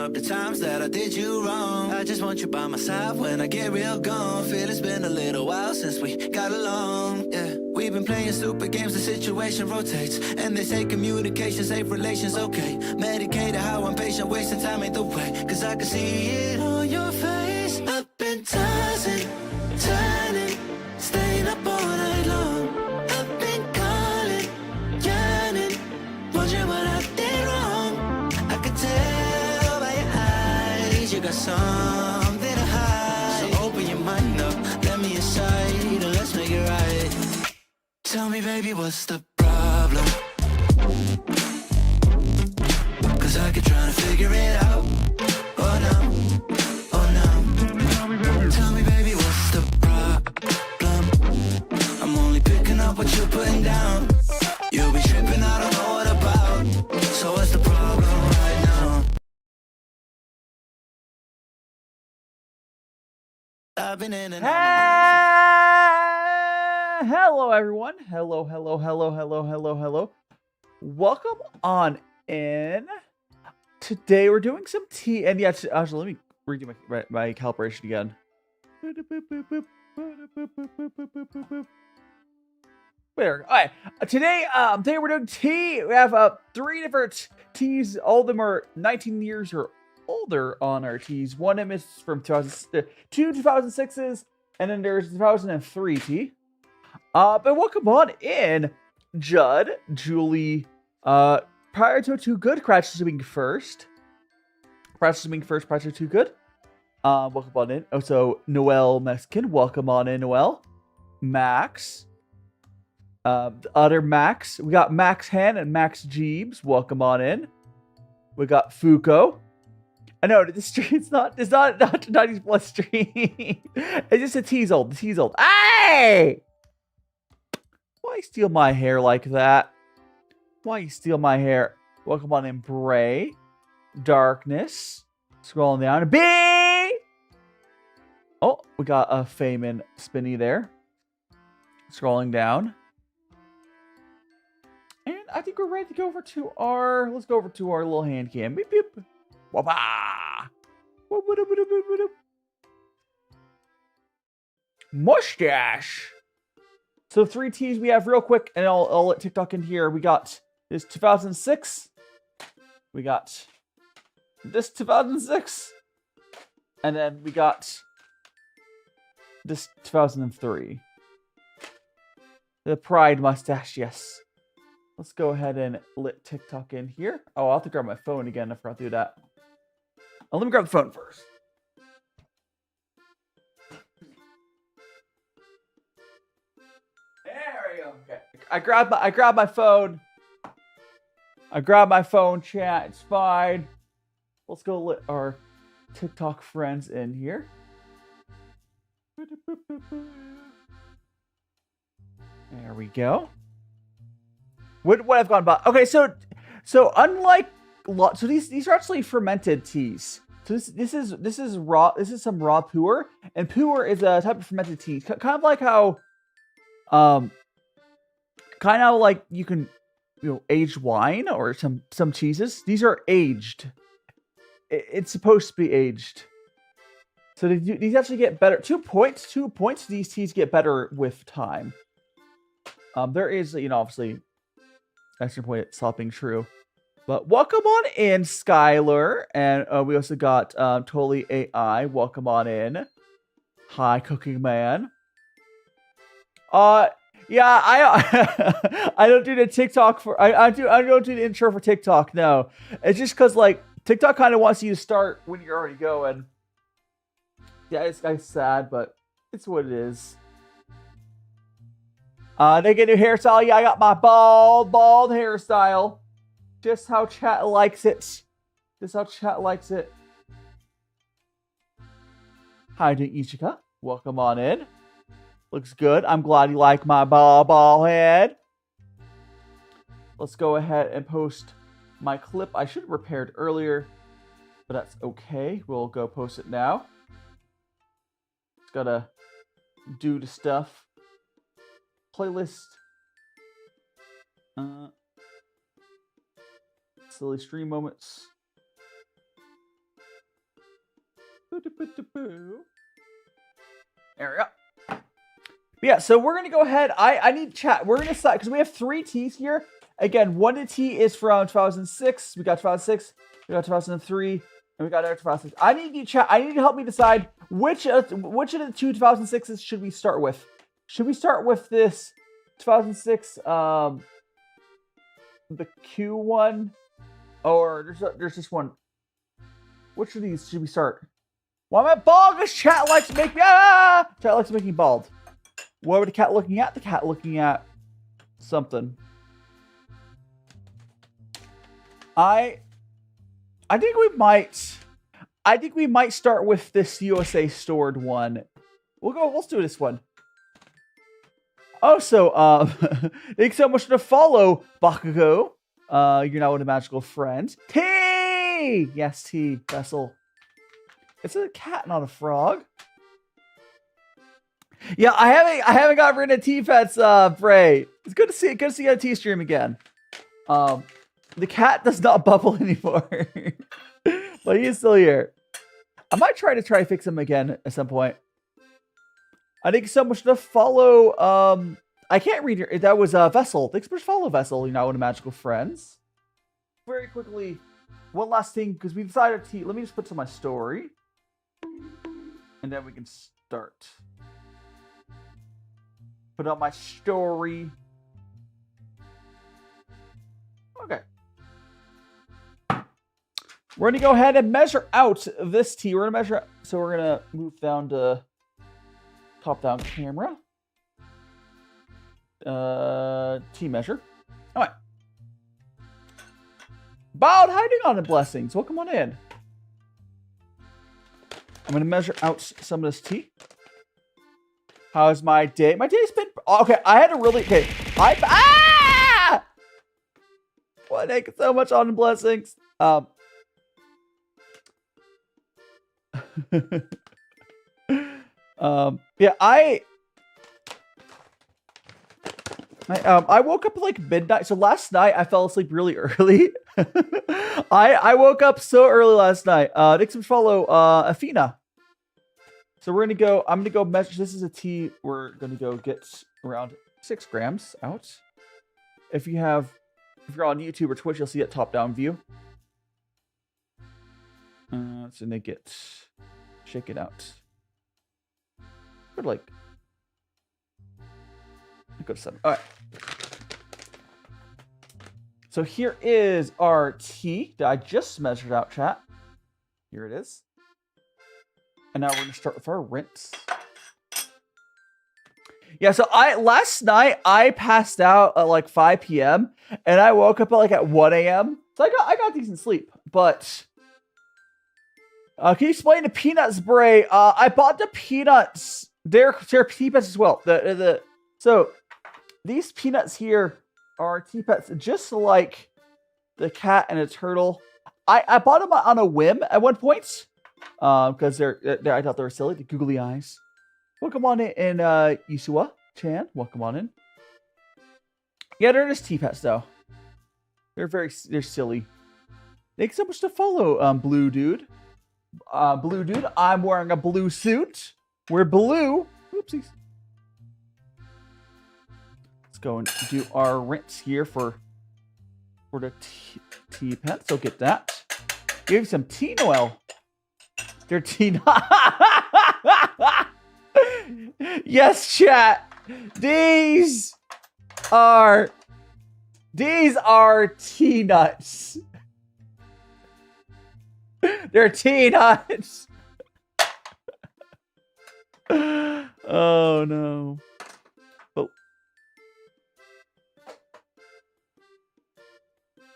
up the times that I did you wrong. I just want you by my side when I get real gone. Feel it's been a little while since we got along, yeah. We've been playing stupid games, the situation rotates. And they say communication, safe relations, okay. Medicated how I'm patient, wasting time ain't the way. Cause I can see it on your face. I've been tossing, turning, staying up all night long. I've been calling, yearning, wondering what I did wrong. I could tell by your eyes you got something to hide. So open your mind up, let me inside, and let's make it right. Tell me, baby, what's the problem? Cause I keep trying to figure it out. Oh no, oh no. Tell me, baby, what's the problem? I'm only picking up what you're putting down. You'll be tripping, I don't know what about. So what's the problem right now? I've been in and Hello, everyone. Hello, hello, hello, hello, hello, hello. Welcome on in. Today we're doing some tea, and yeah, actually, let me redo my calibration again. There. All right. Today we're doing tea. We have 3 different teas. All of them are 19 years or older on our teas. One of them is from 2006s, and then there's 2003 tea. But welcome on in, Judd, Julie, prior to Too Good, Cratchit being first. Cratchit being first, prior to Too Good. Welcome on in. Also, Noel Mexican, welcome on in, Noel. Max. The other Max. We got Max Han and Max Jeebs, welcome on in. We got Fuko. I know, this stream's not 90s plus stream. It's just a tease old, Hey! Why steal my hair like that? Why you steal my hair? Welcome on in, Bray. Darkness. Scrolling down. B! Oh, we got a Feynman Spinny there. Scrolling down. And I think we're ready to go over to our... Let's go over to our little hand cam. Beep, beep. Wah-bah! Mustache! So 3 teas we have real quick, and I'll let TikTok in here. We got this 2006. We got this 2006. And then we got this 2003. The Pride mustache, yes. Let's go ahead and let TikTok in here. Oh, I'll have to grab my phone again. I forgot to do that. Oh, let me grab the phone first. There we go. Okay. I grabbed my phone. I grabbed my phone, chat. It's fine. Let's go let our TikTok friends in here. There we go. What I've gone by. Okay, so unlike these are actually fermented teas. So this is raw. This is some raw pu'er, and pu'er is a type of fermented tea. Kind of like how, kind of like you can, age wine or some cheeses. These are aged. It's supposed to be aged. So these actually get better. 2 points. 2 points. These teas get better with time. There is, obviously, extra point at stopping true. But welcome on in, Skylar. And we also got Totally AI. Welcome on in. Hi, Cooking Man. Yeah, I don't do the TikTok for I don't do the intro for TikTok. No, it's just because like TikTok kind of wants you to start when you're already going. Yeah, it's sad, but it's what it is. They get a new hairstyle. Yeah, I got my bald hairstyle. Just how chat likes it. Just how chat likes it. Hi, Ichika. Welcome on in. Looks good. I'm glad you like my ball head. Let's go ahead and post my clip. I should have prepared earlier, but that's okay. We'll go post it now. Just gotta do the stuff. Playlist. Silly stream moments. There we go. Yeah, so we're gonna go ahead. I need chat. We're gonna decide because we have 3 teas here. Again, one of the tea is from 2006. We got 2006. We got 2003, and we got another 2006. I need you chat. I need you to help me decide which of the 2 2006s should we start with. Should we start with this 2006, the Q one, or there's this one? Which of these should we start? Why am I bald? This chat likes to make me Chat likes to make me bald. What were the cat looking at? The cat looking at something. I think we might start with this USA stored one. Let's do this one. Also, thanks so much for the follow, Bakugo. You're now with a magical friend. T! Yes, T. Vessel. It's a cat, not a frog. Yeah, I haven't got rid of T-Pets, Bray. It's good to see you on a T-stream again. The cat does not bubble anymore. But he is still here. I might try to fix him again at some point. I think so much to follow. I can't read your. That was Vessel. Thanks so much for follow, Vessel. You're now one of magical friends. Very quickly, one last thing because we decided to. Let me just put to my story, and then we can start. Put up my story. Okay. We're going to go ahead and measure out this tea. We're going to measure. So we're going to move down to top down camera. Tea measure. All right. Bowed, how you doing on the blessings? Welcome on in. I'm going to measure out some of this tea. How's my day? My day's been... Okay, I had a really... Okay. Well, thank you so much on the blessings. Yeah, I woke up at like midnight. So last night I fell asleep really early. I woke up so early last night. Thanks for follow Athena. So I'm gonna go measure. This is a tea. We're gonna go get around 6 grams out. If you're on YouTube or Twitch, you'll see it top down view. So they shake it out. Good, like, go to 7. All right. So here is our tea that I just measured out, chat. Here it is. And now we're gonna start with our rinse. Yeah, so last night I passed out at like 5 p.m. and I woke up at 1 a.m. So I got decent sleep, but can you explain the peanuts, Bray? I bought the peanuts. They're tea-pets as well. So these peanuts here are tea-pets, just like the cat and the turtle. I bought them on a whim at one point, because I thought they were silly. The googly eyes. Welcome on in, Yusua Chan. Welcome on in. Yeah, they're just tea-pets though. They're silly. Thanks so much to follow, Blue Dude. Blue Dude, I'm wearing a blue suit. We're blue. Oopsies. Let's go and do our rinse here for the tea pets. So get that. Give some tea, Noel. They're tea. Yes, chat. These are tea nuts. They're tea nuts. Oh no. Oh.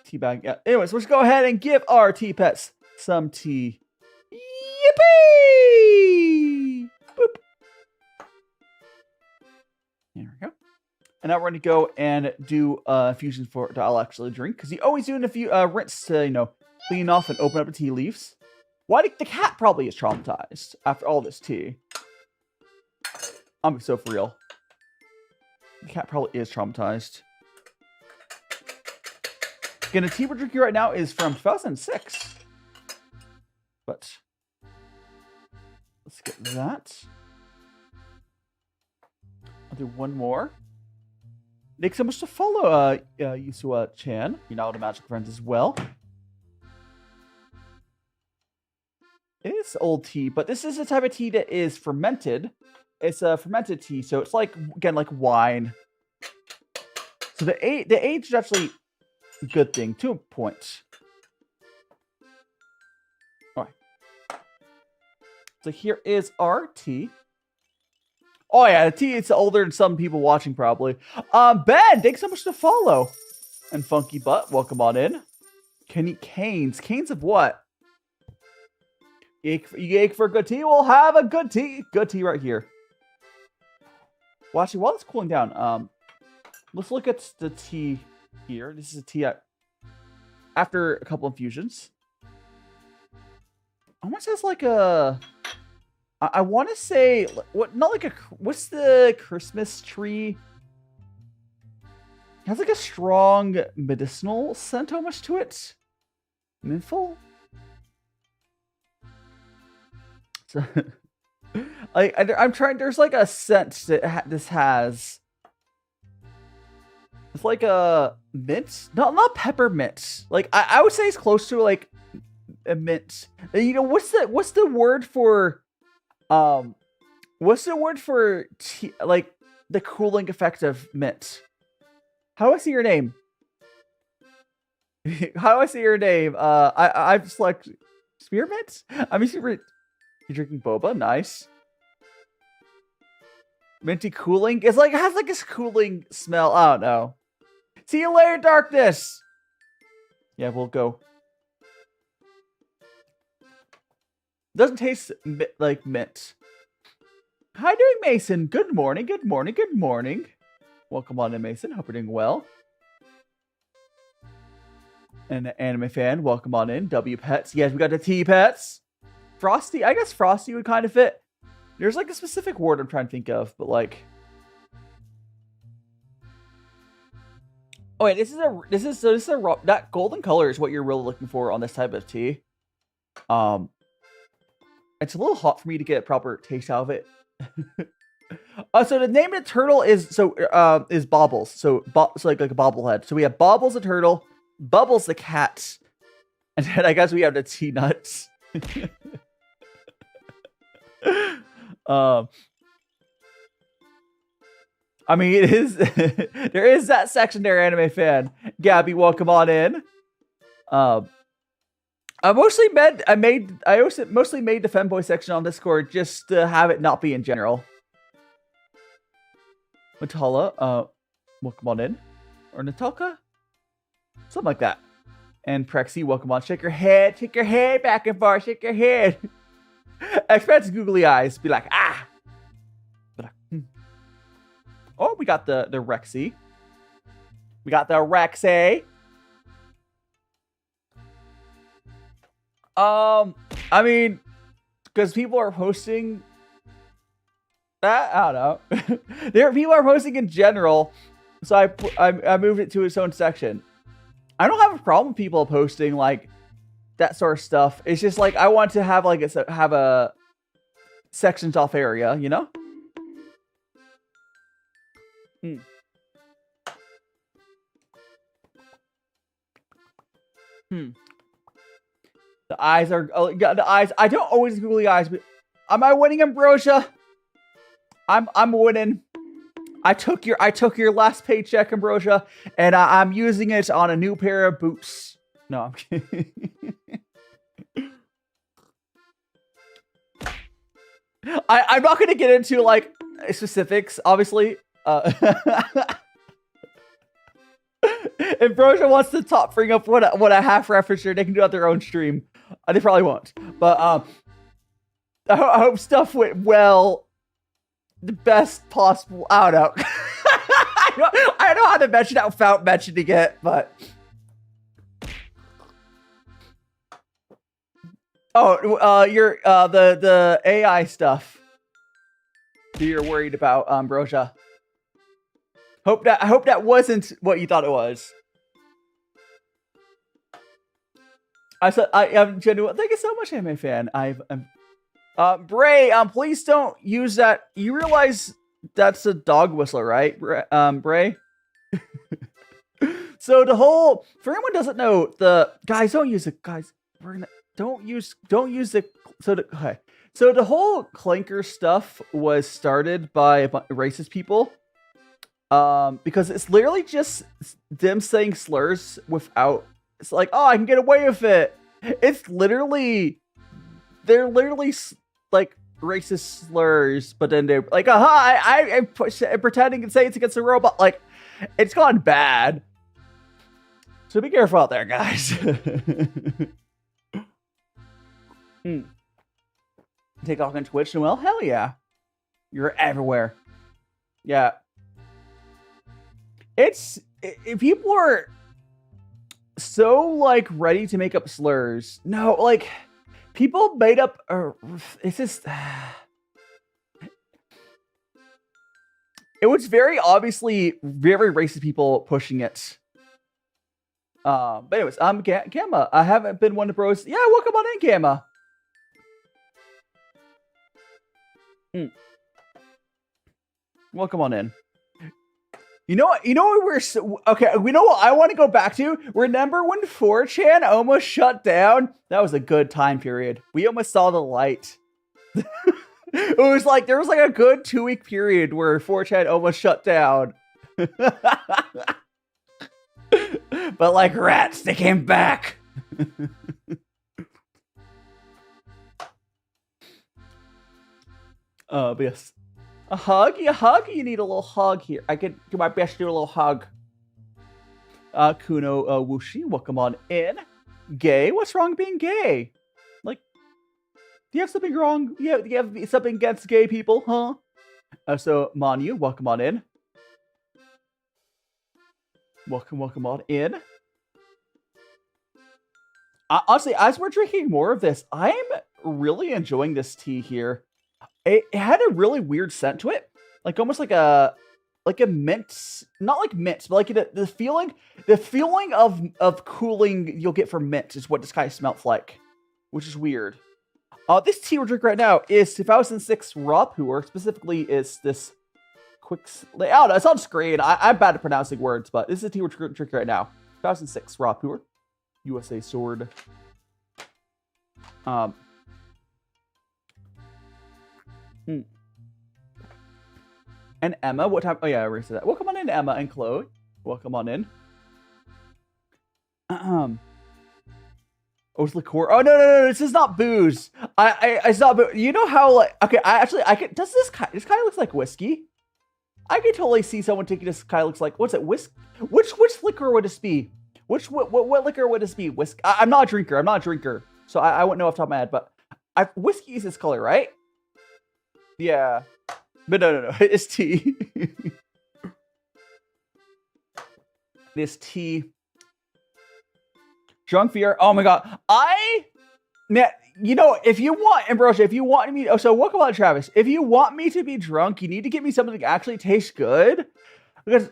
Tea bag. Yeah. Anyways, let's go ahead and give our tea pets some tea. Yippee! Boop. There we go. And now we're going to go and do infusion that I'll actually drink. Because you always do a rinse to, clean off and open up the tea leaves. Why the cat probably is traumatized after all this tea. I'm so for real. The cat probably is traumatized. Again, the tea we're drinking right now is from 2006. But Let's get that. I'll do one more. Thanks so much to follow, Yusua Chan. You're now the Magic Friends as well. It's old tea, but this is a type of tea that is fermented. It's a fermented tea, so it's like, again, like wine. So the age is actually a good thing, 2 points. All right. So here is our tea. Oh yeah, the tea is older than some people watching probably. Ben, thanks so much to follow. And Funky Butt, welcome on in. Can eat canes. Canes of what? You ache for good tea? We'll have a good tea. Good tea right here. Well, actually, while it's cooling down, let's look at the tea here. This is a tea after a couple infusions. Almost has like a... I want to say... what? Not like a... What's the Christmas tree? It has like a strong medicinal scent almost to it. Menthol? So, I'm trying. There's like a scent that this has. It's like a mint, not peppermint. Like I would say it's close to like a mint. You know what's the word for tea, like the cooling effect of mint? How do I say your name? How do I say your name? I'm just like spearmint. I'm super. You're drinking boba, nice. Minty cooling. It's like it has like this cooling smell. I don't know. See you later, darkness. Yeah, we'll go. Doesn't taste like mint. How you doing, Mason? Good morning. Good morning. Good morning. Welcome on in, Mason. Hope you're doing well. And an anime fan, welcome on in. W Pets. Yes, we got the T Pets. Frosty, I guess Frosty would kind of fit. There's like a specific word I'm trying to think of, but like, oh wait, this is a that golden color is what you're really looking for on this type of tea. It's a little hot for me to get a proper taste out of it. So the name of the turtle is Bobbles. So like a bobblehead. So we have Bobbles the turtle, Bubbles the cat, and then I guess we have the tea nuts. I mean, it is there is that section there, anime fan. Gabby, welcome on in. I mostly made the femboy section on Discord just to have it not be in general. Matala, welcome on in. Or Natalka? Something like that. And Prexy, welcome on. Shake your head back and forth, shake your head. Expect googly eyes, be like, ah. Be like, hmm. Oh, we got the Rexy. We got the Rexy. I mean, because people are posting that, I don't know. People are posting in general, so I moved it to its own section. I don't have a problem with people posting like that sort of stuff. It's just like I want to have like a sections off area, you know? The eyes are the eyes. I don't always googly eyes, but am I winning, Ambrosia? I'm winning. I took your last paycheck, Ambrosia, and I'm using it on a new pair of boots. No, I'm kidding. I'm not going to get into like specifics, obviously. Ambrosia wants to bring up what a half referencer they can do on their own stream. They probably won't, but I hope stuff went well, the best possible. I don't know. I don't know how to mention that without mentioning it, but. Oh, you're the AI stuff that you're worried about, Ambrosia. I hope that wasn't what you thought it was. I am genuine. Thank you so much, anime fan. Bray, please don't use that. You realize that's a dog whistler, right, Bray? So the whole, for anyone who doesn't know, the guys don't use it. Guys, don't use the okay. So the whole clanker stuff was started by racist people, because it's literally just them saying slurs without. It's like, oh, I can get away with it. It's literally, they're literally like racist slurs, but then they're like, aha, I'm pretending to say it's against a robot. Like, it's gone bad. So be careful out there, guys. Take off on Twitch, Noel? Hell yeah. You're everywhere. Yeah. If people are so, like, ready to make up slurs. No, like, people made up, it's just, it was very obviously very racist people pushing it. But anyways, I'm Gamma. I haven't been one of the bros. Yeah, welcome on in, Gamma. Welcome on in. You know what? We're so, okay. We know what I want to go back to. Remember when 4chan almost shut down? That was a good time period. We almost saw the light. It was like there was like a good 2-week period where 4chan almost shut down. But like rats, they came back. But yes. A hug? You hug? You need a little hug here. I can do my best to do a little hug. Kuno Wushi, welcome on in. Gay? What's wrong with being gay? Like, do you have something wrong? Do you have something against gay people, huh? So, Manu, welcome on in. Welcome on in. Honestly, as we're drinking more of this, I'm really enjoying this tea here. It had a really weird scent to it, like almost like a mint, not like mint, but like the feeling of cooling you'll get from mint is what this kind of smells like, which is weird. This tea we're drinking right now is 2006 raw pu'er. Specifically, is this quick. I don't know. It's on screen. I'm bad at pronouncing words, but this is the tea we're drinking right now. 2006 raw pu'er, USA sword. And Emma, what time? Oh yeah, I already said that. Welcome on in, Emma and Chloe. Welcome on in. Oh, it's liqueur. Oh no, this is not booze. I saw, but you know how like okay, I can. Does this kind of looks like whiskey? I can totally see someone taking this kind of looks like what's it? Whisk? Which liquor would this be? What liquor would this be? Whisk? I'm not a drinker. So I wouldn't know off the top of my head, but whiskey is this color, right? Yeah. But no, it's tea. This tea. Drunk fear. Oh my god. Man, you know, if you want, Ambrosia, if you want me, so welcome on, Travis. If you want me to be drunk, you need to get me something that actually tastes good. Because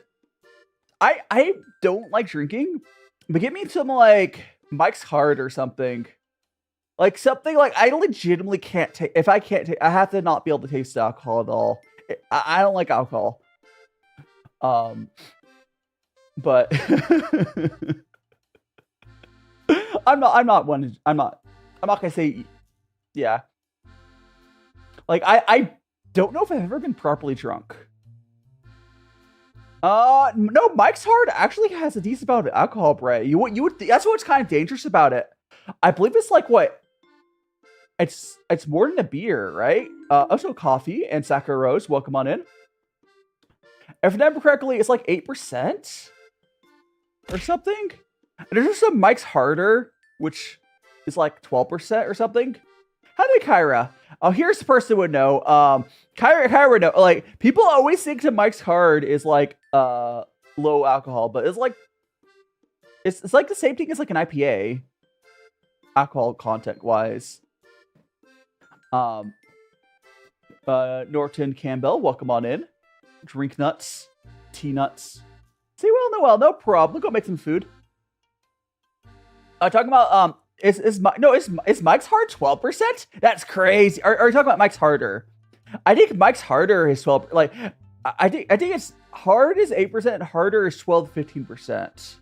I don't like drinking, but get me some like Mike's Hard or something. Like something like I legitimately can't take. If I can't take, I have to not be able to taste the alcohol at all. I don't like alcohol. But I'm not gonna say, yeah. Like I don't know if I've ever been properly drunk. No, Mike's Hard actually has a decent amount of alcohol, Bray. You would that's what's kind of dangerous about it. I believe it's like what. It's more than a beer, right? Also coffee and Sakura Rose. Welcome on in. If I remember correctly, it's like 8% or something. And there's just some Mike's Harder, which is like 12% or something. How did Kyra? Oh, here's the person who would know. Kyra would know. Like people always think that Mike's Hard is like low alcohol, but it's like it's like the same thing as like an IPA, alcohol content wise. Norton Campbell, welcome on in. Drink nuts, tea nuts. See, well, no problem. Go make some food. Talking about Is Mike's Hard 12%? That's crazy. Are you talking about Mike's Harder? I think Mike's Harder is 12. Like, I think it's hard is 8%, and harder is 12 to 15%.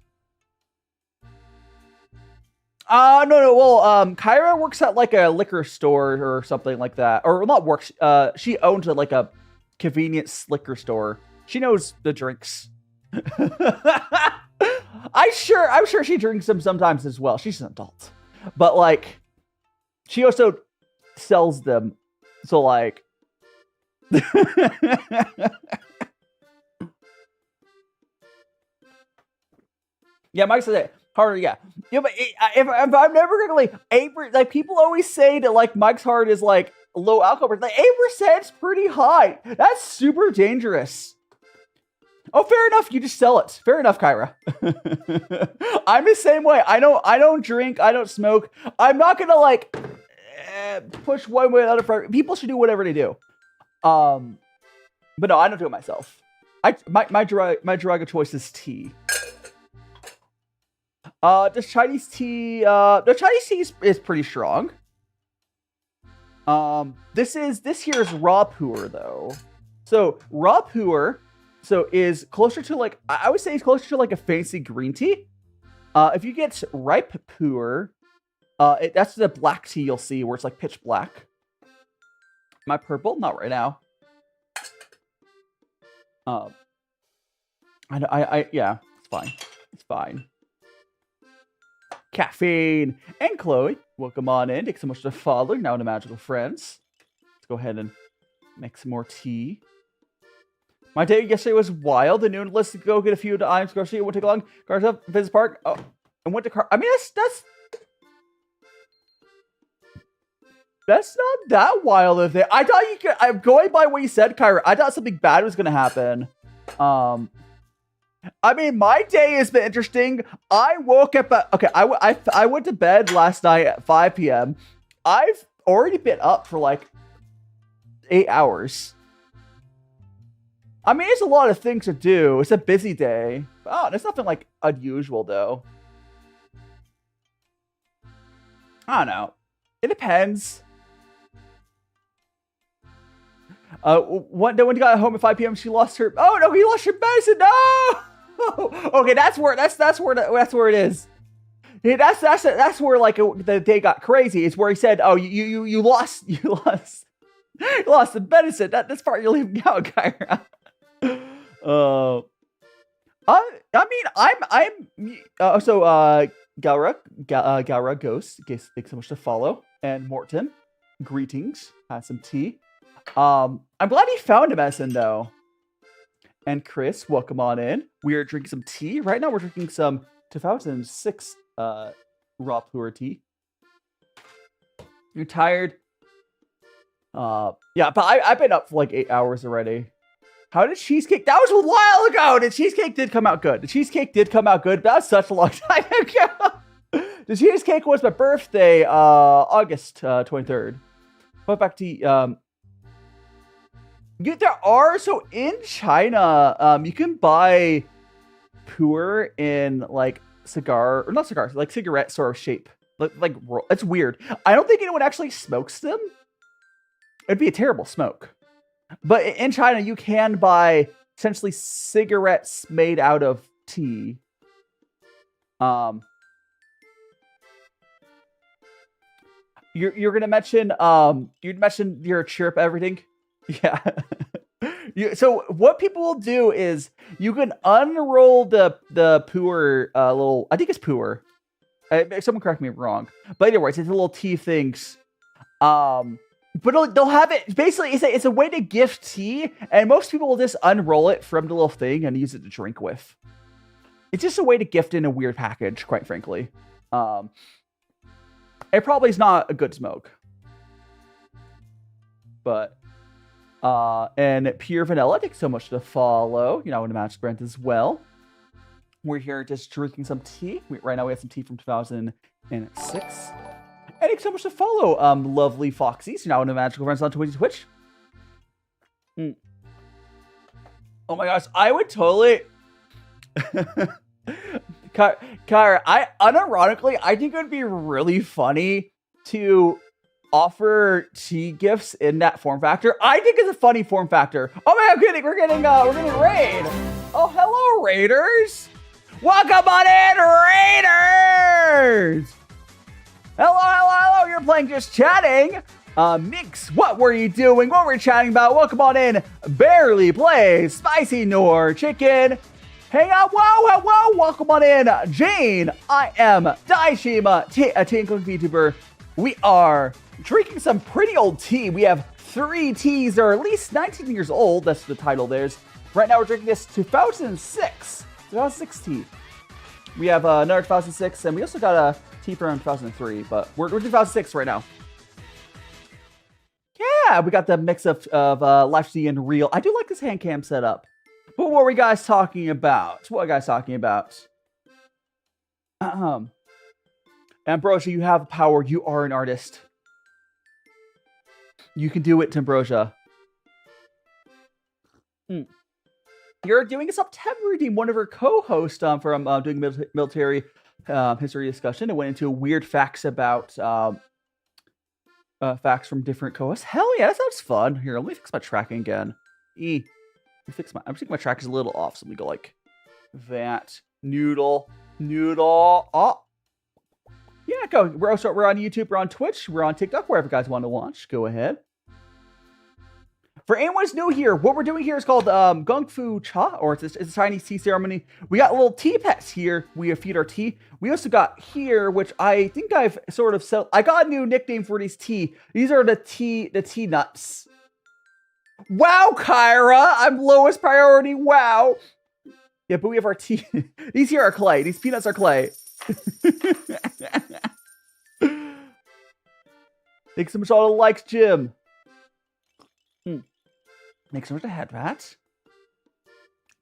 No. Well, Kyra works at like a liquor store or something like that, or not works. She owns like a convenience liquor store. She knows the drinks. I'm sure she drinks them sometimes as well. She's an adult, but like, she also sells them. So like, yeah, Mike said it harder. Yeah, but if I'm never gonna like 8%, like people always say that like Mike's Hard is like low alcohol, but like 8% is pretty high. That's super dangerous. Oh, fair enough. You just sell it. Fair enough, Kyra. I'm the same way. I don't drink. I don't smoke. I'm not gonna like push one way or the other. People should do whatever they do. But no, I don't do it myself. My drug of choice is tea. The Chinese tea is pretty strong. This here is raw pu'er though. So raw pu'er. So is closer to like, I would say it's closer to like a fancy green tea. If you get ripe pu'er, that's the black tea you'll see where it's like pitch black. Am I purple? Not right now. Yeah, it's fine. It's fine. Caffeine and Chloe, welcome on in. Thanks so much for the follow. Now into Magical Friends. Let's go ahead and make some more tea. My day yesterday was wild. The noon, let's go get a few to Iams grocery. It won't take long. Cars up, visit park. Oh, I went to car. I mean, that's not that wild of it. I thought you could. I'm going by what you said, Kyra. I thought something bad was gonna happen. I mean, my day has been interesting. I woke up at I went to bed last night at 5 p.m. I've already been up for like 8 hours. I mean, it's a lot of things to do. It's a busy day. Oh, there's nothing like unusual though. I don't know. It depends. When you got home at 5 p.m., she lost her. Oh no, he lost her medicine. No. Okay, that's where it is. Yeah, that's where like the day got crazy. It's where he said, "Oh, you lost the medicine." That's part you're leaving out, Kyra. I mean, Gaura Ghost, thanks so much to follow, and Morton, greetings. Had some tea. I'm glad he found a medicine though. And Chris, welcome on in. We are drinking some tea right now. We're drinking some 2006 raw pu'er tea. You're tired? Yeah, but I've been up for like 8 hours already. How did cheesecake? That was a while ago. The cheesecake did come out good. But that was such a long time ago. The cheesecake was my birthday, August 23rd. But back to so in China, you can buy pu'er in like cigarette sort of shape. Like it's weird. I don't think anyone actually smokes them. It'd be a terrible smoke. But in China, you can buy essentially cigarettes made out of tea. You're gonna mention you'd mention your chirp everything. Yeah. So what people will do is you can unroll the pu'er little. I think it's pu'er. Someone correct me if I'm wrong. But anyways, it's the little tea things. But they'll have it. Basically, it's a way to gift tea, and most people will just unroll it from the little thing and use it to drink with. It's just a way to gift in a weird package, quite frankly. It probably is not a good smoke. But and Pure Vanilla, thanks so much to follow. You know, in the match sprint as well. We're here just drinking some tea. Right now we have some tea from 2006. And thanks so much to follow, lovely Foxies. You're now in the Magical Friends on Twitch. Oh my gosh, I would totally... Kyra, unironically, I think it would be really funny to offer tea gifts in that form factor. I think it's a funny form factor. Oh man, I'm kidding. We're getting raid. Oh, hello, raiders. Welcome on in, raiders. Hello. You're playing Just Chatting. Mix, what were you doing? What were you chatting about? Welcome on in. Barely Plays, Spicy Nor Chicken. Hang out. Whoa. Welcome on in. Jane, I am DaiShimaVT, a tinkling VTuber. We are drinking some pretty old tea. We have 3 teas that are at least 19 years old. That's the title there's. Right now we're drinking this 2006 tea. We have another 2006, and we also got a tea from 2003, but we're 2006 right now. Yeah, we got the mix of live tea and real. I do like this hand cam setup. But what were you guys talking about? Ambrosia, you have power. You are an artist. You can do it, Ambrosia. You're doing a September redeem. One of her co-hosts from doing military history discussion and went into weird facts about facts from different co-hosts. Hell yeah, that sounds fun. Here, let me fix my tracking again. I'm thinking my track is a little off, so let me go like that. Noodle. Oh. Yeah, go. We're on YouTube, we're on Twitch, we're on TikTok, wherever you guys want to watch. Go ahead. For anyone who's new here, what we're doing here is called gongfucha, or it's a Chinese tea ceremony. We got little tea pets here. We feed our tea. We also got here, which I think I've sort of said. I got a new nickname for these tea. These are the tea nuts. Wow, Kyra, I'm lowest priority. Wow. Yeah, but we have our tea. These here are clay. These peanuts are clay. Thanks so much for all the likes, Jim. Thanks so much to Headrat.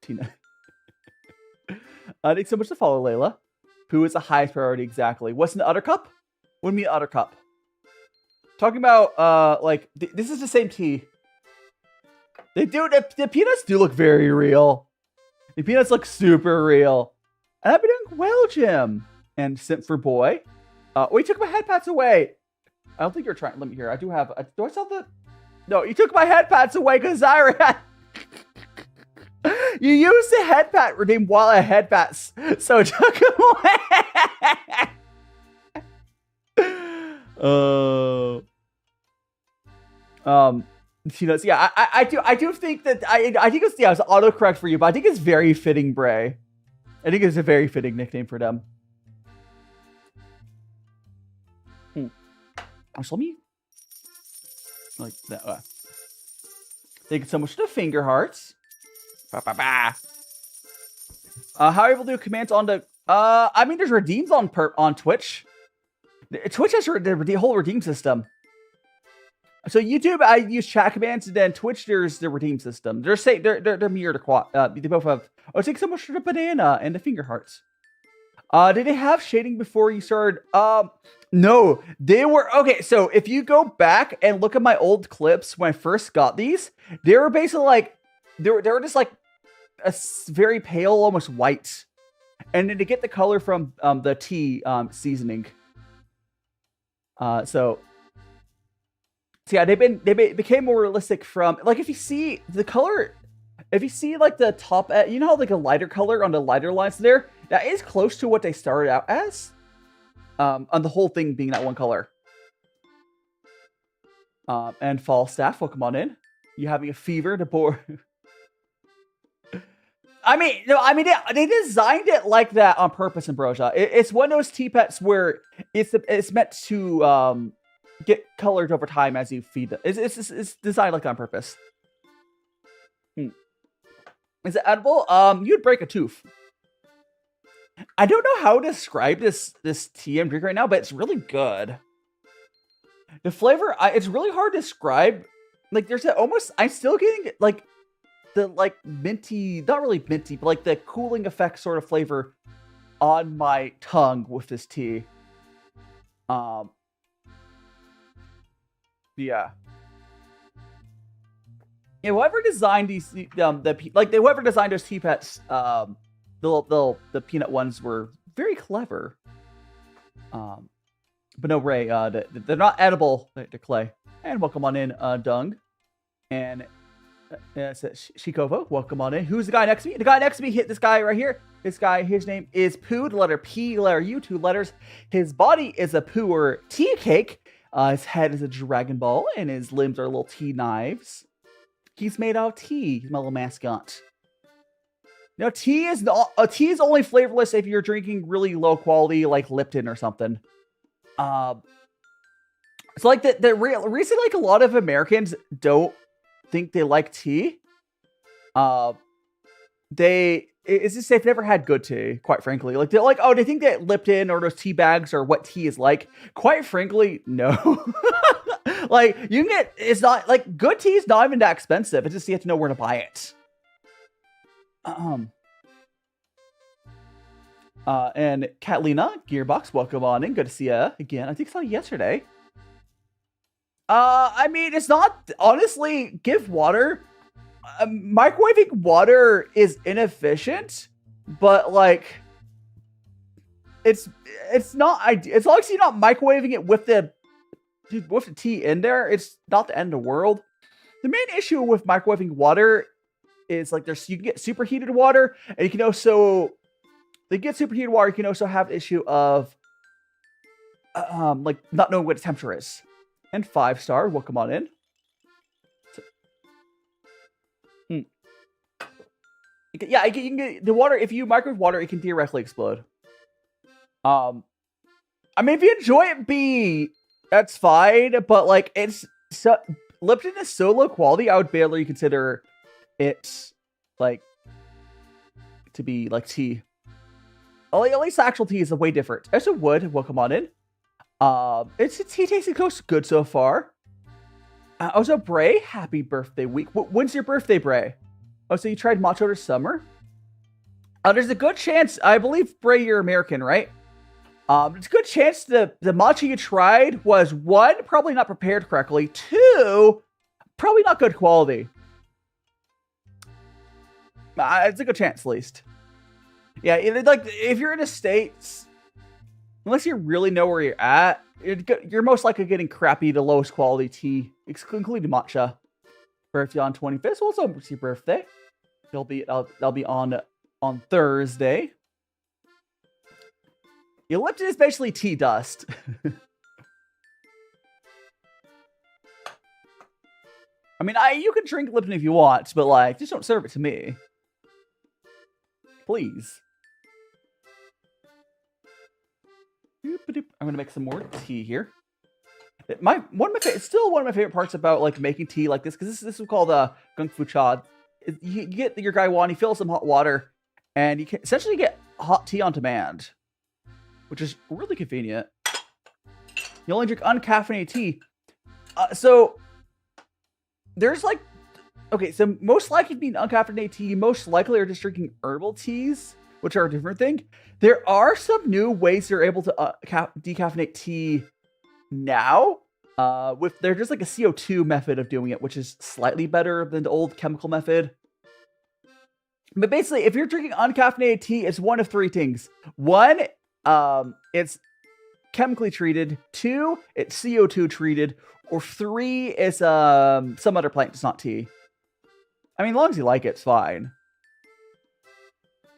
Tina. Thanks so much to follow, Layla. Who is the highest priority exactly? What's in the other cup? What do you mean other cup? Talking about, this is the same tea. The peanuts do look very real. The peanuts look super real. And I've been doing well, Jim. And Simp for Boy. You took my head pats away. I don't think you're trying. Let me hear. Do I still have the... No, you took my head pats away because I you used the head pat redeem while I had pats, so it took them away. Yeah, I do think that I think it's autocorrect for you, but I think it's very fitting, Bray. I think it's a very fitting nickname for them. So let me like that. Thank you so much to the finger hearts. How are you able to do commands on the? I mean, there's redeems on Twitch. Twitch has the whole redeem system. So YouTube, I use chat commands, and then Twitch, there's the redeem system. They're mirrored. They both have. Oh, thanks so much for the banana and the finger hearts. Did they have shading before you started? No, they were okay. So if you go back and look at my old clips when I first got these, they were basically like they were just like a very pale, almost white, and then to get the color from the tea seasoning. So yeah, they became more realistic from like if you see the color, if you see like the top, you know how like a lighter color on the lighter lines there, that is close to what they started out as. On the whole thing being that one color. And Falstaff, welcome on in. You having a fever to bore? They designed it like that on purpose, Ambrosia. It's one of those tea pets where it's meant to get colored over time as you feed them. It's designed like that on purpose. Is it edible? You'd break a tooth. I don't know how to describe this tea I'm drinking right now, but it's really good. The flavor, it's really hard to describe. Like, there's I'm still getting, like, the, like, minty, not really minty, but, like, the cooling effect sort of flavor on my tongue with this tea. Yeah. Yeah, whoever designed whoever designed those tea pets, the peanut ones were very clever. But no, Ray, they're not edible to Clay. And welcome on in, Dung. And Shikovo, welcome on in. Who's the guy next to me? The guy next to me hit this guy right here. This guy, his name is Poo, the letter P, letter U, 2 letters. His body is a Pu'er tea cake. His head is a Dragon Ball, and his limbs are little tea knives. He's made out of tea. He's my little mascot. Now, tea is only flavorless if you're drinking really low quality, like Lipton or something. It's like the reason, like, a lot of Americans don't think they like tea. It's just they've never had good tea, quite frankly. Like, they're like, oh, they think that Lipton or those tea bags are what tea is like. Quite frankly, no. Like, you can get, it's not, like, good tea is not even that expensive. It's just you have to know where to buy it. And Catalina, Gearbox, welcome on in. Good to see you again. I think I saw you yesterday. I mean, it's not, honestly, give water. Microwaving water is inefficient, but, like, it's not ideal. As long as you're not microwaving it with the tea in there, it's not the end of the world. The main issue with microwaving water is, like, you can get superheated water, and you can also, you can also have the issue of, like, not knowing what the temperature is. And 5-star, welcome on in. Yeah, you can get the water. If you microwave water, it can theoretically explode. I mean, if you enjoy it, that's fine. But, like, Lipton is so low quality, I would barely consider it, like, to be like tea. At least actual tea is way different. As it would, welcome on in. Tea tasting good so far. Also, Bray, happy birthday week. When's your birthday, Bray? Oh, so you tried matcha this summer? There's a good chance, I believe, Bray, you're American, right? There's a good chance the matcha you tried was, 1, probably not prepared correctly. 2, probably not good quality. It's a good chance, at least. Yeah, like, if you're in the States, unless you really know where you're at, you're most likely getting crappy to lowest quality tea, including matcha. Birthday on 25th, so it's your birthday. That'll be on Thursday. Yeah, Lipton is basically tea dust. I mean, you can drink Lipton if you want, but, like, just don't serve it to me, please. I'm gonna make some more tea here. It's still one of my favorite parts about, like, making tea like this, because this is called gongfucha. You get your gaiwan, you fill some hot water, and you can essentially get hot tea on demand, which is really convenient. You only drink uncaffeinated tea. So there's, like, okay, so most likely being uncaffeinated tea, most likely are just drinking herbal teas, which are a different thing. There are some new ways you're able to decaffeinate tea now. They're just like a CO2 method of doing it, which is slightly better than the old chemical method. But basically, if you're drinking uncaffeinated tea, it's one of 3 things. 1, it's chemically treated. 2, it's CO2 treated. Or 3, it's some other plant. It's not tea. I mean, as long as you like it, it's fine.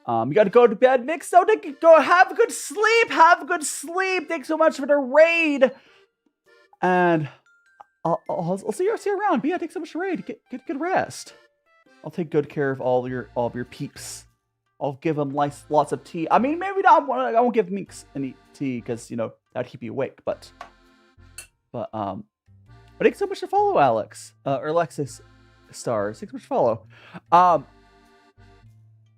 You gotta go to bed, Mick, so go have a good sleep. Have a good sleep. Thanks so much for the raid. And I'll see you around. But yeah, thanks so much for the raid. Get good rest. I'll take good care of all of your peeps. I'll give them lots of tea. I mean, maybe not. I won't give Meeks any tea because, you know, that'd keep you awake. But thanks so much for follow, Alex or Alexis Stars. Thanks so much for follow.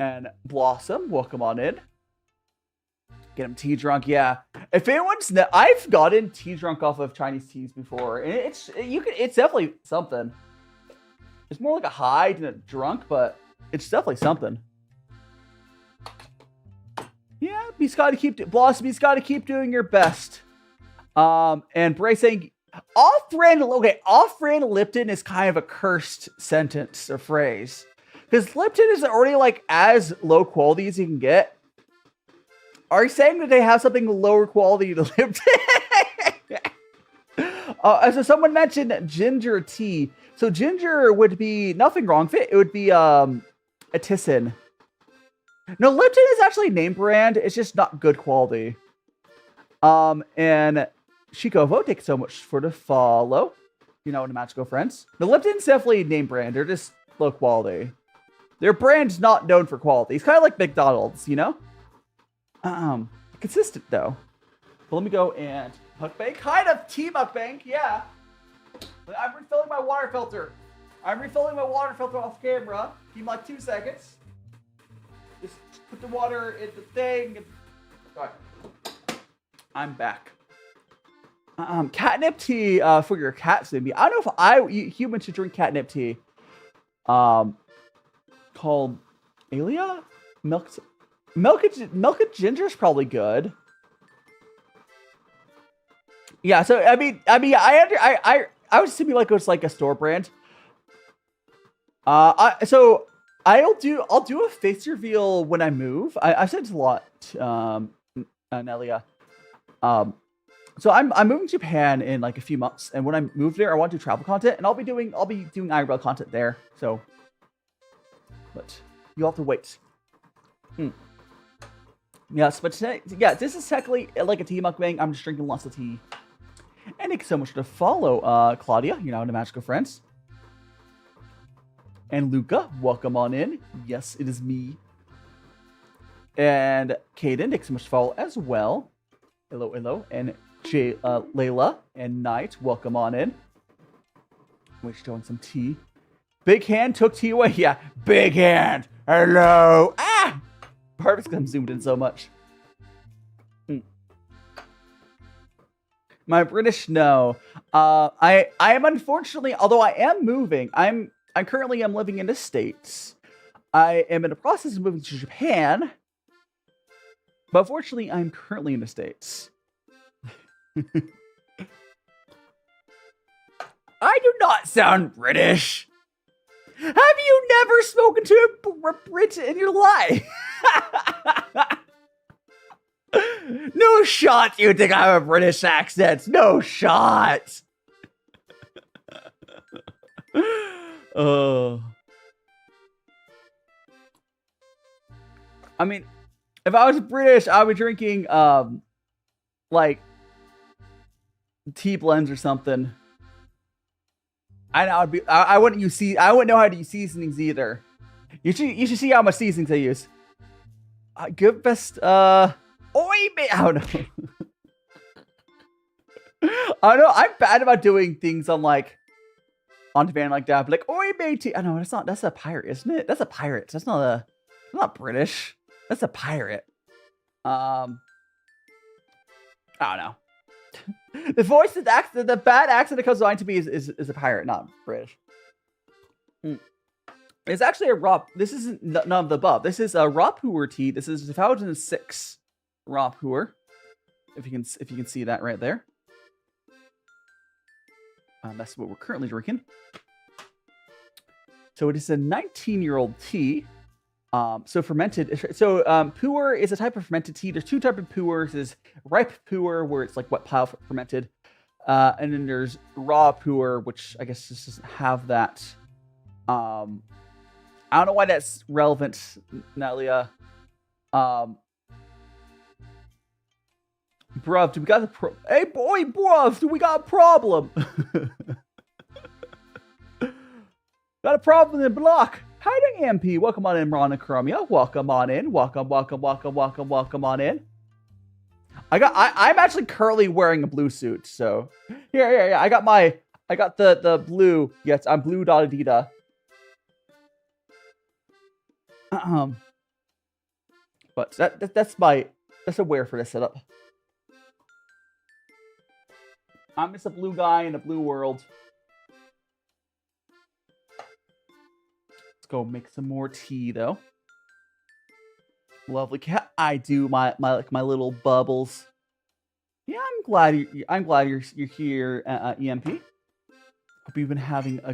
And Blossom, welcome on in. Get him tea drunk, yeah. If anyone's, I've gotten tea drunk off of Chinese teas before, and it's definitely something. It's more like a high than a drunk, but it's definitely something. Yeah, Blossom, he's got to keep doing your best. And Bray saying, off-brand Lipton is kind of a cursed sentence or phrase. Because Lipton is already, like, as low quality as you can get. Are you saying that they have something lower quality to Lipton? So someone mentioned ginger tea. So ginger would be nothing wrong with it. It would be a tisane. No, Lipton is actually a name brand. It's just not good quality. And Shikovo, thank you so much for the follow. You know, the magical friends. The Lipton's definitely a name brand. They're just low quality. Their brand's not known for quality. It's kind of like McDonald's, you know? Consistent though. But let me go and mukbang. Kind of tea mukbang, yeah. I'm refilling my water filter. I'm refilling my water filter off camera. Give me like 2 seconds. Just put the water in the thing. Alright. I'm back. Catnip tea for your cats, maybe. I don't know if humans should drink catnip tea. Called Alia? Milk and ginger is probably good. Yeah, so I mean, I would assume like it was like a store brand. So I'll do a face reveal when I move. I've said this a lot, Nelia. So I'm moving to Japan in like a few months, and when I move there, I want to do travel content, and I'll be doing IRL content there. So, but you'll have to wait. Yes, but today, yeah, this is technically like a tea mukbang. I'm just drinking lots of tea. And thank you so much for the follow, Claudia. You know, the magical friends. And Luca, welcome on in. Yes, it is me. And Kaden, thanks so much for follow as well. Hello, hello. And Layla and Knight, welcome on in. We're showing some tea. Big Hand took tea away. Yeah, Big Hand. Hello. Ah! Perfect because I'm zoomed in so much. My British, no. I am unfortunately, although I am moving, I'm currently living in the States. I am in the process of moving to Japan. But fortunately, I'm currently in the States. I do not sound British. Have you never spoken to a Brit in your life? No shot you think I have a British accent. No shot. Oh. I mean, if I was British, I would be drinking, like, tea blends or something. I wouldn't know how to use seasonings either. You should see how much seasonings I use. Good best, I don't know. I know, I'm bad about doing things on, like, on demand like that. But like, oi, matey. I know, that's a pirate, isn't it? That's a pirate. That's not British. That's a pirate. I don't know. The voice, the bad accent that comes to mind to me is a pirate, not British. It's actually a raw. This isn't none of the above. This is a raw pu'er tea. This is 2006 raw pu'er. If you can see that right there. That's what we're currently drinking. So it is a 19-year-old tea. So fermented. So pu'er is a type of fermented tea. There's two types of pu'ers. There's ripe pu'er, where it's like wet pile fermented, and then there's raw pu'er, which I guess just doesn't have that. I don't know why that's relevant, Nalia. Bruv, do we got the hey boy, bruv, do we got a problem? Got a problem in the block. Hi there, MP. Welcome on in, Ron and Chromia. Welcome on in. Welcome on in. I'm actually currently wearing a blue suit, so here. I got the blue. Yes, I'm blue Adida. But that's a wear for this setup. I'm just a blue guy in a blue world. Let's go make some more tea, though. Lovely cat. I do my little bubbles. Yeah, I'm glad you're here, EMP. Hope you've been having a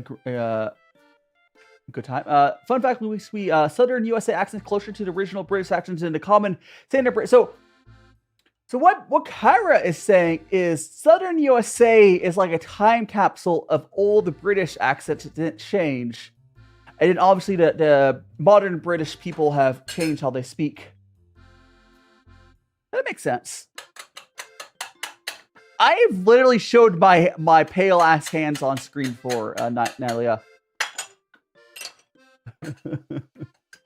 good time. Fun fact, we Southern USA accents closer to the original British accents than the common standard British. So So what Kyra is saying is Southern USA is like a time capsule of all the British accents that didn't change. And then obviously the modern British people have changed how they speak. That makes sense. I have literally showed my pale ass hands on screen for Nalia.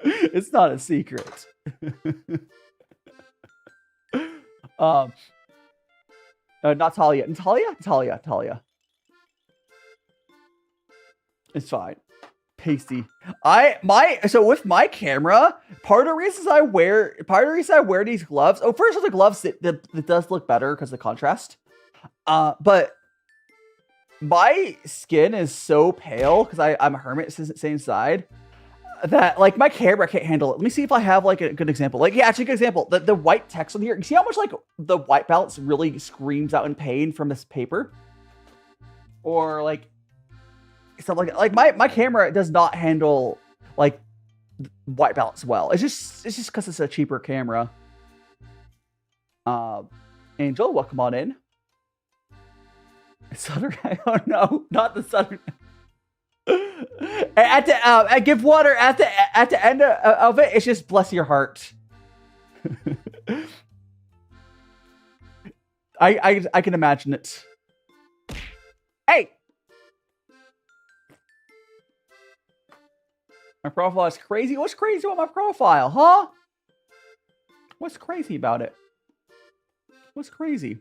It's not a secret. Not Talia. Talia. It's fine. Pasty. So with my camera, part of the reason I wear these gloves. Oh, first of the gloves, it does look better because of the contrast. But my skin is so pale because I'm a hermit, same side, that like my camera can't handle it. Let me see if I have like a good example. Like, yeah, actually a good example. The white text on here. You see how much like the white balance really screams out in pain from this paper? Or like stuff like my camera does not handle like white balance well. It's just because it's a cheaper camera. Angel, welcome on in. Southern, I don't know, not the Southern. At the give water at the end of it. It's just bless your heart. I can imagine it. Hey, my profile is crazy. What's crazy about my profile, huh? What's crazy about it? What's crazy?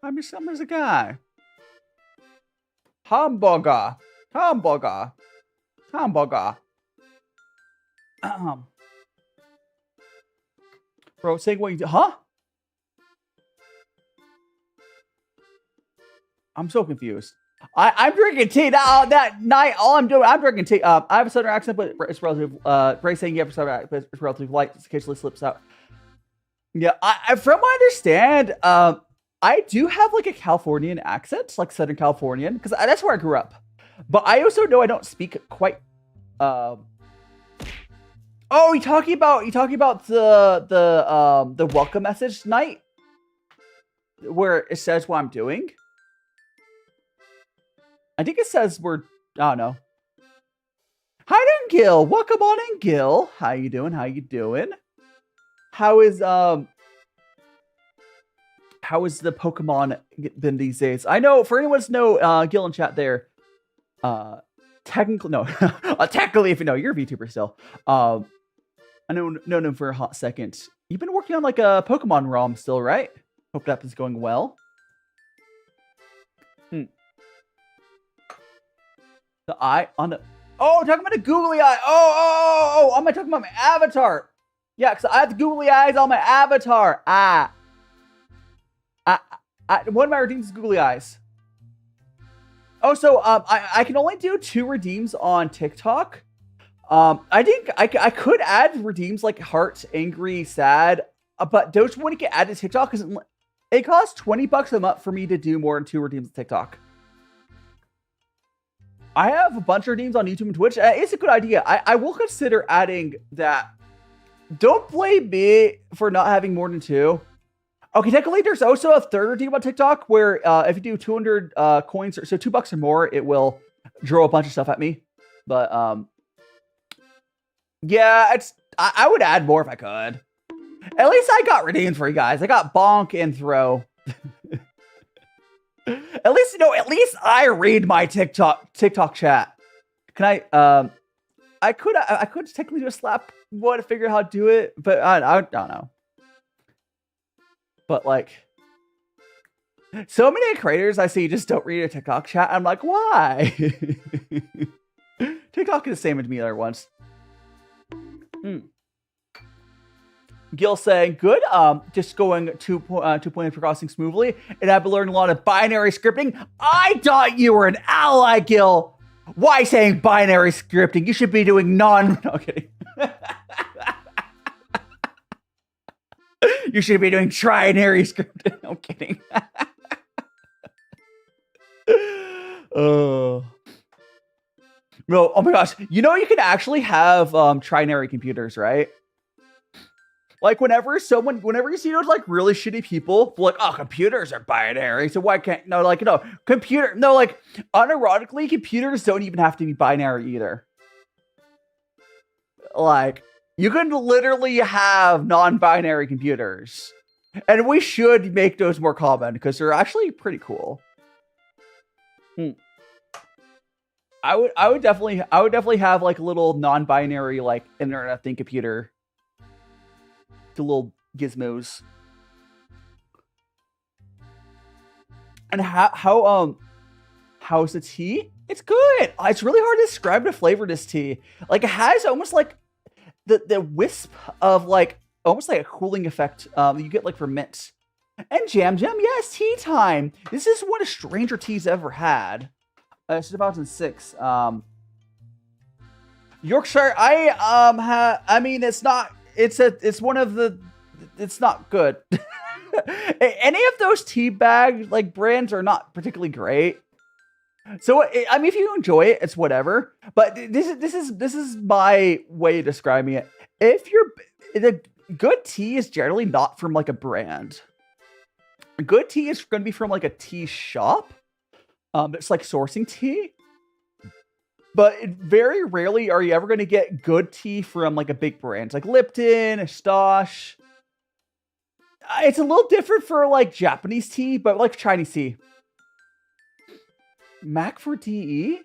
I'm just a guy. Hamburger. Bro, saying what you do, huh? I'm so confused. I'm drinking tea. That night, all I'm drinking tea. I have a southern accent, but it's relative. Ray saying you have a southern accent, but it's relatively light. It occasionally slips out. Yeah, from what I understand, I do have like a Californian accent, like Southern Californian, because that's where I grew up. But I also know I don't speak quite. Oh, you talking about the welcome message night, where it says what I'm doing. I think it says I don't know. Hi then, Gil. Welcome on in, Gil. How you doing? How is the Pokemon been these days? I know for anyone to know, Gil in chat there. Technically, no. Technically, if you know, you're a VTuber still. I known him for a hot second. You've been working on like a Pokemon ROM still, right? Hope that is going well. The eye on the. Oh, talking about the googly eye. Oh, am I talking about my avatar? Yeah, because I have the googly eyes on my avatar. One of my redeems is googly eyes. Oh, so I can only do 2 redeems on TikTok. I think I could add redeems like heart, angry, sad, but those wouldn't get added to TikTok because it costs $20 a month for me to do more than 2 redeems on TikTok. I have a bunch of redeems on YouTube and Twitch. It's a good idea. I will consider adding that. Don't blame me for not having more than 2. Okay, technically, there's also a third redeem on TikTok where if you do 200 coins, so $2 or more, it will draw a bunch of stuff at me. But yeah, I would add more if I could. At least I got redeemed for you guys. I got bonk and throw. At least I read my TikTok chat. Can I could technically do a slap one to figure out how to do it, but I don't know. But like, so many creators I see just don't read a TikTok chat. I'm like, why? TikTok is the same as me other once. Gil saying, good. Just going 2 points progressing smoothly, and I've learned a lot of binary scripting. I thought you were an ally, Gil. Why saying binary scripting? You should be doing No, kidding. You should be doing trinary scripting. I'm kidding. No, oh my gosh. You know you can actually have trinary computers, right? Like whenever you see those like really shitty people, like, oh, computers are binary, so why can't like unironically, computers don't even have to be binary either. Like you can literally have non-binary computers, and we should make those more common because they're actually pretty cool. I would definitely have like a little non-binary like internet thing computer. The little gizmos. And how's the tea? It's good. It's really hard to describe the flavor of this tea. Like it has almost like the wisp of like almost like a cooling effect you get like for mint. And Jam, yes, tea time. This is one of stranger teas ever had. It's 2006. Yorkshire. I mean, it's not. It's one of the. It's not good. Any of those tea bag like brands are not particularly great. So I mean, if you enjoy it, it's whatever. But this is my way of describing it. The good tea is generally not from like a brand. Good tea is going to be from like a tea shop. It's like sourcing tea. But very rarely are you ever going to get good tea from like a big brand, like Lipton, Stosh. It's a little different for like Japanese tea, but like Chinese tea. Mac for DE?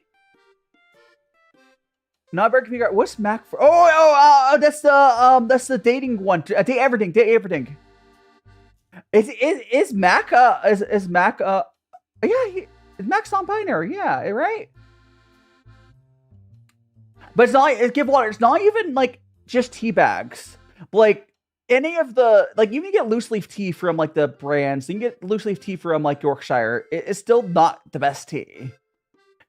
Not very confused. What's Mac for? That's the dating one. Date everything. Is Mac is Mac yeah, Mac's non-binary, yeah, right? But it's not, give water, it's not even like just tea bags. Like any of the, like you can get loose leaf tea from like the brands, you can get loose leaf tea from like Yorkshire. It's still not the best tea.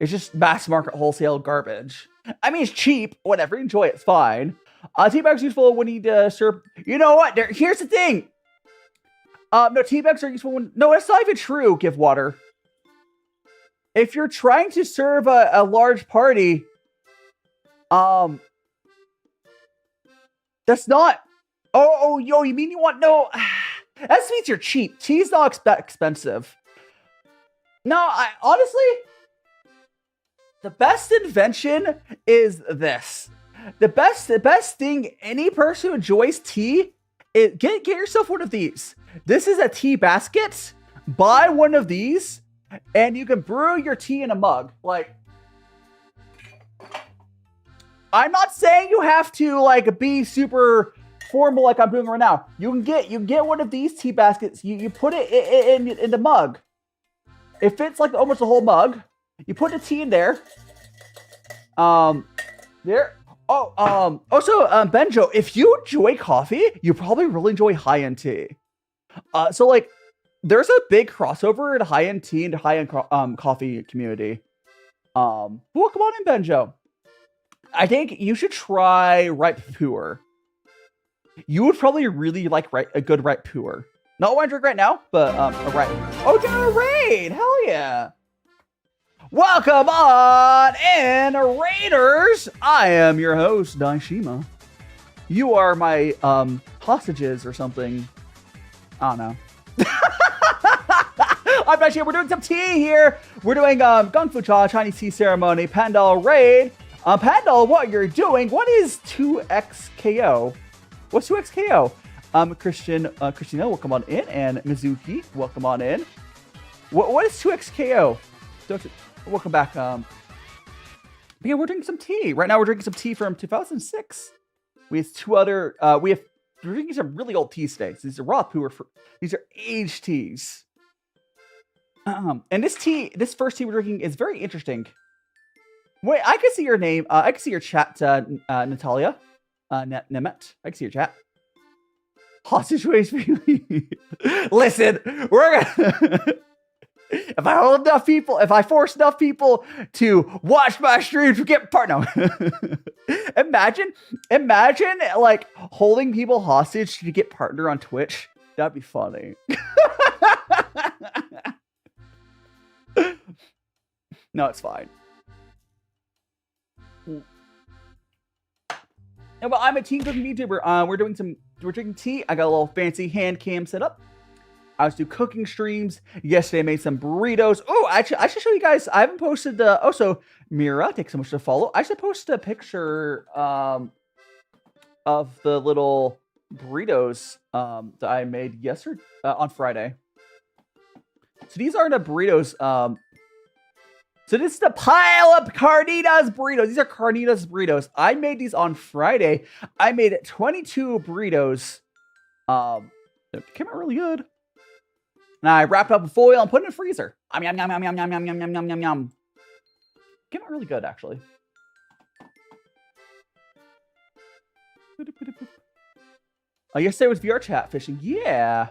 It's just mass market wholesale garbage. I mean, it's cheap, whatever, enjoy it, it's fine. Tea bags useful when you need to serve, you know what, here's the thing. No, tea bags are useful when, no, that's not even true, give water. If you're trying to serve a large party, that's not. Yo, you mean you want no? That means you're cheap. Tea's not expensive. No, honestly, the best invention is this. The best thing any person who enjoys tea is get yourself one of these. This is a tea basket. Buy one of these, and you can brew your tea in a mug. Like, I'm not saying you have to like be super formal like I'm doing right now. You can get one of these tea baskets. You put it in the mug. It fits like almost a whole mug. You put the tea in there. There. Also, Benjo, if you enjoy coffee, you probably really enjoy high-end tea. So like, there's a big crossover in high-end tea and high-end coffee community. Well, come on in, Benjo. I think you should try ripe pu'er. You would probably really like a good ripe pu'er. Not one I drink right now, but a ripe. Oh, down a raid! Hell yeah! Welcome on in, Raiders! I am your host, Daishima. You are my hostages or something. I don't know. I'm Daishima. We're doing some tea here. We're doing gongfucha, Chinese tea ceremony, Pandal raid. Pandal, what you're doing? What is 2xKO? What's 2xKO? Christiana, welcome on in, and Mizuki, welcome on in. What is 2xKO? Welcome back. But yeah, we're drinking some tea. Right now we're drinking some tea from 2006. We have two other, we're drinking some really old tea today. So these are raw pu'er, these are aged teas. And this first tea we're drinking is very interesting. Wait, I can see your name. I can see your chat, Natalia. Nemet. I can see your chat. Hostage waste. Listen, we're gonna... If I force enough people to watch my streams, we get part. No. Imagine like holding people hostage to get partner on Twitch. That'd be funny. No, it's fine. And well, I'm a teen cooking VTuber. We're drinking tea. I got a little fancy hand cam set up. I was doing cooking streams. Yesterday I made some burritos. Oh, actually, I should show you guys. I haven't posted so Mira, thanks so much to follow. I should post a picture of the little burritos that I made yesterday on Friday. So these aren't the burritos. So this is the pile of carnitas burritos. These are carnitas burritos. I made these on Friday. I made 22 burritos. They came out really good. And I wrapped up in foil and put it in the freezer. Yum, yum, yum, yum, yum, yum, yum, yum, yum, yum, yum. Came out really good, actually. Oh, yesterday was VR chat fishing. Yeah.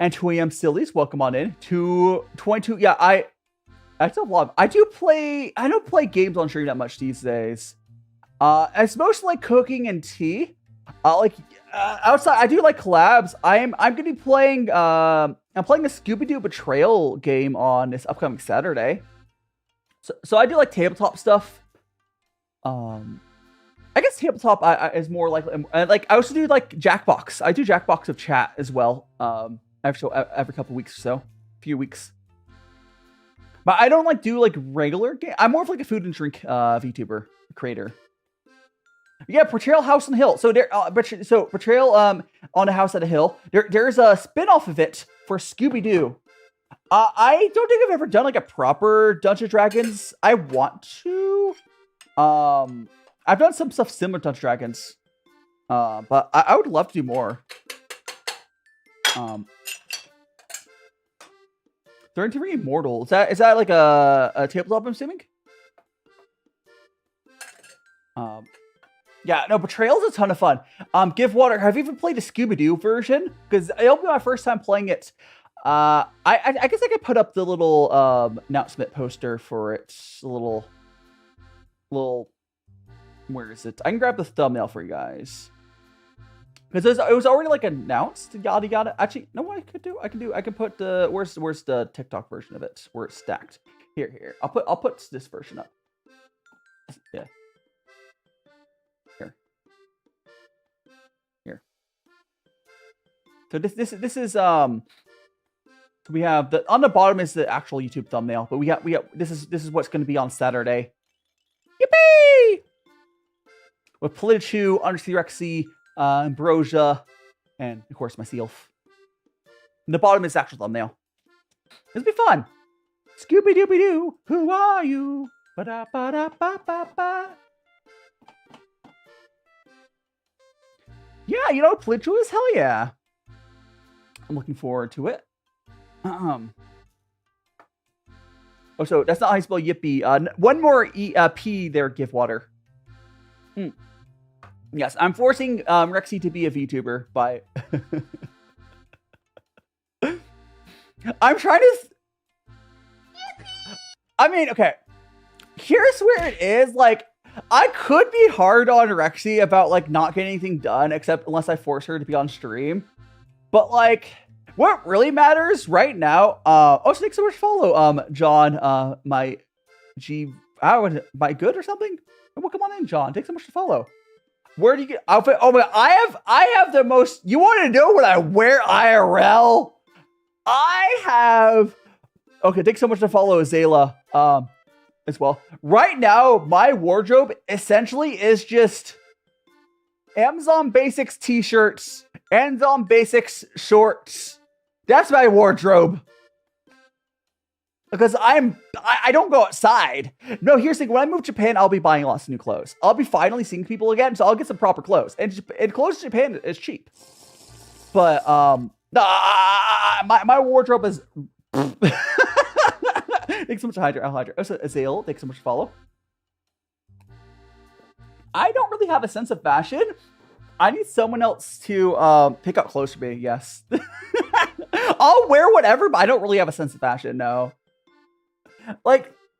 And 2 a.m. sillies, welcome on in. 22. Yeah, I still love. I don't play games on stream that much these days. It's mostly like cooking and tea. Outside, I do like collabs. I'm gonna be playing. I'm playing a Scooby-Doo Betrayal game on this upcoming Saturday. So I do like tabletop stuff. I guess tabletop is more like I also do like Jackbox. I do Jackbox of chat as well. Every couple weeks or so, few weeks. But I don't do regular game. I'm more of like a food and drink VTuber creator. Yeah, Portrayal House on the Hill. So Portrayal on a House at a Hill. There's a spin-off of it for Scooby-Doo. I don't think I've ever done like a proper Dungeons & Dragons. I want to. I've done some stuff similar to Dungeons & Dragons. But I would love to do more. 33 Immortal. Is that like a tabletop, I'm assuming? Yeah, no, Betrayal is a ton of fun. Give Water, have you even played the Scooby-Doo version? Because it'll be my first time playing it. I guess I could put up the little announcement poster for it. A little, where is it? I can grab the thumbnail for you guys. Because it was already like announced, yada yada. Actually, no, what I can put the where's the TikTok version of it where it's stacked. Here. I'll put this version up. Yeah. Here. So this is we have on the bottom is the actual YouTube thumbnail, but we got this is what's going to be on Saturday. Yippee! With Polichu, Undersea Rexy, Ambrosia, and of course myself. And the bottom is the actual thumbnail. This will be fun. Scooby Dooby Doo, who are you? Ba-da, ba-da, ba-ba-ba. Yeah, Polichu is hell yeah. I'm looking forward to it. Oh, so that's not how you spell yippee. One more P there, Give Water. Yes, I'm forcing Rexy to be a VTuber by... I'm trying to... I mean, okay. Here's where it is. I could be hard on Rexy about, not getting anything done, except unless I force her to be on stream. But, what really matters right now... so thanks so much for follow, John, my good or something? Well, come on in, John. Thanks so much to follow. Where do you get outfit? Oh my! I have the most. You want to know what I wear IRL? I have. Okay, thanks so much to follow Azela as well. Right now, my wardrobe essentially is just Amazon Basics t-shirts, Amazon Basics shorts. That's my wardrobe. Because I don't go outside. No, here's the thing. When I move to Japan, I'll be buying lots of new clothes. I'll be finally seeing people again, so I'll get some proper clothes. And clothes in Japan is cheap. But my wardrobe is. Thanks so much, Hydra. Also, Azale, thanks so much for follow. I don't really have a sense of fashion. I need someone else to pick up clothes for me. Yes, I'll wear whatever, but I don't really have a sense of fashion. No.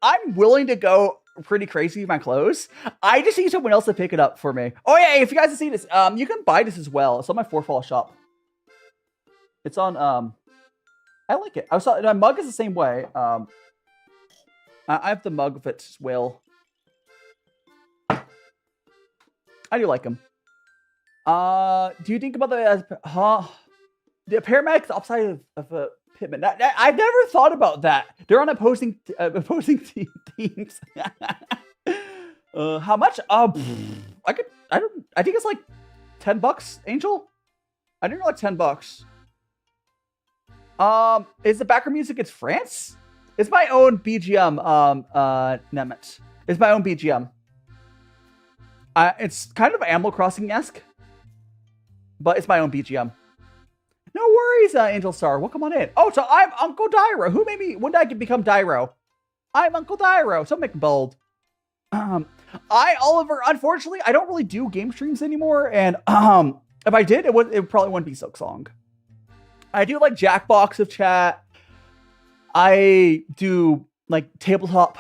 I'm willing to go pretty crazy with my clothes. I just need someone else to pick it up for me. Oh yeah, if you guys have seen this, you can buy this as well. It's on my Forefall shop. It's on, I like it. My mug is the same way. I have the mug of it as well. I do like them. Do you think about the paramedics opposite of a pitman? I've never thought about that. They're on opposing teams. How much? I think it's like $10, Angel. I think like $10. Is the background music? It's France. It's my own BGM. Nemet. It's my own BGM. It's kind of Animal Crossing-esque, but it's my own BGM. No worries, Angel Star. Welcome on in. Oh, so I'm Uncle Dyro. Who made me? When did I become Dyro? I'm Uncle Dyro. So make bold. Oliver. Unfortunately, I don't really do game streams anymore, and if I did, it probably wouldn't be Silksong. I do like Jackbox of chat. I do like tabletop.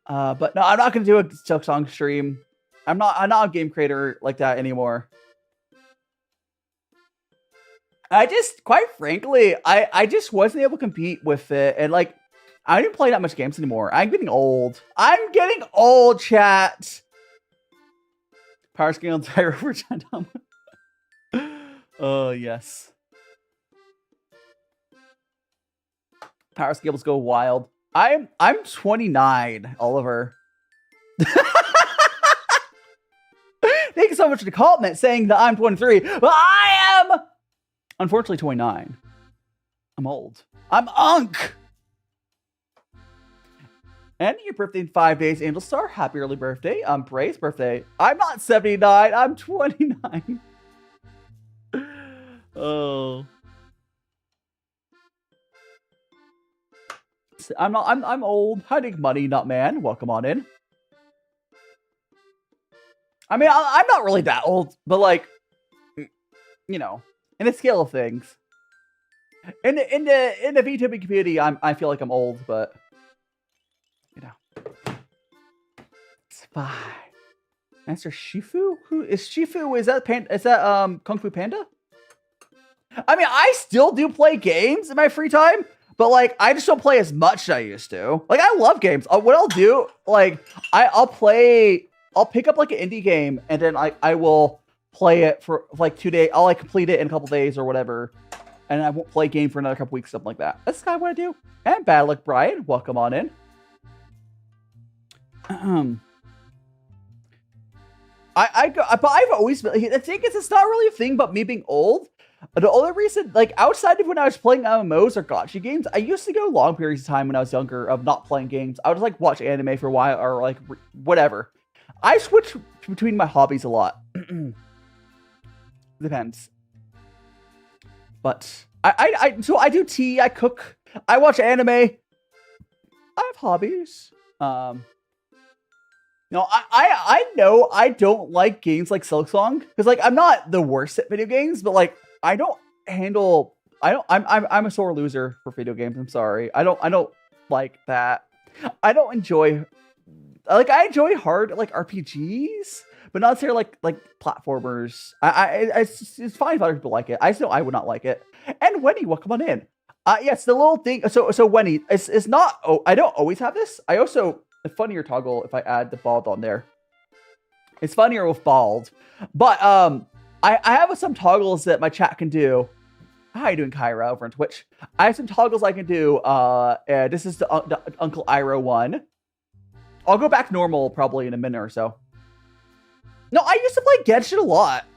But no, I'm not gonna do a Silksong stream. I'm not a game creator like that anymore. I just, quite frankly, I just wasn't able to compete with it, and like, I didn't play that much games anymore. I'm getting old. I'm getting old, chat. Power scale entire over Chandam. Oh yes. Power scales go wild. I'm 29, Oliver. Thank you so much for the comment saying that I'm 23. But I am unfortunately 29. I'm old. I'm Unk. And your birthday in 5 days, Angel Star. Happy early birthday. Bray's birthday. I'm not 79. I'm 29. Oh. I'm old. Hiding money, not man. Welcome on in. I mean, I'm not really that old, but like, you know, in the scale of things. In the VTuber community, I feel like I'm old, but you know, it's fine. Master Shifu? Who is Shifu? Is that Kung Fu Panda? I mean, I still do play games in my free time, but like, I just don't play as much as I used to. Like, I love games. What I'll do, like, I'll pick up like an indie game, and then I will play it for like 2 days. I'll like complete it in a couple days or whatever, and I won't play a game for another couple weeks, something like that. That's kind of what I do. And Bad Luck Brian, welcome on in. But I've always been. The thing is, it's not really a thing, but me being old. The only reason, like, outside of when I was playing MMOs or gacha games, I used to go long periods of time when I was younger of not playing games. I would like watch anime for a while or like whatever. I switch between my hobbies a lot. Depends. But so I do tea, I cook, I watch anime. I have hobbies. No, I know I don't like games like Silksong because like I'm not the worst at video games, but like I'm a sore loser for video games. I'm sorry. I don't like that. I don't enjoy. Like, I enjoy hard, like, RPGs, but not necessarily, like platformers. It's fine if other people like it. I just know I would not like it. And Wendy, welcome on in. Yes, the little thing. So Wendy, it's not. Oh, I don't always have this. I also a funnier toggle if I add the bald on there. It's funnier with bald, but I have some toggles that my chat can do. How are you doing, Kyra, over on Twitch? I have some toggles I can do. This is the Uncle Iro one. I'll go back normal probably in a minute or so. No, I used to play Genshin a lot.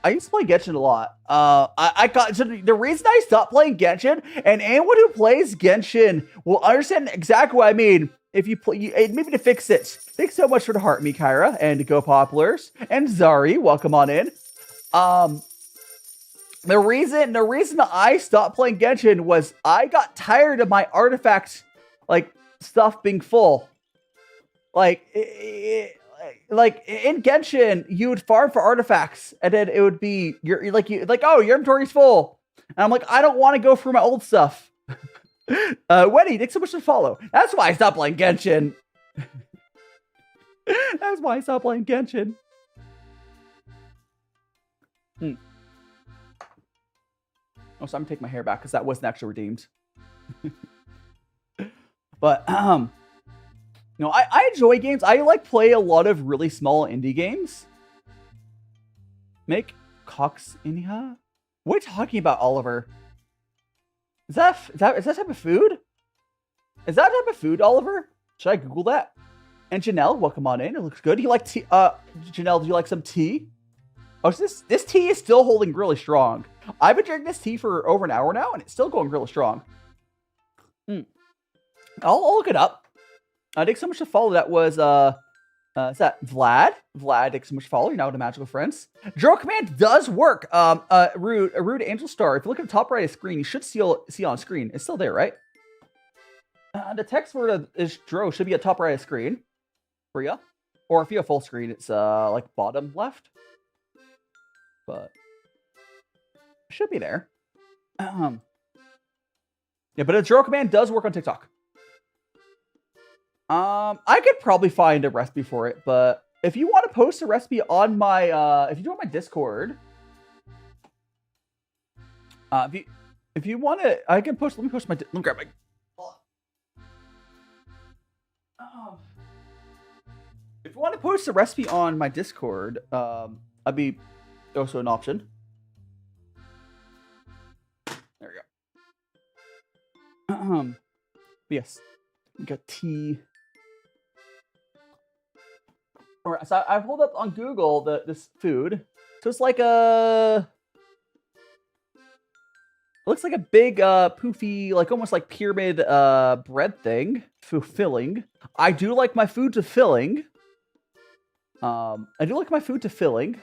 So the reason I stopped playing Genshin, and anyone who plays Genshin will understand exactly what I mean. If you play, maybe to fix it. Thanks so much for the heart, me, Kyra, and Go Poplars, and Zari, welcome on in. The reason I stopped playing Genshin was I got tired of my artifact, like, stuff being full. Like in Genshin, you would farm for artifacts, and then it would be your inventory's full, and I'm like, I don't want to go through my old stuff. Wendy, thanks so much for the follow. That's why I stopped playing Genshin. That's why I stopped playing Genshin. Oh, so I'm gonna take my hair back because that wasn't actually redeemed. But no, I enjoy games. I like play a lot of really small indie games. Make Cox Inha? What are you talking about, Oliver? Is that type of food? Is that type of food, Oliver? Should I Google that? And Janelle, welcome on in. It looks good. You like tea? Janelle, do you like some tea? Oh, so this tea is still holding really strong. I've been drinking this tea for over an hour now, and it's still going really strong. I'll look it up. Thanks so much to follow. That was is that Vlad? Vlad, thanks so much for follow. You're now with the Magical Friends. Drill command does work. Rude Angel Star. If you look at the top right of the screen, you should see on screen. It's still there, right? The text word is Dro should be at top right of the screen for you. Or if you have full screen, it's like bottom left. But it should be there. Yeah, but a drill command does work on TikTok. I could probably find a recipe for it, but if you want to post a recipe on my if you do on my Discord, if you want to, I can post. Let me post my. Let me grab my. If you want to post a recipe on my Discord, I'd be also an option. There we go. Yes, we got tea. All right, so I pulled up on Google this food. So it's like it looks like a big poofy, like almost like pyramid bread thing. Filling. I do like my food to filling. I do like my food to filling.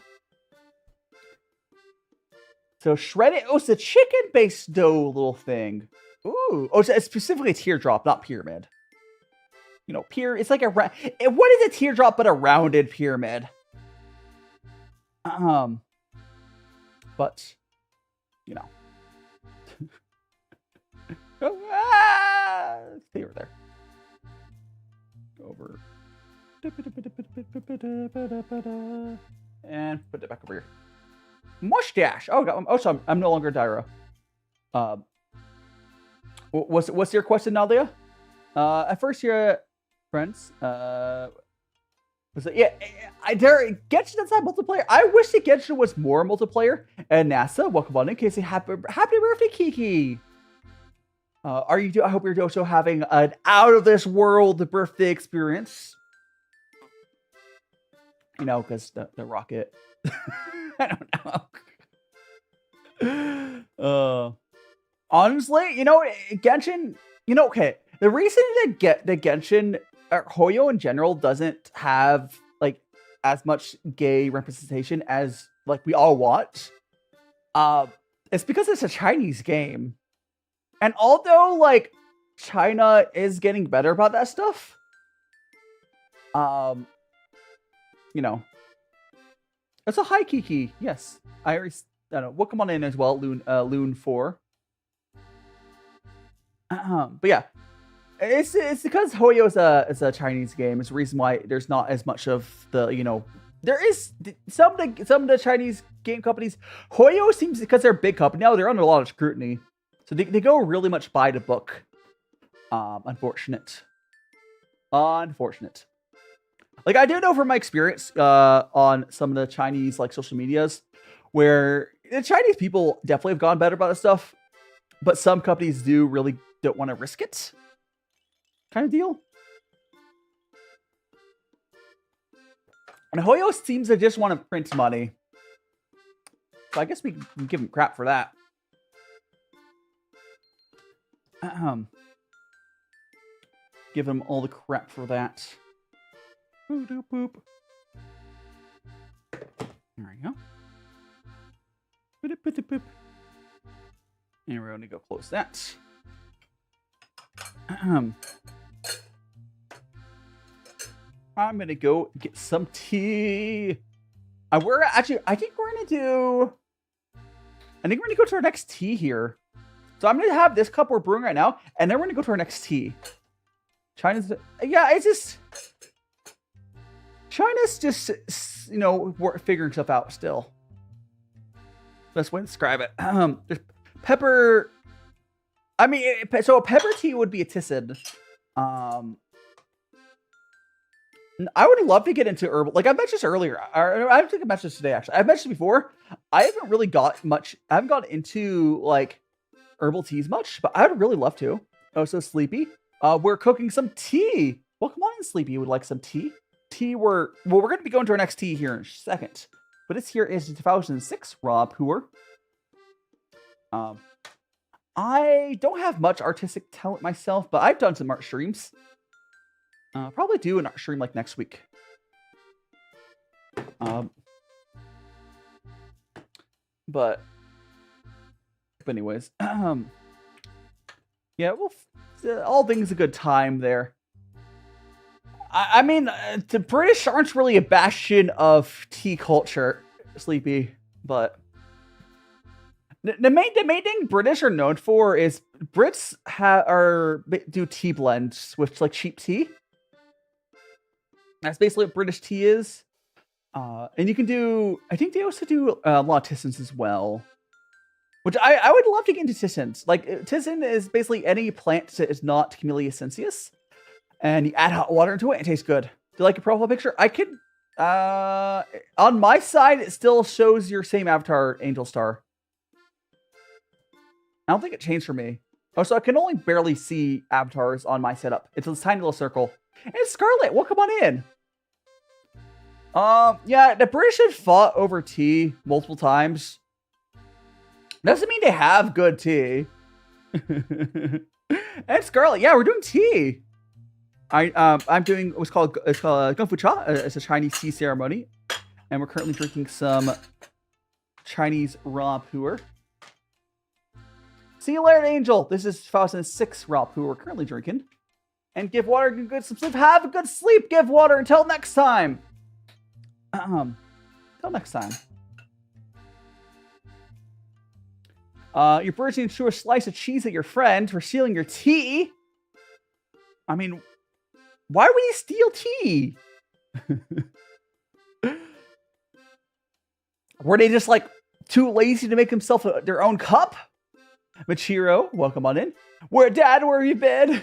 So shredded. Oh, it's a chicken-based dough little thing. Ooh. Oh, so it's specifically a teardrop, not pyramid. You know, it's like a what is a teardrop but a rounded pyramid? But you know, stay over there. Over. And put it back over here. Mustache. Oh, so I'm no longer Dairo. What's your question, Nadia? At first, you're friends. Was it, yeah, Genshin doesn't have multiplayer. I wish that Genshin was more multiplayer. And NASA, welcome on in. Casey, happy birthday, Kiki. I hope you're also having an out of this world birthday experience. You know, because the rocket. I don't know. Honestly, you know, Genshin. You know, okay. The reason that Genshin, Hoyo in general, doesn't have like as much gay representation as like we all want, it's because it's a Chinese game, and although like China is getting better about that stuff, you know, it's a high Kiki. Yes, I don't know. Welcome on in as well, Loon 4. But yeah. It's because Hoyo is a Chinese game. It's the reason why there's not as much of the, you know, there is some of the Chinese game companies. Hoyo seems, because they're a big company now, they're under a lot of scrutiny, so they go really much by the book. Unfortunate. Like I do know from my experience on some of the Chinese like social medias, where the Chinese people definitely have gone better about this stuff, but some companies really don't want to risk it. Kind of deal. And Hoyo seems to just want to print money. So I guess we can give him crap for that. Give him all the crap for that. Boop, boop. There we go. Boop, boop, boop. And we're going to go close that. I'm gonna go get some tea. I think we're gonna go to our next tea here. So I'm gonna have this cup we're brewing right now, and then we're gonna go to our next tea. China's just, you know, figuring stuff out still. Best way to describe it. There's pepper. I mean, so a pepper tea would be a tissid. I would love to get into herbal. Like I mentioned this earlier, or I think I mentioned this today. Actually, I mentioned before. I haven't really got much. I haven't gotten into like herbal teas much, but I would really love to. Oh, so Sleepy. We're cooking some tea. Well, come on in, Sleepy. You would like some tea? We're going to be going to our next tea here in a second. But this here is 2006 raw pu'er. I don't have much artistic talent myself, but I've done some art streams. Probably do an art stream like next week. But anyways, yeah, well, all things a good time there. I mean, the British aren't really a bastion of tea culture, Sleepy, but the main thing British are known for is Brits do tea blends with like cheap tea. That's basically what British tea is. And you can do, I think they also do a lot of tisans as well. Which I would love to get into tisans. Like, tisan is basically any plant that is not Camellia sinensis. And you add hot water into it, and it tastes good. Do you like your profile picture? I could, on my side, it still shows your same avatar, Angel Star. I don't think it changed for me. Oh, so I can only barely see avatars on my setup. It's this tiny little circle. And Scarlet, well, come on in. Yeah, the British have fought over tea multiple times. Doesn't mean they have good tea. And Scarlet, yeah, we're doing tea. I'm doing what's called gongfucha. It's a Chinese tea ceremony, and we're currently drinking some Chinese raw pu'er. See you later, Angel. This is 2006 raw pu'er we're currently drinking. And give water good some sleep. Have a good sleep. Give water until next time. Until next time. You're bursting into a slice of cheese at your friend for stealing your tea. I mean, why would he steal tea? Were they just like too lazy to make themselves their own cup? Machiro, welcome on in. Dad, where have you been?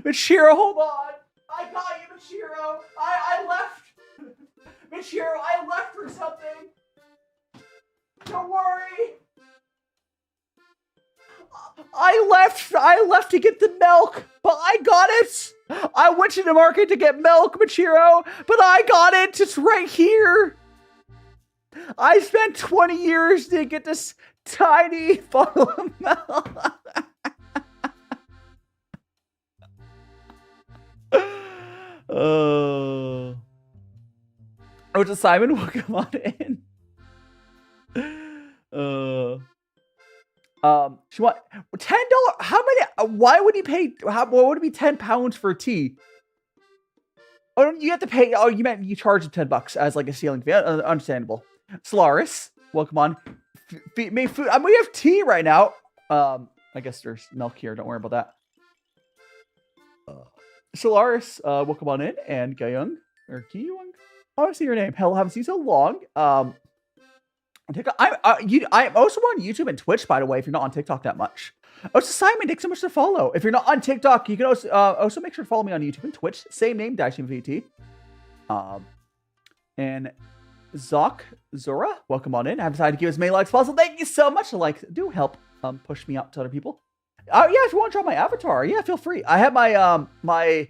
Machiro, hold on. I got you, Machiro. I left. Machiro, I left for something. Don't worry. I left to get the milk, but I got it. I went to the market to get milk, Machiro, but I got it. It's right here. I spent 20 years to get this tiny bottle of milk. Oh, to Simon, welcome on in. She want $10. How many? Why would he pay? What would it be £10 for tea? Oh, you have to pay. Oh, you meant you charge him $10 as like a stealing fee. Understandable. Solaris, welcome on. Made food. I mean, we have tea right now. I guess there's milk here. Don't worry about that. Solaris, welcome on in, and Gayung or Giyung. I want to see your name. Hell, haven't seen you so long. On TikTok. I'm also on YouTube and Twitch, by the way, if you're not on TikTok that much. Oh, so Simon, thanks so much to follow. If you're not on TikTok, you can also make sure to follow me on YouTube and Twitch. Same name, DaiShimaVT. And Zora, welcome on in. I have decided to give as many likes as possible. Thank you so much. The likes do help push me out to other people. Yeah, if you want to draw my avatar, yeah, feel free. I have my my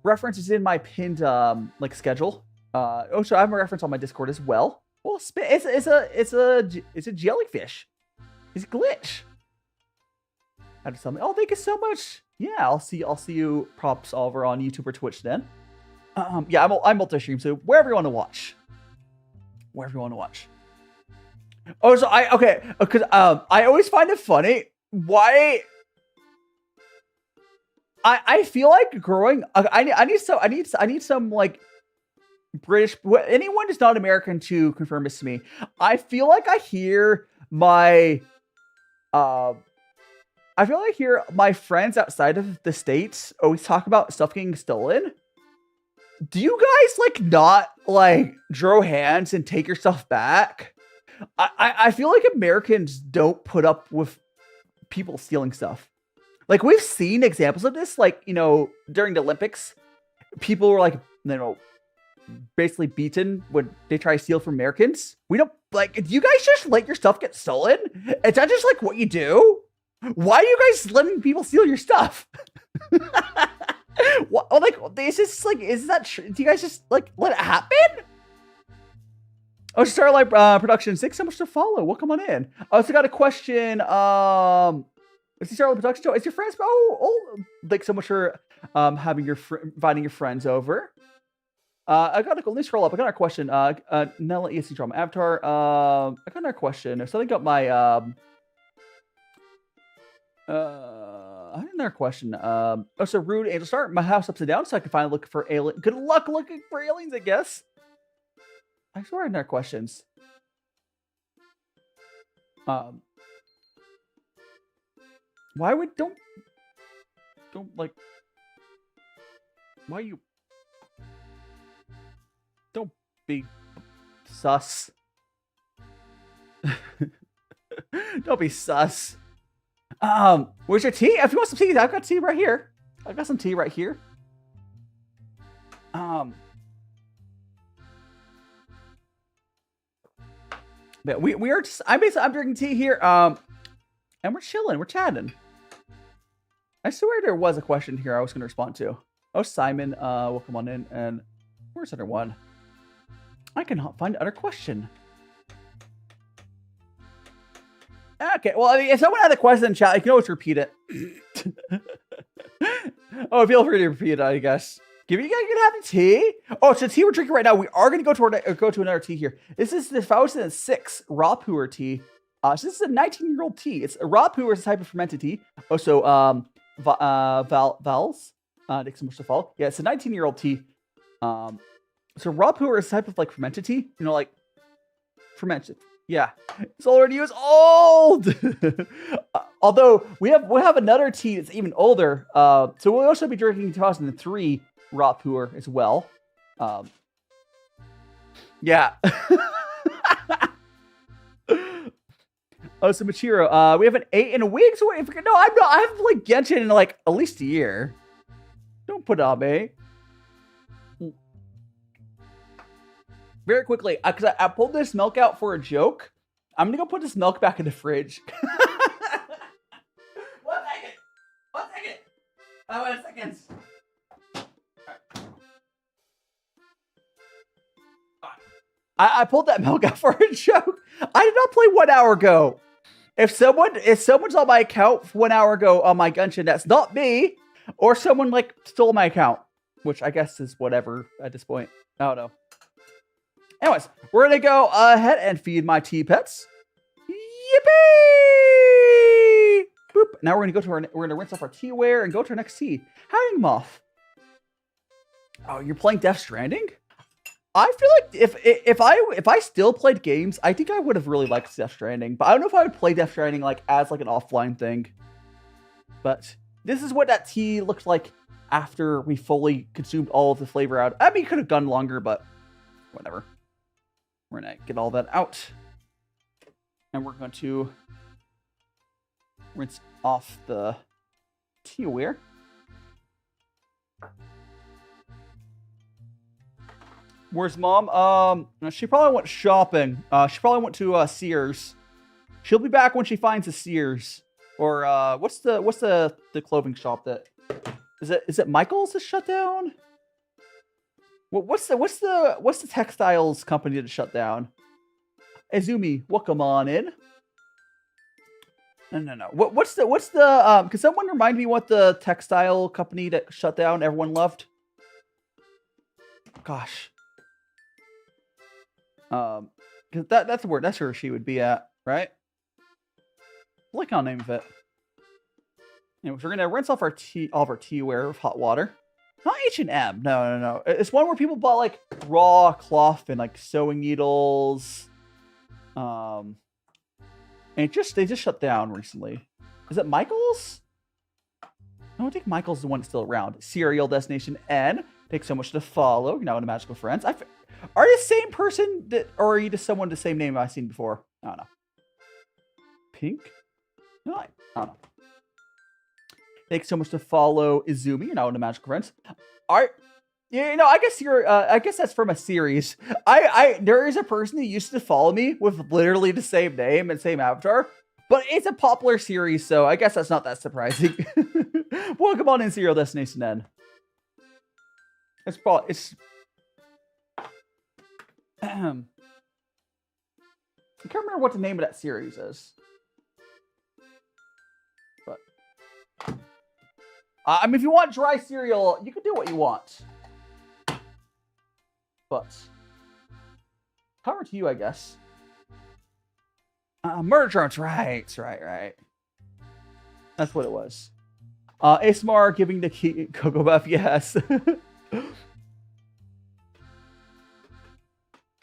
references in my pinned like schedule. So I have my reference on my Discord as well. Well, it's a jellyfish. It's a glitch. Had to tell me. Oh, thank you so much. Yeah, I'll see you props over on YouTube or Twitch then. Yeah, I'm multi-stream, so wherever you want to watch. Wherever you want to watch. Oh, so because I always find it funny why. I feel like growing. I need some like British. Anyone who's not American to confirm this to me. I feel like I hear my friends outside of the States always talk about stuff getting stolen. Do you guys like not like draw hands and take your stuff back? I feel like Americans don't put up with people stealing stuff. Like, we've seen examples of this, like, you know, during the Olympics, people were like basically beaten when they try to steal from Americans. We don't like. Do you guys just let your stuff get stolen? Is that just like what you do? Why are you guys letting people steal your stuff? What, like, is this like? Is that true? Do you guys just like let it happen? Oh, Starlight Production, thanks so much to follow. Welcome on in. I also got a question. Is he Starlight Production show? Is your friends? Thanks so much for inviting your friends over. Let me scroll up. I got a question. Nella ESC Drama Avatar. I got another question. So I got my I had another question. So Rude Angel Star, my house upside down, so I can finally look for alien. Good luck looking for aliens, I guess. I swear I had another questions. Why would don't like? Why you? Don't be sus. Don't be sus. Where's your tea? If you want some tea, I've got tea right here. I've got some tea right here. But we are just, I'm drinking tea here. And we're chilling, we're chatting. I swear there was a question here I was gonna respond to. Oh, Simon, welcome on in. And where's the other one? I cannot find another question. Okay, well, I mean, if someone had a question in chat, you can always repeat it. Oh, feel free to repeat it, I guess. You guys gonna have a tea? Oh, so the tea we're drinking right now. We are gonna go to another tea here. This is the 2006 raw pu'er tea. So this is a 19-year-old tea. It's a raw pu'er is a type of fermented tea. Also, vals. Thanks so much to follow. Yeah, it's a 19-year-old tea. So raw pu'er is a type of like fermented tea. You know, like fermented. Yeah, it's already old. Although we'll have another tea that's even older. So we'll also be drinking 2003 raw pu'er as well. Yeah. Oh, so Machiro, we haven't ate in a week. So no, I'm not. I haven't played Genshin in like at least a year. Don't put on me. Very quickly, because I pulled this milk out for a joke. I'm gonna go put this milk back in the fridge. 1 second. 1 second. 1 second. I pulled that milk out for a joke. I did not play 1 hour ago. If someone's on my account 1 hour ago on my Genshin, that's not me, or someone like stole my account, which I guess is whatever at this point. I don't know. Anyways, we're gonna go ahead and feed my tea pets. Yippee! Boop. Now we're gonna rinse off our teaware and go to our next tea. Howdy, Moth. Oh, you're playing Death Stranding? I feel like if I still played games, I think I would have really liked Death Stranding. But I don't know if I would play Death Stranding like as like an offline thing. But this is what that tea looked like after we fully consumed all of the flavor out. I mean, it could have gone longer, but whatever. We're gonna get all that out. And we're going to rinse off the teaware. Where's Mom? She probably went shopping. She probably went to Sears. She'll be back when she finds a Sears. Or what's the clothing shop that is it Michael's that's shut down? What's the textiles company that shut down? Izumi, welcome on in. No. What's the can someone remind me what the textile company that shut down everyone loved? Gosh. Cause that's where she would be at, right? Look on name of it. Anyways, we're gonna rinse off all of our teaware with hot water. Not H&M. No. It's one where people bought like raw cloth and like sewing needles. And they just shut down recently. Is it Michael's? I don't think Michael's the one that's still around. Serial Destination N. Thanks so much to follow. You're now in the Magical Friends. Are you the same person or are you just someone the same name I've seen before? I don't know. Pink? No, I don't know. Thanks so much to follow Izumi. You're now in the Magical Friends. You know, I guess I guess that's from a series. There is a person who used to follow me with literally the same name and same avatar, but it's a popular series, so I guess that's not that surprising. Welcome on in Zero Destination N. It's probably I can't remember what the name of that series is, but I mean, if you want dry cereal, you can do what you want. But power to you, I guess. Murder drones, right. That's what it was. Ismar giving the key Cocoa Buff, yes. We're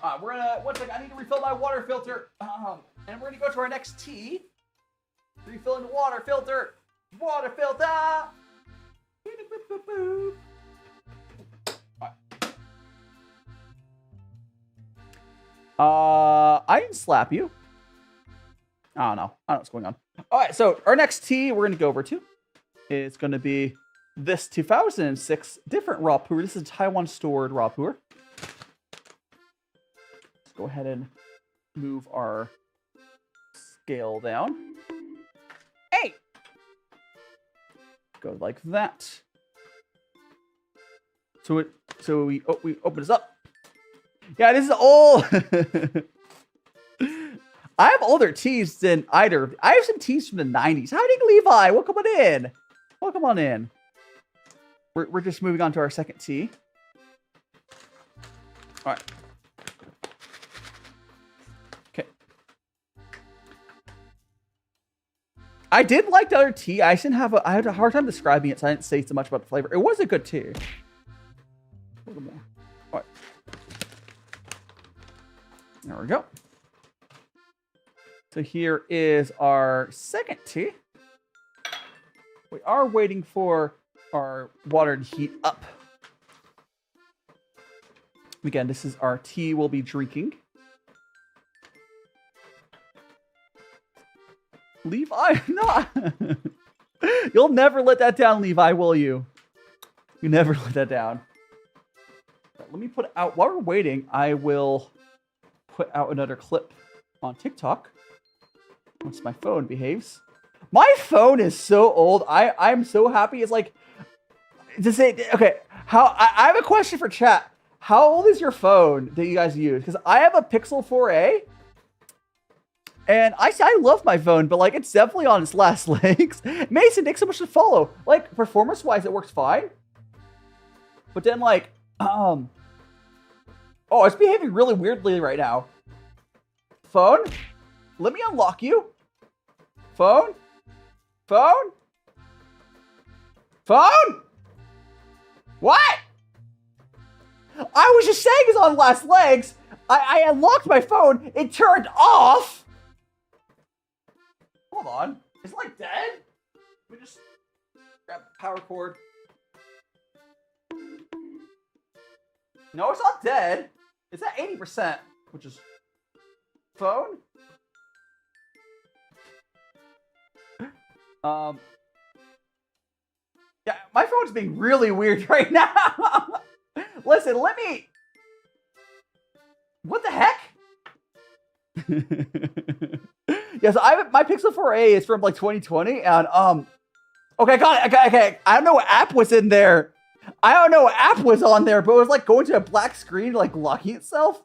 gonna, one second, I need to refill my water filter. And we're gonna go to our next tea. Refilling the water filter. Water filter! I didn't slap you. I don't know what's going on. All right, so our next tea we're going to go over to is going to be this 2006 different raw pu'er. This is Taiwan stored raw pu'er. Let's go ahead and move our scale down. Hey! Go like that. So we open this up. Yeah, this is old. I have older teas than either. I have some teas from the 90s. Howdy, Levi. Welcome on in. Welcome on in. We're just moving on to our second tea. All right. Okay. I did like the other tea. I had a hard time describing it, so I didn't say so much about the flavor. It was a good tea. A little more. All right. There we go. So here is our second tea. We are waiting for our water to heat up. Again, this is our tea we'll be drinking. Levi, no. You'll never let that down, Levi, will you? You never let that down. Right, let me put out, while we're waiting, I will put out another clip on TikTok. Once my phone behaves. My phone is so old. I'm so happy. It's like, to say, okay, I have a question for chat. How old is your phone that you guys use? Because I have a Pixel 4a. And I love my phone, but like it's definitely on its last legs. Mason, thanks so much to follow. Like performance-wise, it works fine. But then like, oh, it's behaving really weirdly right now. Phone? Let me unlock you. Phone? Phone? Phone? What? I was just saying it's on last legs. I unlocked my phone. It turned off. Hold on. Is it like dead? Let me just grab the power cord. No, it's not dead. It's at 80%, which is phone. Yeah, my phone's being really weird right now. Listen, let me. What the heck? Yes, my Pixel 4a is from like 2020, and okay, I got it. Okay, I don't know what app was in there. I don't know what app was on there, but it was like going to a black screen, like locking itself.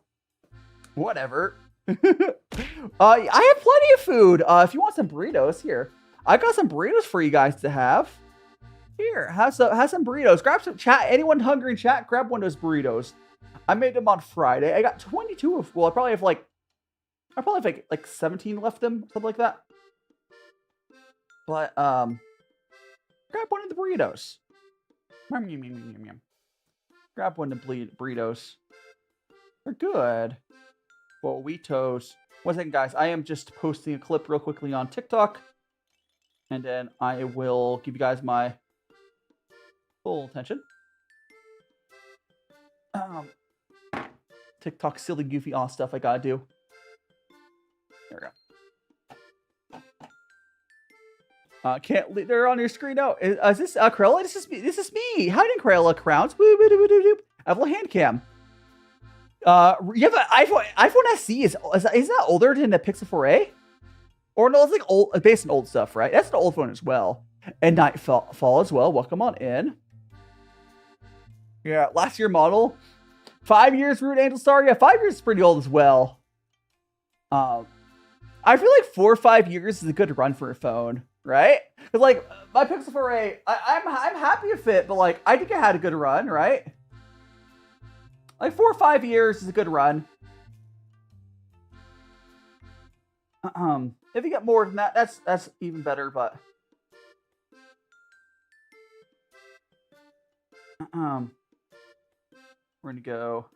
Whatever. I have plenty of food. If you want some burritos, here. I got some burritos for you guys to have. Here, have some burritos. Grab some chat. Anyone hungry in chat, grab one of those burritos. I made them on Friday. I got 22 of, well, I probably have like 17 left them, something like that. But, grab one of the burritos. Grab one of the burritos. They're good. Well, Wheatos. One second, guys. I am just posting a clip real quickly on TikTok. And then I will give you guys my full attention. TikTok silly, goofy, all stuff I gotta do. There we go. Can't leave. They're on your screen now. Is this Cruella? This is me. Hiding Cruella crowns. I have a little hand cam. You have an iPhone SE is that older than the Pixel 4a? Or no, it's like old, based on old stuff, right? That's an old phone as well. And Nightfall as well. Welcome on in. Yeah, last year model. 5 years Root Angel Star. Yeah, 5 years is pretty old as well. I feel like 4 or 5 years is a good run for a phone, right? Because like my Pixel 4a, I'm happy with it, but like I think it had a good run, right? Like 4 or 5 years is a good run. If you get more than that, that's even better. But we're gonna go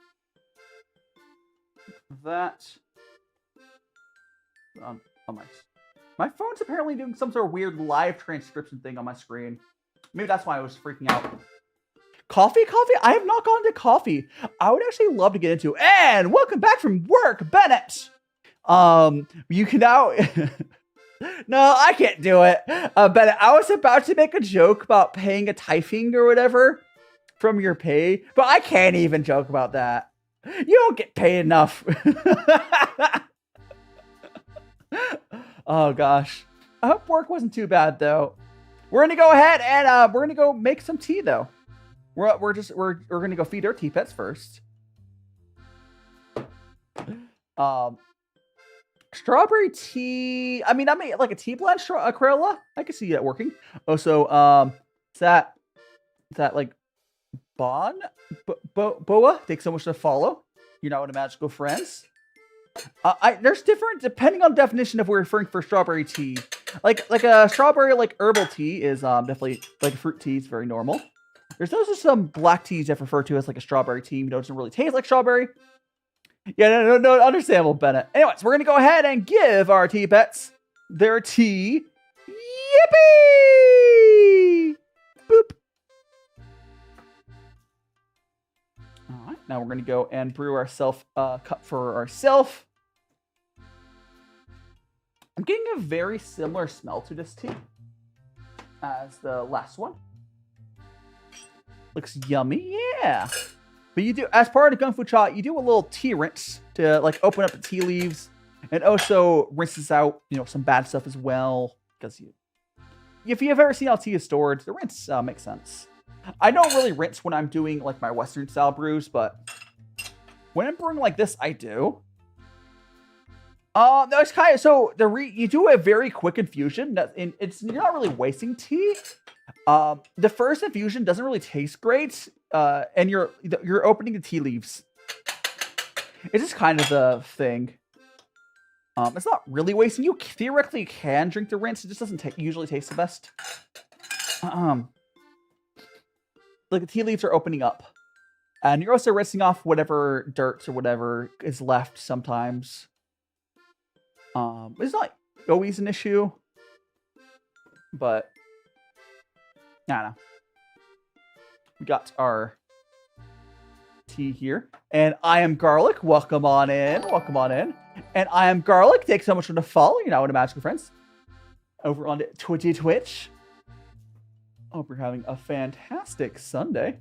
that on my phone's apparently doing some sort of weird live transcription thing on my screen. Maybe that's why I was freaking out. Coffee? I have not gone to coffee. I would actually love to get into. And welcome back from work, Bennett. You can now. No, I can't do it. Bennett, I was about to make a joke about paying a tithing or whatever from your pay, but I can't even joke about that. You don't get paid enough. Oh gosh. I hope work wasn't too bad though. We're gonna go ahead and we're gonna go make some tea though. We're gonna go feed our tea pets first. Strawberry tea. I mean, I made like a tea blend, Crayola. I can see that working. Also, is that like Boa? Thanks so much to follow. You're not one of magical friends. There's different depending on definition if we're referring for strawberry tea. Like a strawberry like herbal tea is definitely like fruit tea is very normal. There's also some black teas that refer to as like a strawberry tea. You know, it doesn't really taste like strawberry. Yeah, no, understandable, Bennett. Anyways, we're gonna go ahead and give our tea pets their tea. Yippee! Boop. All right, now we're gonna go and brew ourselves a cup for ourselves. I'm getting a very similar smell to this tea as the last one. Looks yummy, yeah. But you do, as part of the gongfucha, you do a little tea rinse to like open up the tea leaves, and also rinses out, you know, some bad stuff as well. Because if you have ever seen how tea is stored, the rinse makes sense. I don't really rinse when I'm doing like my Western style brews, but when I'm brewing like this, I do. No, it's kind of so you do a very quick infusion. You're not really wasting tea. The first infusion doesn't really taste great. And you're opening the tea leaves. It's just kind of the thing. It's not really wasting. You theoretically can drink the rinse. It just doesn't usually taste the best. Like the tea leaves are opening up, and you're also rinsing off whatever dirt or whatever is left sometimes. It's not always an issue, but I don't know. We got our tea here. And I am Garlic. Welcome on in. Welcome on in. And I am Garlic. Thanks so much for the follow. You're now one of magical friends. Over on Twitch. Hope you're having a fantastic Sunday.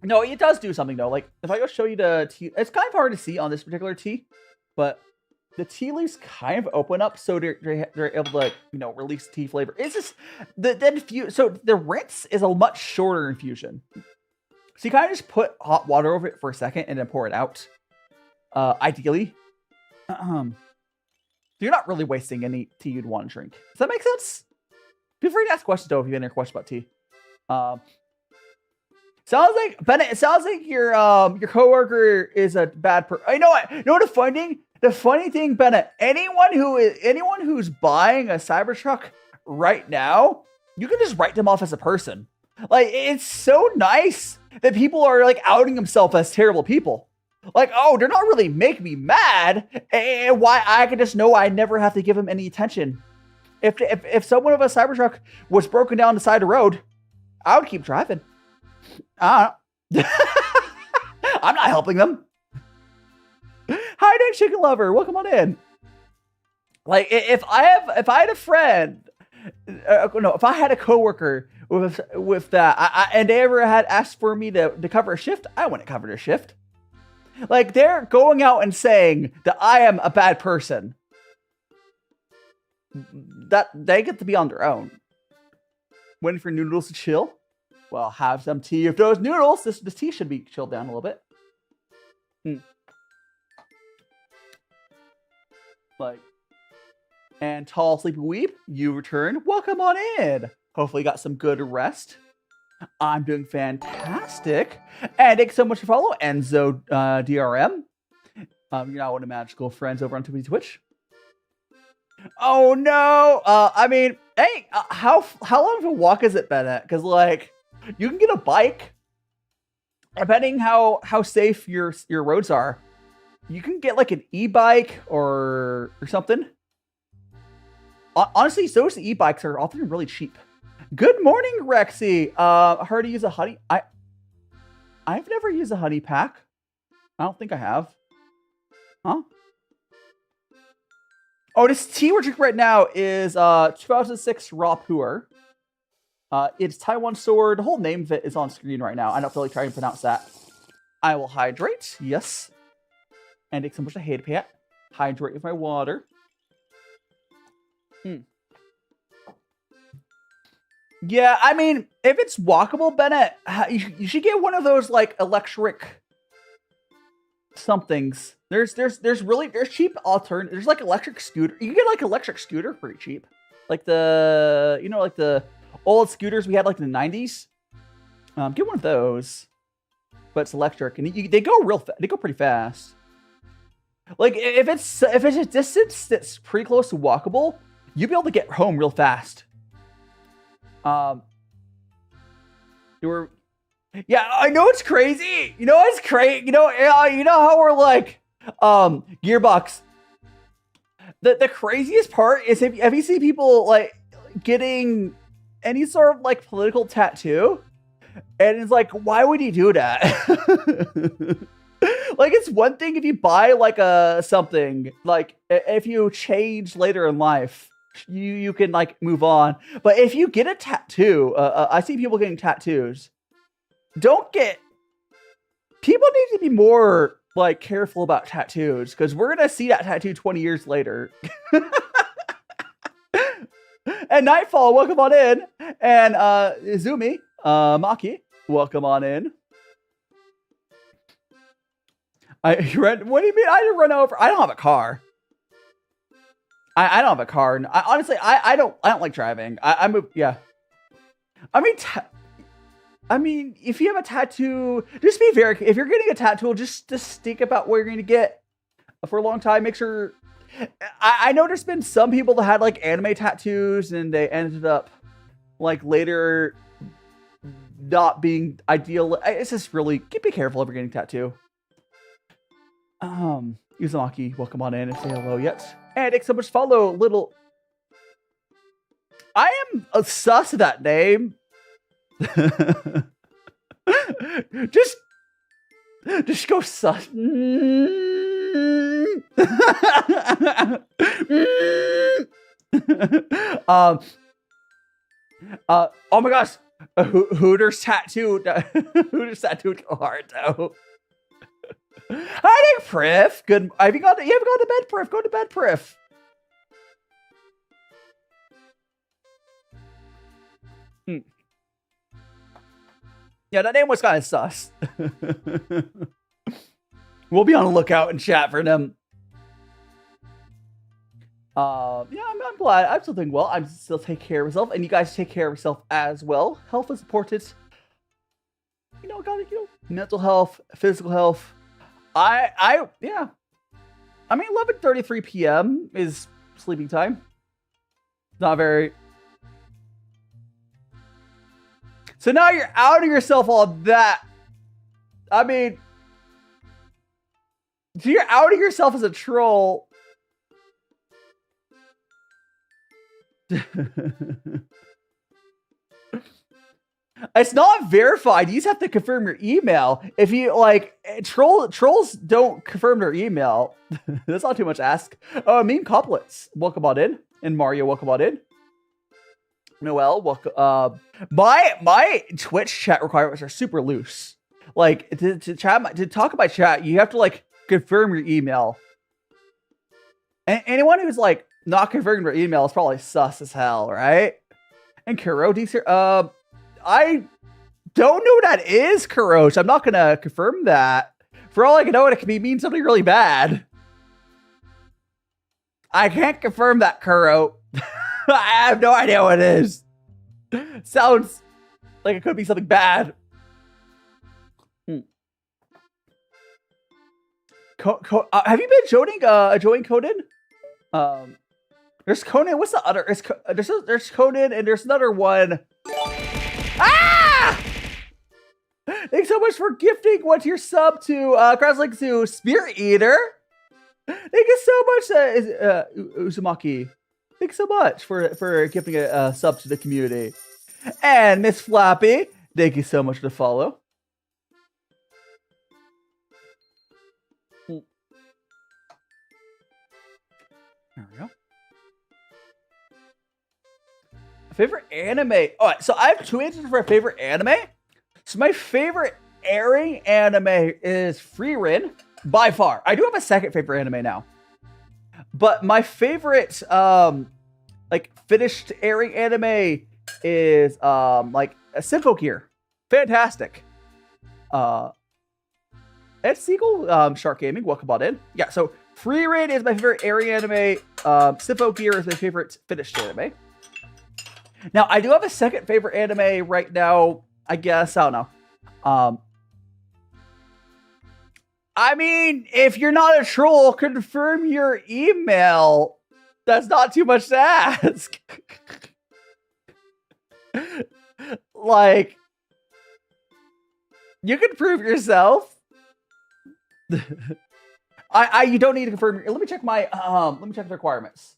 No, it does do something though. Like if I go show you the tea, it's kind of hard to see on this particular tea, but the tea leaves kind of open up, so they're able to, like, you know, release tea flavor. It's just so the rinse is a much shorter infusion. So you kind of just put hot water over it for a second and then pour it out. Ideally, you're not really wasting any tea you'd want to drink. Does that make sense? Feel free to ask questions though if you have any questions about tea. Sounds like Bennett. It sounds like your coworker is a bad person. You know what? You know what the funny thing? The funny thing, Bennett. Anyone who's buying a Cybertruck right now, you can just write them off as a person. Like, it's so nice that people are like outing themselves as terrible people. Like, oh, they're not really making me mad, and why I can just know I never have to give them any attention. If someone of a Cybertruck was broken down the side of the road, I would keep driving. I'm not helping them. Hi there, chicken lover. Welcome on in. Like, if I had a friend, if I had a coworker with that. And they ever had asked for me to cover a shift, I wouldn't cover a shift. Like, they're going out and saying that I am a bad person. That they get to be on their own. Waiting for noodles to chill. Well, have some tea. If those noodles, this tea should be chilled down a little bit. Like, and tall sleepy weeb, you return. Welcome on in. Hopefully you got some good rest. I'm doing fantastic. And thanks so much for following Enzo DRM. You're now one of magical friends over on Twitch. Oh no! I mean, hey, how long of a walk has it been at? Because like, you can get a bike, depending how safe your roads are. You can get like an e-bike or something. Honestly, those e-bikes are often really cheap. Good morning, Rexy. How to use a honey? I've never used a honey pack. I don't think I have. Huh? Oh, this tea we're drinking right now is 2006 raw pu'er. It's Taiwan sword. The whole name of it is on screen right now. I don't feel like trying to pronounce that. I will hydrate. Yes. And take some much I hate pet. Hydrate with my water. Yeah, I mean, if it's walkable, Bennett, you should get one of those like electric somethings. There's cheap alternatives. There's like electric scooter. You can get like electric scooter pretty cheap. Like the like the old scooters we had like in the 90s. Get one of those. But it's electric and they go they go pretty fast. Like if it's a distance that's pretty close to walkable, you'll be able to get home real fast. Yeah, I know it's crazy. You know it's crazy. You know how we're like, Gearbox. The craziest part is have you seen people like getting any sort of like political tattoo? And it's like, why would you do that? Like, it's one thing if you buy like something, like if you change later in life, you can like move on. But if you get a tattoo, I see people getting tattoos. People need to be more like careful about tattoos because we're gonna see that tattoo 20 years later. And Nightfall, welcome on in. And Izumi, Maki, welcome on in. What do you mean? I didn't run over. I don't have a car. I don't have a car. Honestly, I don't like driving. Yeah. I mean, if you have a tattoo, just be very. If you're getting a tattoo, just think about what you're going to get for a long time. Make sure. I know there's been some people that had like anime tattoos and they ended up like later not being ideal. It's just really be careful if you're getting a tattoo. Uzumaki, welcome on in and say hello yet. And thanks so much follow little. I am sus of that name. just go sus. Oh my gosh, Hooters tattooed. Hooters tattooed hard though. Hi, Priff. Good. You haven't gone to bed, Priff. Go to bed, Priff. Yeah, that name was kind of sus. We'll be on the lookout in chat for them. Yeah, I'm glad. I'm still doing well. I'm still taking care of myself, and you guys take care of yourself as well. Health is important. Mental health, physical health. Yeah. I mean, 11:33 p.m. is sleeping time. Not very. So now you're outing yourself on that. I mean, so you're outing yourself as a troll. It's not verified. You just have to confirm your email. If you like trolls don't confirm their email. That's not too much to ask. Meme couplets. Welcome on in. And Mario, welcome on in. Noel, welcome. My Twitch chat requirements are super loose. Like to talk about chat, you have to like confirm your email. And anyone who's like not confirming their email is probably sus as hell, right? And Kuro, I don't know what that is, Kurosh. I'm not gonna confirm that. For all I can know, it can mean something really bad. I can't confirm that, Kuro. I have no idea what it is. Sounds like it could be something bad. Have you been joining Conan? There's Conan. What's the other? There's Conan, and there's another one. Ah! Thanks so much for gifting what's your sub to Crosslink to Spirit Eater. Thank you so much, Uzumaki. Thanks so much for gifting a sub to the community. And Miss Flappy, thank you so much for the follow. There we go. Favorite anime. All right, so I have two answers for a favorite anime. So my favorite airing anime is Frieren, by far. I do have a second favorite anime now. But my favorite like finished airing anime is like a Symphogear. Fantastic. Ed Siegel, Shark Gaming, welcome on in. Yeah, so Frieren is my favorite airing anime. Symphogear is my favorite finished anime. Now, I do have a second favorite anime right now, I guess. I don't know. I mean, if you're not a troll, confirm your email. That's not too much to ask. Like, you can prove yourself. You don't need to confirm. Let me check my let me check the requirements.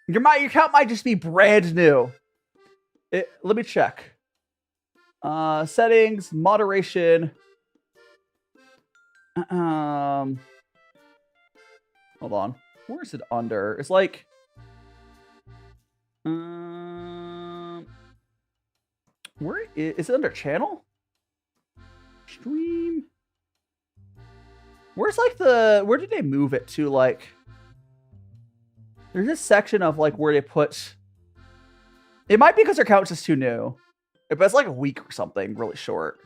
Your account might just be brand new. Let me check. Settings, moderation. Hold on. Where is it under? It's like where is it under channel? Stream. Where's like where did they move it to? Like there's this section of like where they put, it might be because their couch is too new, but it's like a week or something, really short.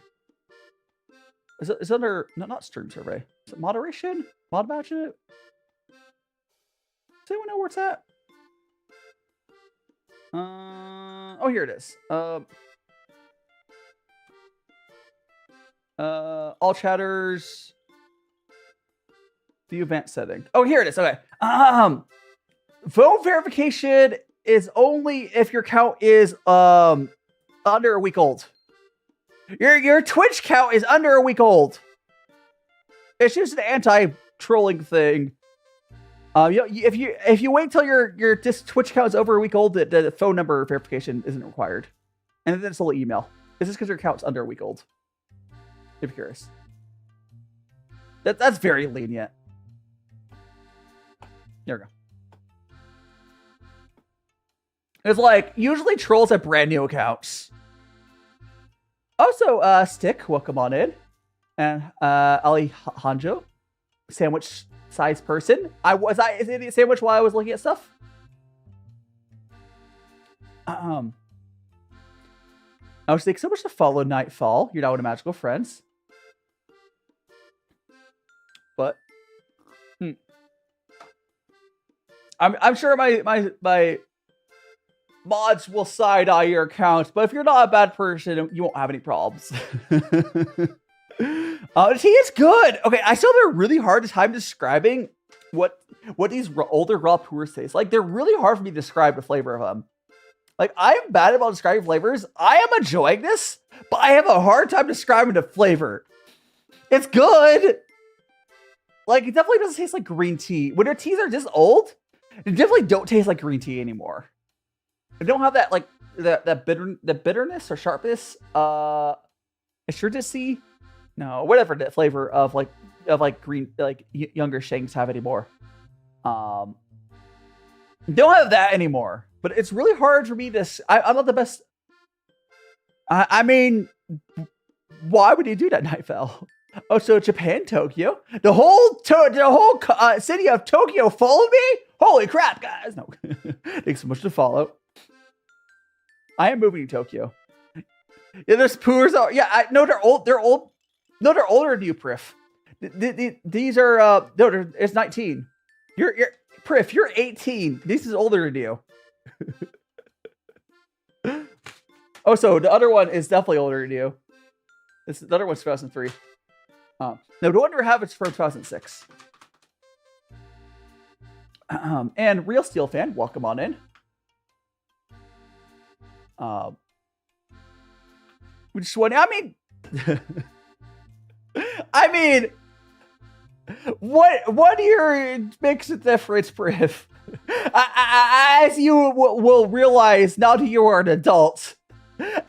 Is it under, no, not stream survey. Is it moderation? Mod budget? Does anyone know where it's at? Oh, here it is. All chatters. View event setting. Oh, here it is. Okay. Phone verification is only if your count is under a week old. Your Twitch count is under a week old. It's just an anti-trolling thing. If you wait till your Twitch account is over a week old, the phone number verification isn't required, and then it's a little email. This is because your account's under a week old. If you're curious, that's very lenient. There we go. It's like usually trolls have brand new accounts. Also, Stick, welcome on in, and Ali Hanjo, sandwich size person. Is it a sandwich while I was looking at stuff? I was thinking so much to follow Nightfall. You're now one of Magical Friends. But I'm sure my mods will side-eye your account, but if you're not a bad person, you won't have any problems. The tea is good. Okay, I still have a really hard time describing what these older raw pu'ers taste like. They're really hard for me to describe the flavor of them. Like, I'm bad about describing flavors. I am enjoying this, but I have a hard time describing the flavor. It's good. Like, it definitely doesn't taste like green tea. When their teas are this old, they definitely don't taste like green tea anymore. They don't have that, like, that bitterness or sharpness. Astringentcy? No, whatever the flavor of green, like, younger shanks have anymore. Don't have that anymore. But it's really hard for me to. I'm not the best. I mean, why would you do that, Nightfell? Oh, so Japan, Tokyo, the whole city of Tokyo followed me. Holy crap, guys! No, thanks so much to follow. I am moving to Tokyo. Yeah, there's Pu'ers. Yeah, no, they're old. They're old. No, they're older than you, Priff. These are no, it's 19. You're Priff. You're 18. This is older than you. Oh, so the other one is definitely older than you. The other one's 2003. No, the one we have is from 2006. And Real Steel Fan, welcome on in. Which one? I mean, what here makes a difference, Priv? As you will realize now that you are an adult.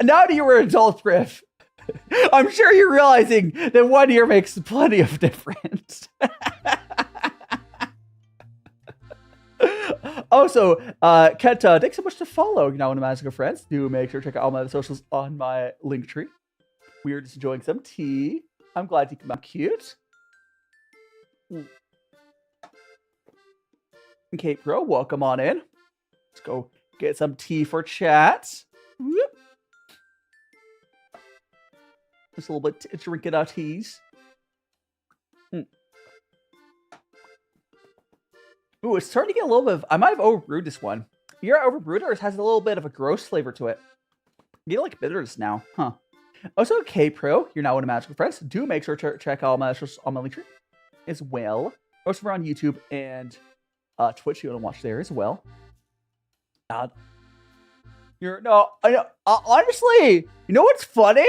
Now that you are an adult, Priv, I'm sure you're realizing that 1 year makes plenty of difference. Also, Kenta, thanks so much to follow. You know, one of my magical friends. Do make sure to check out all my other socials on my link tree. We are just enjoying some tea. I'm glad you come out cute. Okay, bro, welcome on in. Let's go get some tea for chat. Whoop. Just a little bit drinking our teas. Ooh, it's starting to get a little bit of... I might have overbrewed this one. You're overbrewed, or it has a little bit of a gross flavor to it. You like bitters now, huh? Also, K-Pro, you're now one of my magical friends. Do make sure to check out my link tree as well. Also, we're on YouTube and Twitch. You want to watch there as well. Honestly, you know what's funny?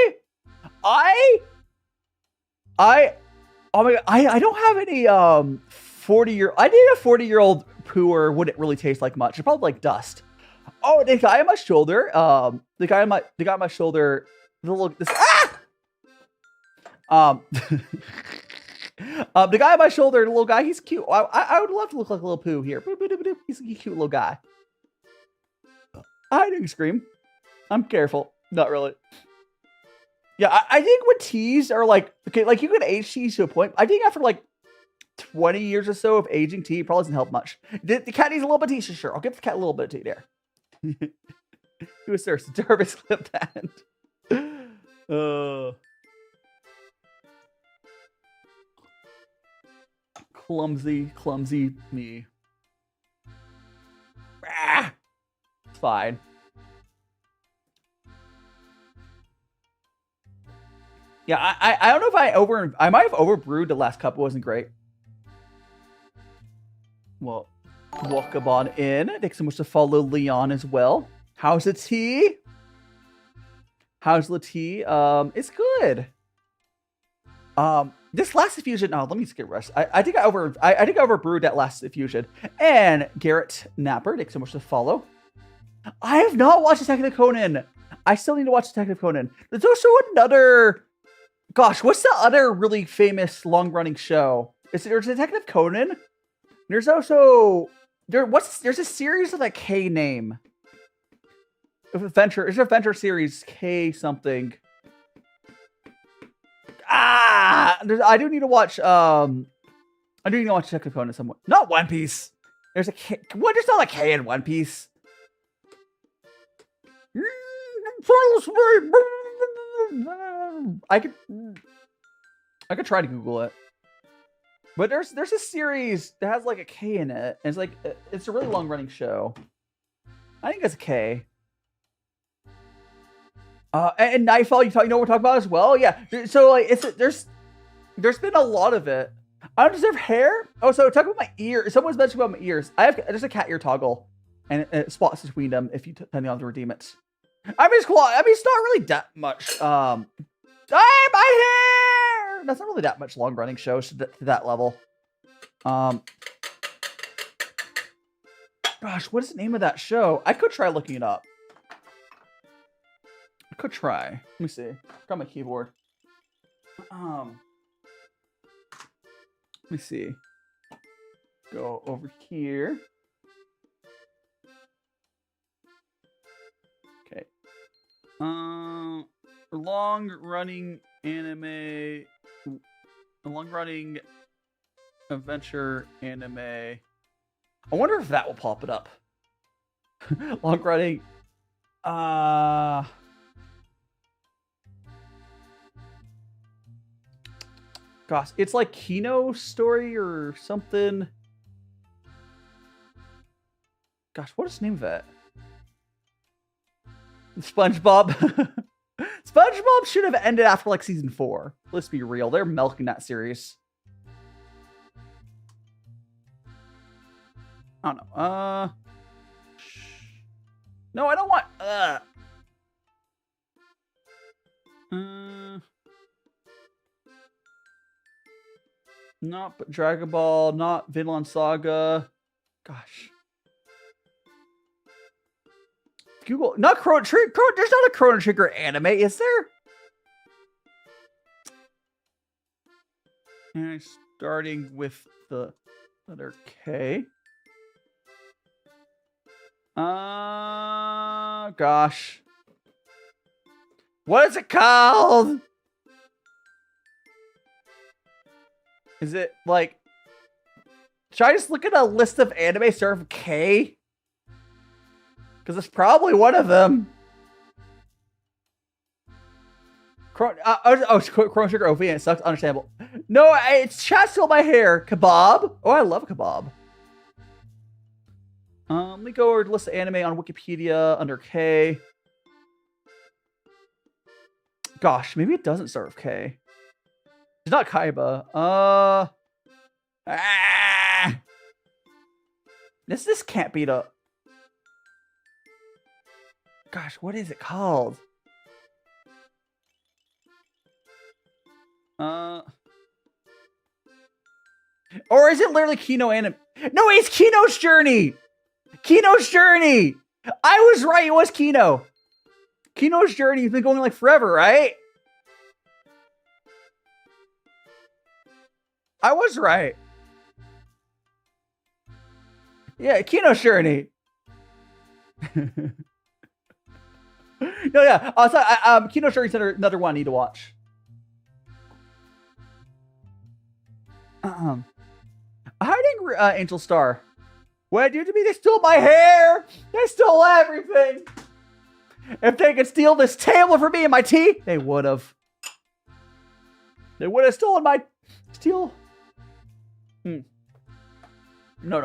I don't have any 40-year. I think a 40-year-old pu'er wouldn't really taste like much. It's probably like dust. Oh, the guy on my shoulder. The guy on my shoulder. The guy on my shoulder, the little guy. He's cute. I would love to look like a little poo here. He's a cute little guy. I do scream. I'm careful. Not really. Yeah, I think when teas are like, okay, like you can age teas to a point. I think after like 20 years or so of aging tea, it probably doesn't help much. The cat needs a little bit of tea, sure. I'll give the cat a little bit of tea there. He was thirsty. Jarvis clip that. Clumsy me. It's fine. Yeah, I don't know if I might have overbrewed the last cup. It wasn't great. Well, welcome on in. Thanks so much to follow Leon as well. How's the tea? How's the tea? It's good. This last infusion. Oh, let me just get rest. I think I overbrewed that last infusion. And Garrett Napper, thanks so much to follow. I have not watched Detective Conan. I still need to watch Detective Conan. There's also another. Gosh, what's the other really famous long-running show? There's Detective Conan. There's also there's a series with a K name. Adventure. It's an adventure series. K something. I do need to watch. I do need to watch Detective Conan somewhere. Not One Piece. There's a K. What? There's not a K in One Piece. I could try to Google it. But there's a series that has like a K in it. And it's like it's a really long running show. I think it's a K. And Nightfall, you know what we're talking about as well? Yeah. So like there's been a lot of it. I don't deserve hair. Oh, so talk about my ear. Someone's mentioned about my ears. There's a cat ear toggle, and spots between them if you depending on to redeem it. I mean, it's cool. I mean, it's not really that much. My hair. That's not really that much long running shows to that level. Gosh, what is the name of that show? I could try looking it up. I could try. Let me see. Got my keyboard. Let me see. Go over here. Long-running anime, long-running adventure anime. I wonder if that will pop it up. Long-running. Gosh, it's like Kino Story or something. Gosh, what is the name of it? SpongeBob. SpongeBob should have ended after like season 4. Let's be real. They're milking that series. I don't know. No, I don't want. Not Dragon Ball. Not Vinland Saga. Gosh. Google. Not Chrono Trigger. There's not a Chrono Trigger anime, is there? And starting with the letter K. Gosh. What is it called? Is it like... Should I just look at a list of anime starting with K? Because it's probably one of them. Chrono Trigger OV and it sucks. Understandable. No, it's chat still my hair. Kebab. Oh, I love kebab. Let me go over to list of anime on Wikipedia under K. Gosh, maybe it doesn't start with K. It's not Kaiba. This can't beat up. Gosh, what is it called? Or is it literally Kino anime? No, it's Kino's Journey! Kino's Journey! I was right, it was Kino. Kino's Journey has been going like forever, right? I was right. Yeah, Kino's Journey. No, yeah. Kino's Journey's another one I need to watch. Hiding Angel Star. What did you do to me? They stole my hair. They stole everything. If they could steal this table from me and my tea, they would have. They would have stolen my steal. No.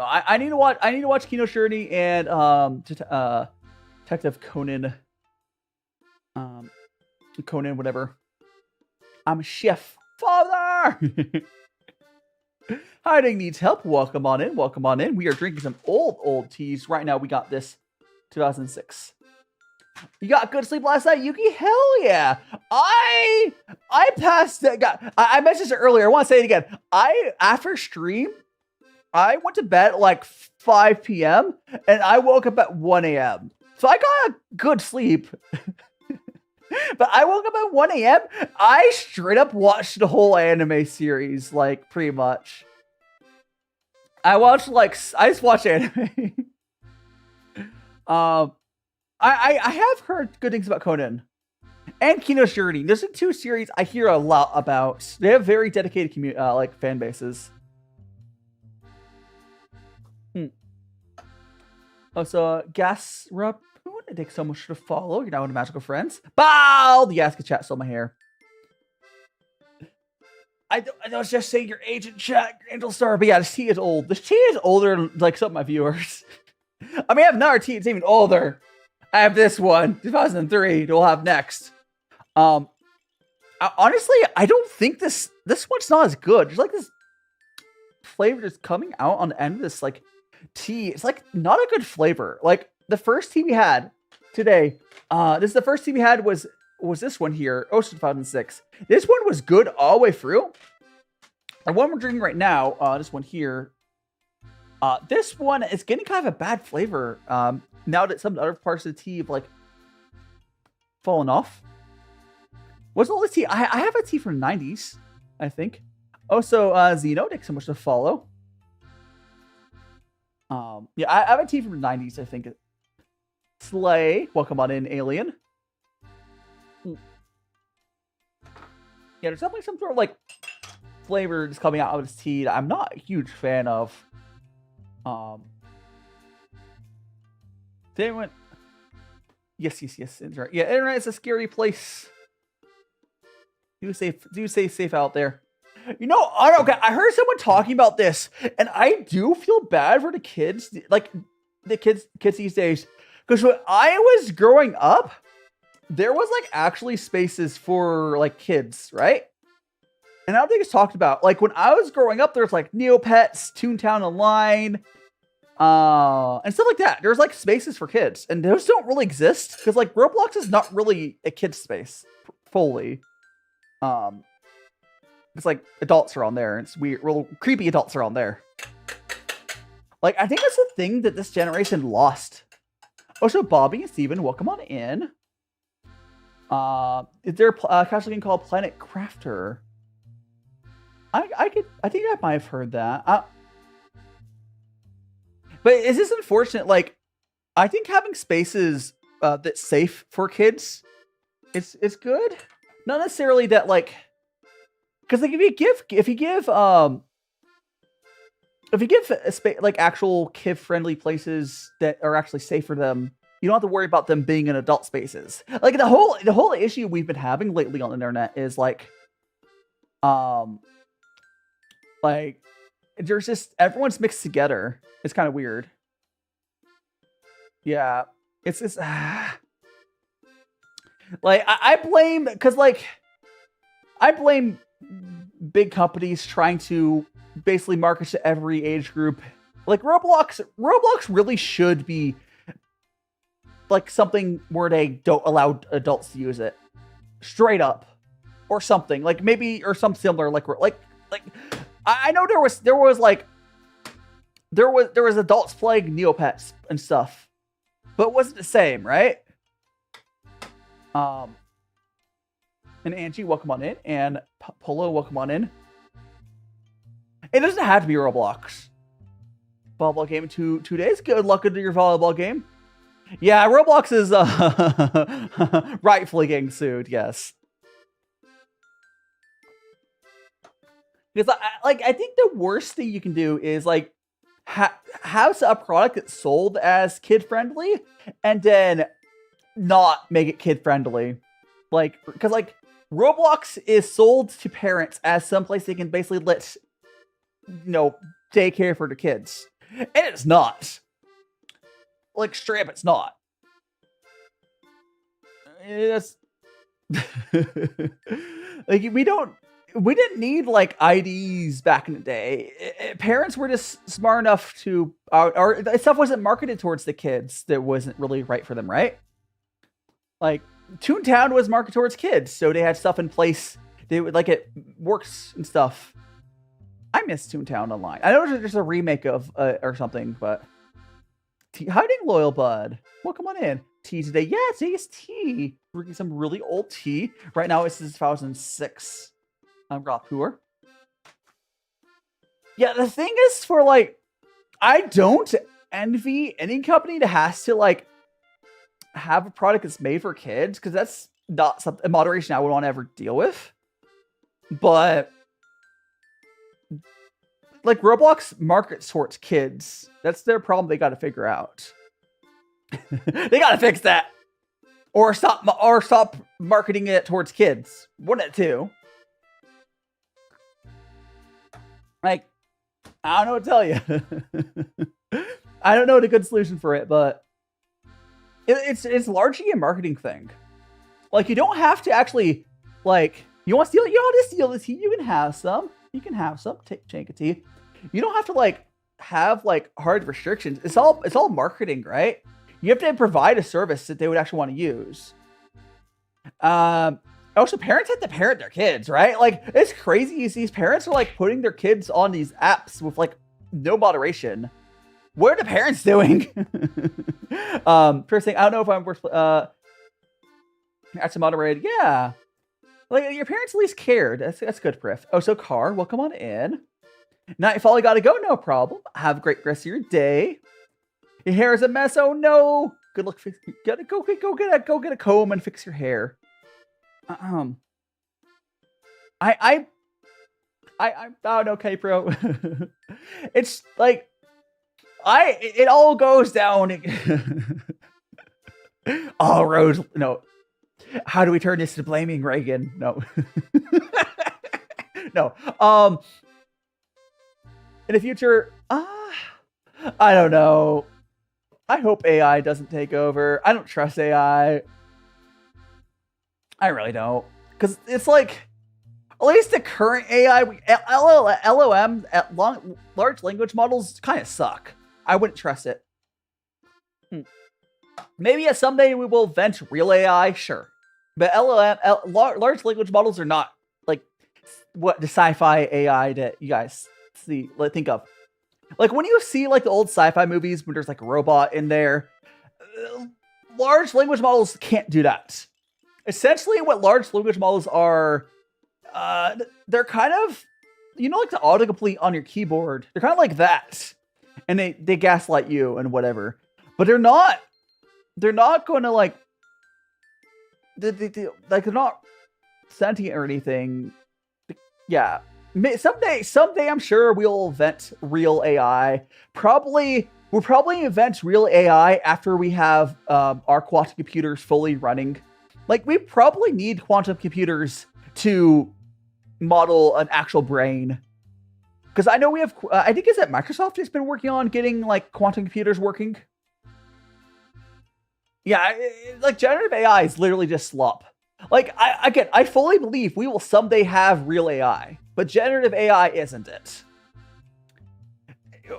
I need to watch. I need to watch Kino's Journey and Detective Conan. Conan, whatever. I'm a chef, father. Hiding needs help. Welcome on in. Welcome on in. We are drinking some old teas right now. We got this 2006. You got good sleep last night, Yuki? Hell yeah! I passed that. I mentioned this earlier. I want to say it again. After stream, I went to bed at like 5 p.m. and I woke up at 1 a.m. So I got a good sleep. But I woke up at 1 a.m. I straight up watched the whole anime series, like, pretty much. I just watched anime. I have heard good things about Conan. And Kino's Journey. Those are two series I hear a lot about. They have very dedicated fan bases. Also, Gas Rup. Thanks so much for the follow. You're now one of Magical Friends. Bow! The Ask a Chat stole my hair. I was just saying your age in chat, Angel Star, but yeah, this tea is old. This tea is older than like some of my viewers. I mean, I have another tea, it's even older. I have this one, 2003, that we'll have next. Honestly, I don't think this one's not as good. There's like this flavor that's coming out on the end of this like tea. It's like not a good flavor. Like the first tea we had today, this is the first tea we had was this one here, Ocean 2006. This one was good all the way through. The one we're drinking right now, this one here, this one is getting kind of a bad flavor. Now that some other parts of the tea have like fallen off. What's all this tea? I have a tea from the 90s, I think. Also, Zeno, thanks so much to follow. Yeah, I have a tea from the 90s, I think. Slay, welcome on in, Alien. Yeah, there's definitely some sort of like flavor just coming out of this tea that I'm not a huge fan of. They went. Yes. Internet. Yeah, internet is a scary place. Do stay safe out there. You know, I heard someone talking about this, and I do feel bad for the kids, like the kids these days, because when I was growing up, there was like actually spaces for like kids, right? And I don't think it's talked about. Like when I was growing up, there's like Neopets, Toontown Online, and stuff like that. There's like spaces for kids, and those don't really exist because like Roblox is not really a kid's space fully. It's like adults are on there. It's weird, real creepy adults are on there. Like I think that's the thing that this generation lost. Also, Bobby and Steven, welcome on in. Is there a casual game called Planet Crafter? I think I might have heard that. But is this unfortunate? Like, I think having spaces that's safe for kids, it's good. Not necessarily that like, because like if you give a like actual kid friendly places that are actually safe for them, you don't have to worry about them being in adult spaces. Like the whole issue we've been having lately on the internet is like there's just everyone's mixed together. It's kind of weird. Yeah, it's just like I blame because like I blame big companies trying to basically market to every age group. Like Roblox really should be like something where they don't allow adults to use it straight up or something like maybe or some similar like I know there was adults playing Neopets and stuff, but it wasn't the same, right? And Angie, welcome on in, and Polo, welcome on in. It doesn't have to be Roblox. Volleyball game in 2 days. Good luck into your volleyball game. Yeah, Roblox is rightfully getting sued. Yes. Because I think the worst thing you can do is like have a product that's sold as kid friendly and then not make it kid friendly. Like because like Roblox is sold to parents as someplace they can basically let daycare for the kids, and it's not. Like straight up, it's not. It's like we didn't need like IDs back in the day. Parents were just smart enough to, or stuff wasn't marketed towards the kids that wasn't really right for them, right? Like Toontown was marketed towards kids, so they had stuff in place. They would like it works and stuff. I miss Toontown Online. I know there's a remake of or something, but hiding loyal bud. Welcome on in. Tea today. Yeah, today's tea. We're drinking some really old tea. Right now it's 2006. I'm Pu'er. Yeah, the thing is for like, I don't envy any company that has to like have a product that's made for kids, because that's not a moderation I would want to ever deal with. But like Roblox markets towards kids. That's their problem. They got to figure out. They got to fix that, or stop marketing it towards kids. One of the two. Like, I don't know what to tell you. I don't know the good solution for it, but it's largely a marketing thing. Like, you don't have to actually like you want to steal the tea. You can have some. You can have some. Take a tea. You don't have to like have like hard restrictions. It's all marketing, right? You have to provide a service that they would actually want to use. Also, parents have to parent their kids, right? Like, it's crazy. These parents are like putting their kids on these apps with like no moderation. What are the parents doing? First thing, I don't know if I'm worth actually moderated. Yeah, like your parents at least cared. That's good, Priff. Oh, so Car, welcome on in. Nightfall, gotta go. No problem. Have a great rest of your day. Your hair is a mess. Oh no. Good luck. Gotta go get a comb and fix your hair. I'm down okay, bro. It's like it all goes down. All roads. No. How do we turn this to blaming Reagan? No. No. In the future, I don't know. I hope AI doesn't take over. I don't trust AI. I really don't. Because it's like, at least the current AI, LLM, large language models kind of suck. I wouldn't trust it. Maybe someday we will invent real AI, sure. But large language models are not like what the sci-fi AI that you guys think of. Like when you see like the old sci-fi movies when there's like a robot in there, large language models can't do that. Essentially what large language models are, they're kind of, you know, like the autocomplete on your keyboard. They're kind of like that. And they gaslight you and whatever. But they're not going to like, they're not sentient or anything. Yeah. Someday I'm sure we'll invent real AI. We'll probably invent real AI after we have our quantum computers fully running. Like we probably need quantum computers to model an actual brain. Because I know we have, I think it's that Microsoft has been working on getting like quantum computers working. Yeah, like generative AI is literally just slop. Like I fully believe we will someday have real AI, but generative AI isn't it.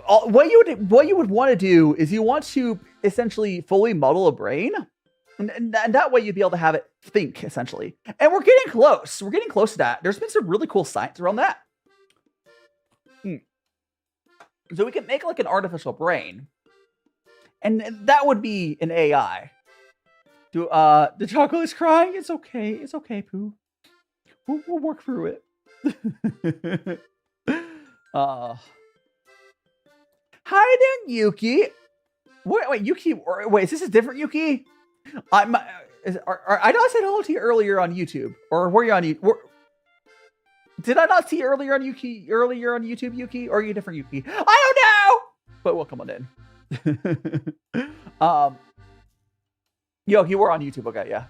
What you would want to do is you want to essentially fully model a brain, and that way you'd be able to have it think essentially. And we're getting close. We're getting close to that. There's been some really cool science around that. So we can make like an artificial brain, and that would be an AI. The chocolate is crying. It's okay. It's okay, Pooh. We'll work through it. Hi then, Yuki. Wait, Yuki. Wait, is this a different Yuki? I know I said hello to you earlier on YouTube, or were you on YouTube? Did I not see you earlier on YouTube, Yuki, or are you a different Yuki? I don't know. But welcome on in. Yo, you were on YouTube, okay, yeah.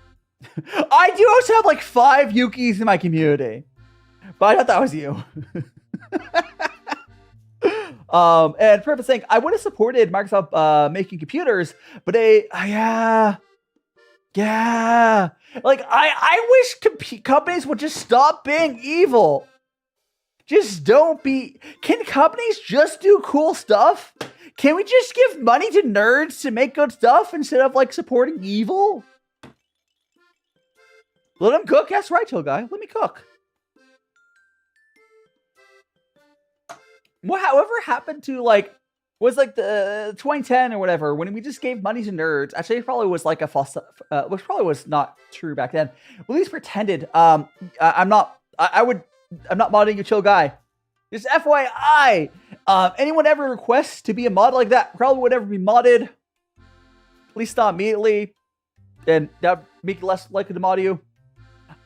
I do also have like 5 Yukis in my community, but I thought that was you. And purpose saying I would have supported Microsoft making computers, but yeah. Like I wish companies would just stop being evil. Just don't be. Can companies just do cool stuff? Can we just give money to nerds to make good stuff instead of like supporting evil? Let them cook. That's right, Chill Guy. Let me cook. However happened to like was like the 2010 or whatever when we just gave money to nerds. Actually, it probably was like a false, which probably was not true back then. Well, at least pretended. I'm not modding you, Chill Guy. Just FYI, anyone ever requests to be a mod like that probably would never be modded. At least not immediately, and that would make it less likely to mod you.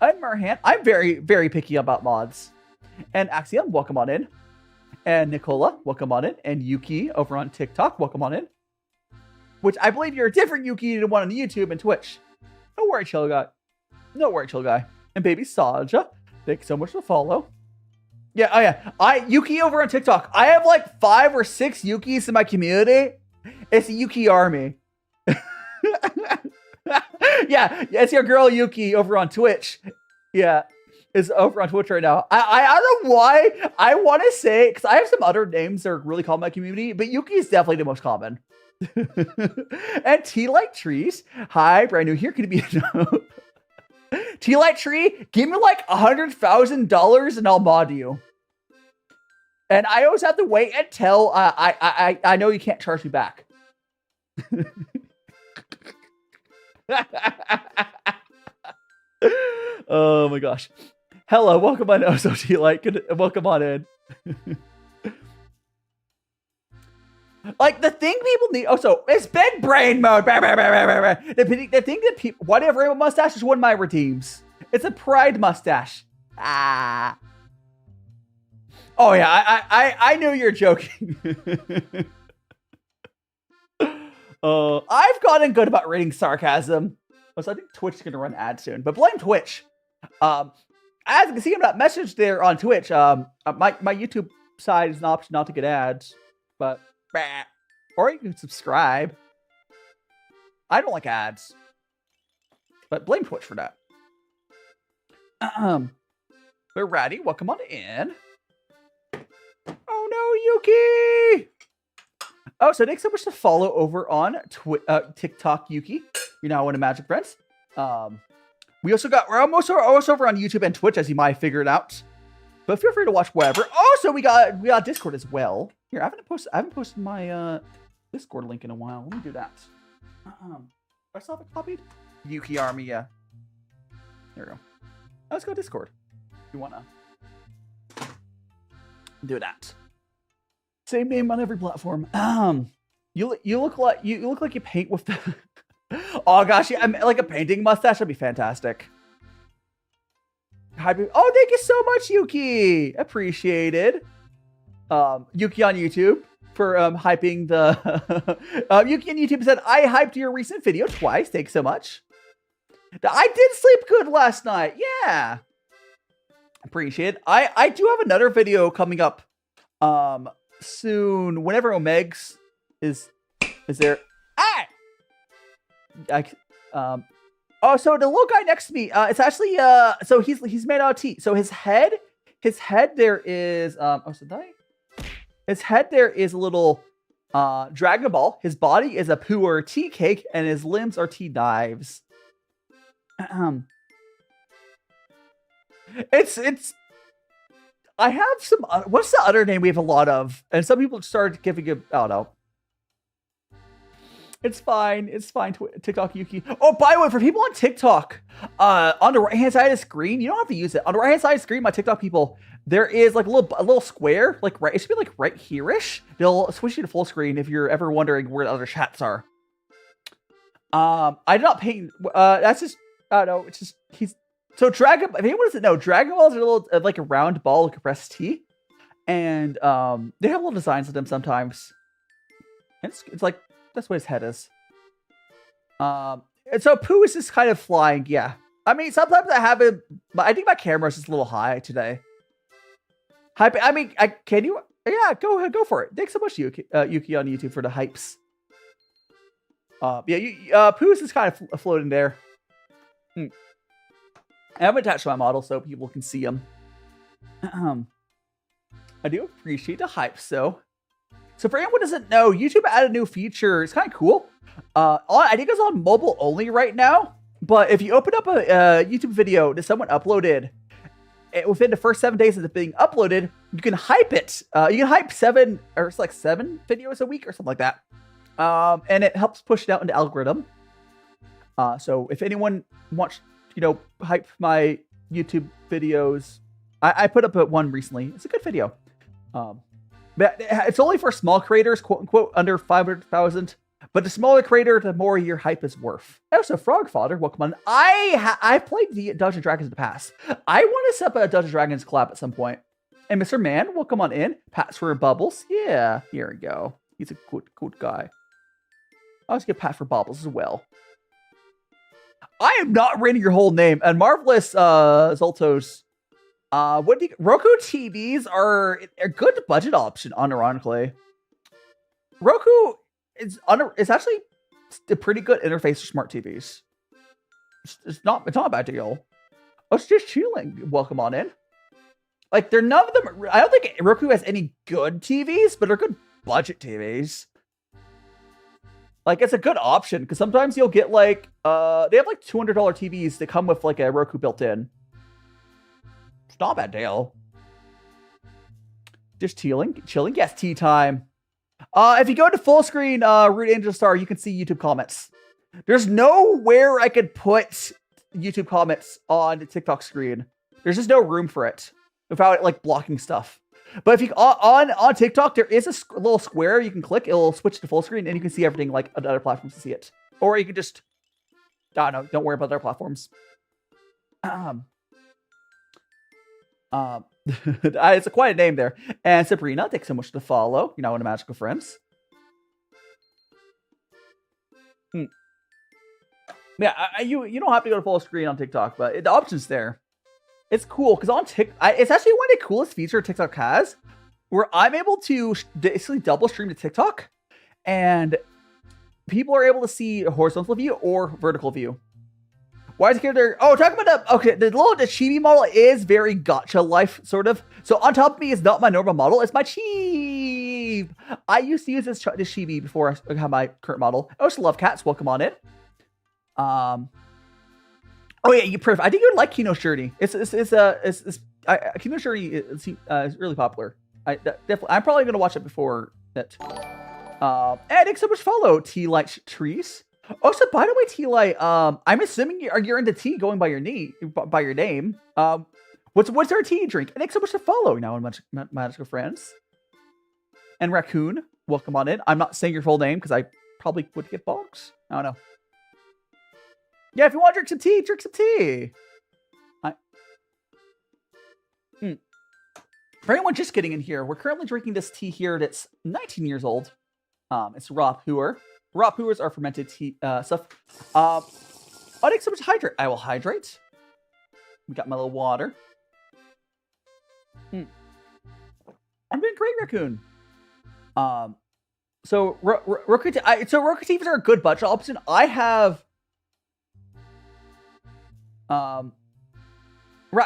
I'm Marhan. I'm very, very picky about mods. And Axiom, welcome on in. And Nicola, welcome on in. And Yuki over on TikTok, welcome on in. Which I believe you're a different Yuki than one on YouTube and Twitch. Don't worry, Chill Guy. Don't worry, Chill Guy. And baby Saja, thanks so much for the follow. Yeah, oh yeah. Yuki over on TikTok. I have like 5 or 6 Yukis in my community. It's a Yuki army. Yeah, it's your girl Yuki over on Twitch. Yeah. Is over on Twitch right now. I don't know why I want to say, because I have some other names that are really common in my community, but Yuki is definitely the most common. And Tea Light Trees. Hi, brand new here. Could it be Tea Light Tree? Give me like $100,000 and I'll mod you. And I always have to wait until I know you can't charge me back. Oh my gosh. Hello, welcome on in. So Tea Light, welcome on in. Like the thing people need. Oh, so it's big brain mode. The thing that people. Why do I have a rainbow mustache is one of my redeems. It's a pride mustache. Ah. Oh yeah, I knew you're joking. I've gotten good about reading sarcasm. So I think Twitch is gonna run ads soon, but blame Twitch. As you can see, I'm not messaged there on Twitch. My YouTube side is an option not to get ads, but or you can subscribe. I don't like ads, but blame Twitch for that. But Ratty, welcome on in. Oh no, Yuki! Oh, so thanks so much to follow over on TikTok, Yuki. You're now one of Magic Friends. We're almost over on YouTube and Twitch, as you might have figured out. But feel free to watch wherever. Also, we got Discord as well. Here, I haven't posted my Discord link in a while. Let me do that. I still have it copied. Yuki Army, yeah. There we go. Let's go Discord. You wanna do that? Same name on every platform. You look like you paint with the. Oh gosh, yeah, like a painting mustache would be fantastic. Oh, thank you so much, Yuki. Appreciated. Yuki on YouTube for hyping the. Yuki on YouTube said, "I hyped your recent video twice. Thanks so much." I did sleep good last night. Yeah. Appreciate it. I do have another video coming up soon. Whenever Omegs is there. Oh, so the little guy next to me, it's actually so he's made out of tea. So his head there is his head there is a little Dragon Ball. His body is a Pu'er tea cake, and his limbs are tea knives. It's I have some what's the other name we have a lot of, and some people started giving it. I don't know. It's fine. TikTok Yuki. Oh, by the way, for people on TikTok, on the right hand side of the screen, you don't have to use it. On the right hand side of the screen, my TikTok people, there is like a little square, like right. It should be like right here-ish. They'll switch you to full screen if you're ever wondering where the other chats are. I did not paint. That's just. I don't know. It's just so Dragon. If anyone doesn't know, Dragon Balls are a little like a round ball of compressed tea, and they have little designs of them sometimes. And it's like. That's what his head is. And so Pooh is just kind of flying. Yeah. I mean, sometimes I have him, but I think my camera is just a little high today. Hype. I mean, can you? Yeah, go ahead, go for it. Thanks so much, Yuki on YouTube for the hypes. Yeah, Pooh is just kind of floating there. I haven't attached my model so people can see him. I do appreciate the hype, so for anyone who doesn't know, YouTube added a new feature. It's kind of cool. I think it's on mobile only right now. But if you open up a YouTube video that someone uploaded, within the first 7 days of it being uploaded, you can hype it. You can hype 7 videos a week or something like that. And it helps push it out into algorithm. So if anyone wants, hype my YouTube videos, I put up one recently. It's a good video. But it's only for small creators, quote unquote, under 500,000. But the smaller creator, the more your hype is worth. Also, Frog Fodder, welcome on. I've played the Dungeons & Dragons in the past. I want to set up a Dungeons & Dragons collab at some point. And Mr. Man, welcome on in. Pats for Bubbles. Yeah, here we go. He's a good guy. I'll just get Pat for Bubbles as well. I am not reading your whole name. And Marvelous Zoltos. What do you, Roku TVs are a good budget option, unironically. Roku is actually a pretty good interface for smart TVs. It's not a bad deal. Oh, it's just chilling. Welcome on in. Like, they're none of them. I don't think Roku has any good TVs, but they're good budget TVs. Like, it's a good option because sometimes you'll get like they have like $200 TVs that come with like a Roku built in. It's not a bad deal. Just chilling. Yes, tea time. If you go to full screen, Root Angel Star, you can see YouTube comments. There's nowhere I could put YouTube comments on the TikTok screen. There's just no room for it without it like blocking stuff. But if you on TikTok, there is a little square you can click. It'll switch to full screen, and you can see everything like on other platforms to see it. Or you can just, I don't know, don't worry about other platforms. It's a quite a name there. And Sabrina, thanks so much to follow. You're now one of Magical Friends. Yeah, you don't have to go to full screen on TikTok, but the option's there. It's cool because on TikTok, it's actually one of the coolest features TikTok has, where I'm able to basically double stream to TikTok, and people are able to see a horizontal view or vertical view. Why is it there? Oh, talking about the little chibi model is very gacha life sort of. So on top of me is not my normal model, it's my chibi. I used to use this chibi before I had my current model. I also love cats. Welcome on in. Oh yeah, you I think you would like Kino Shirty. Kino Shirty is really popular. Definitely, I'm probably gonna watch it before that. And thanks so much for follow Tea Light Trees. Also, by the way, Tea Light, I'm assuming you're into tea going by your name. What's our tea drink? And thanks so much for follow now on Magical Friends. And Raccoon, welcome on in. I'm not saying your full name because I probably would get bogs. I don't know. Yeah, if you want to drink some tea, drink some tea. For anyone just getting in here, we're currently drinking this tea here that's 19 years old. It's raw pu'er. Raw pu'ers are fermented tea stuff. I think so much hydrate. I will hydrate. We got my little water. I'm doing great, Raccoon. So Roku TVs are a good budget option. I have I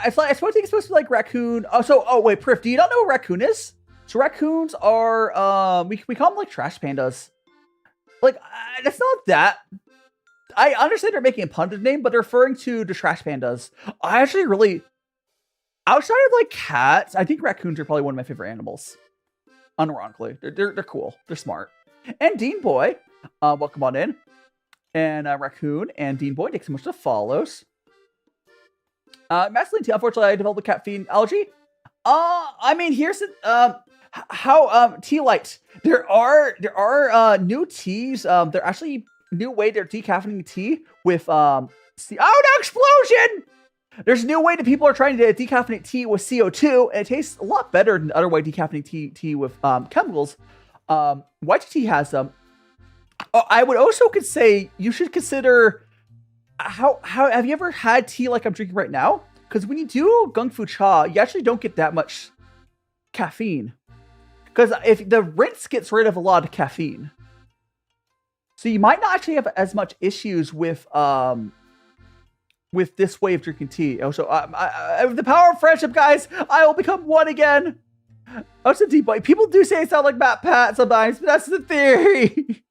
suppose it's supposed to be like raccoon. Oh wait, Priff, do you not know what raccoon is? So raccoons are we call them like trash pandas. Like it's not that. I understand they're making a pun to the name, but they're referring to the trash pandas. I actually really, outside of like cats, I think raccoons are probably one of my favorite animals. Unironically, they're cool. They're smart. And Dean Boy, welcome on in. And Raccoon and Dean Boy, thanks so much for the follows. Masculine tea, unfortunately, I developed a caffeine allergy. I mean, here's how tea light. There are new teas. They're actually new way they're decaffeinating tea with no explosion! There's a new way that people are trying to decaffeinate tea with CO2, and it tastes a lot better than the other way decaffeinating tea with chemicals. White tea has them. I would also say you should consider how have you ever had tea like I'm drinking right now? Because when you do gongfucha, you actually don't get that much caffeine. Because if the rinse gets rid of a lot of caffeine, so you might not actually have as much issues with this way of drinking tea. Also, the power of friendship, guys. I will become one again. Also, deep boy. People do say I sound like Matt Pat sometimes, but that's the theory.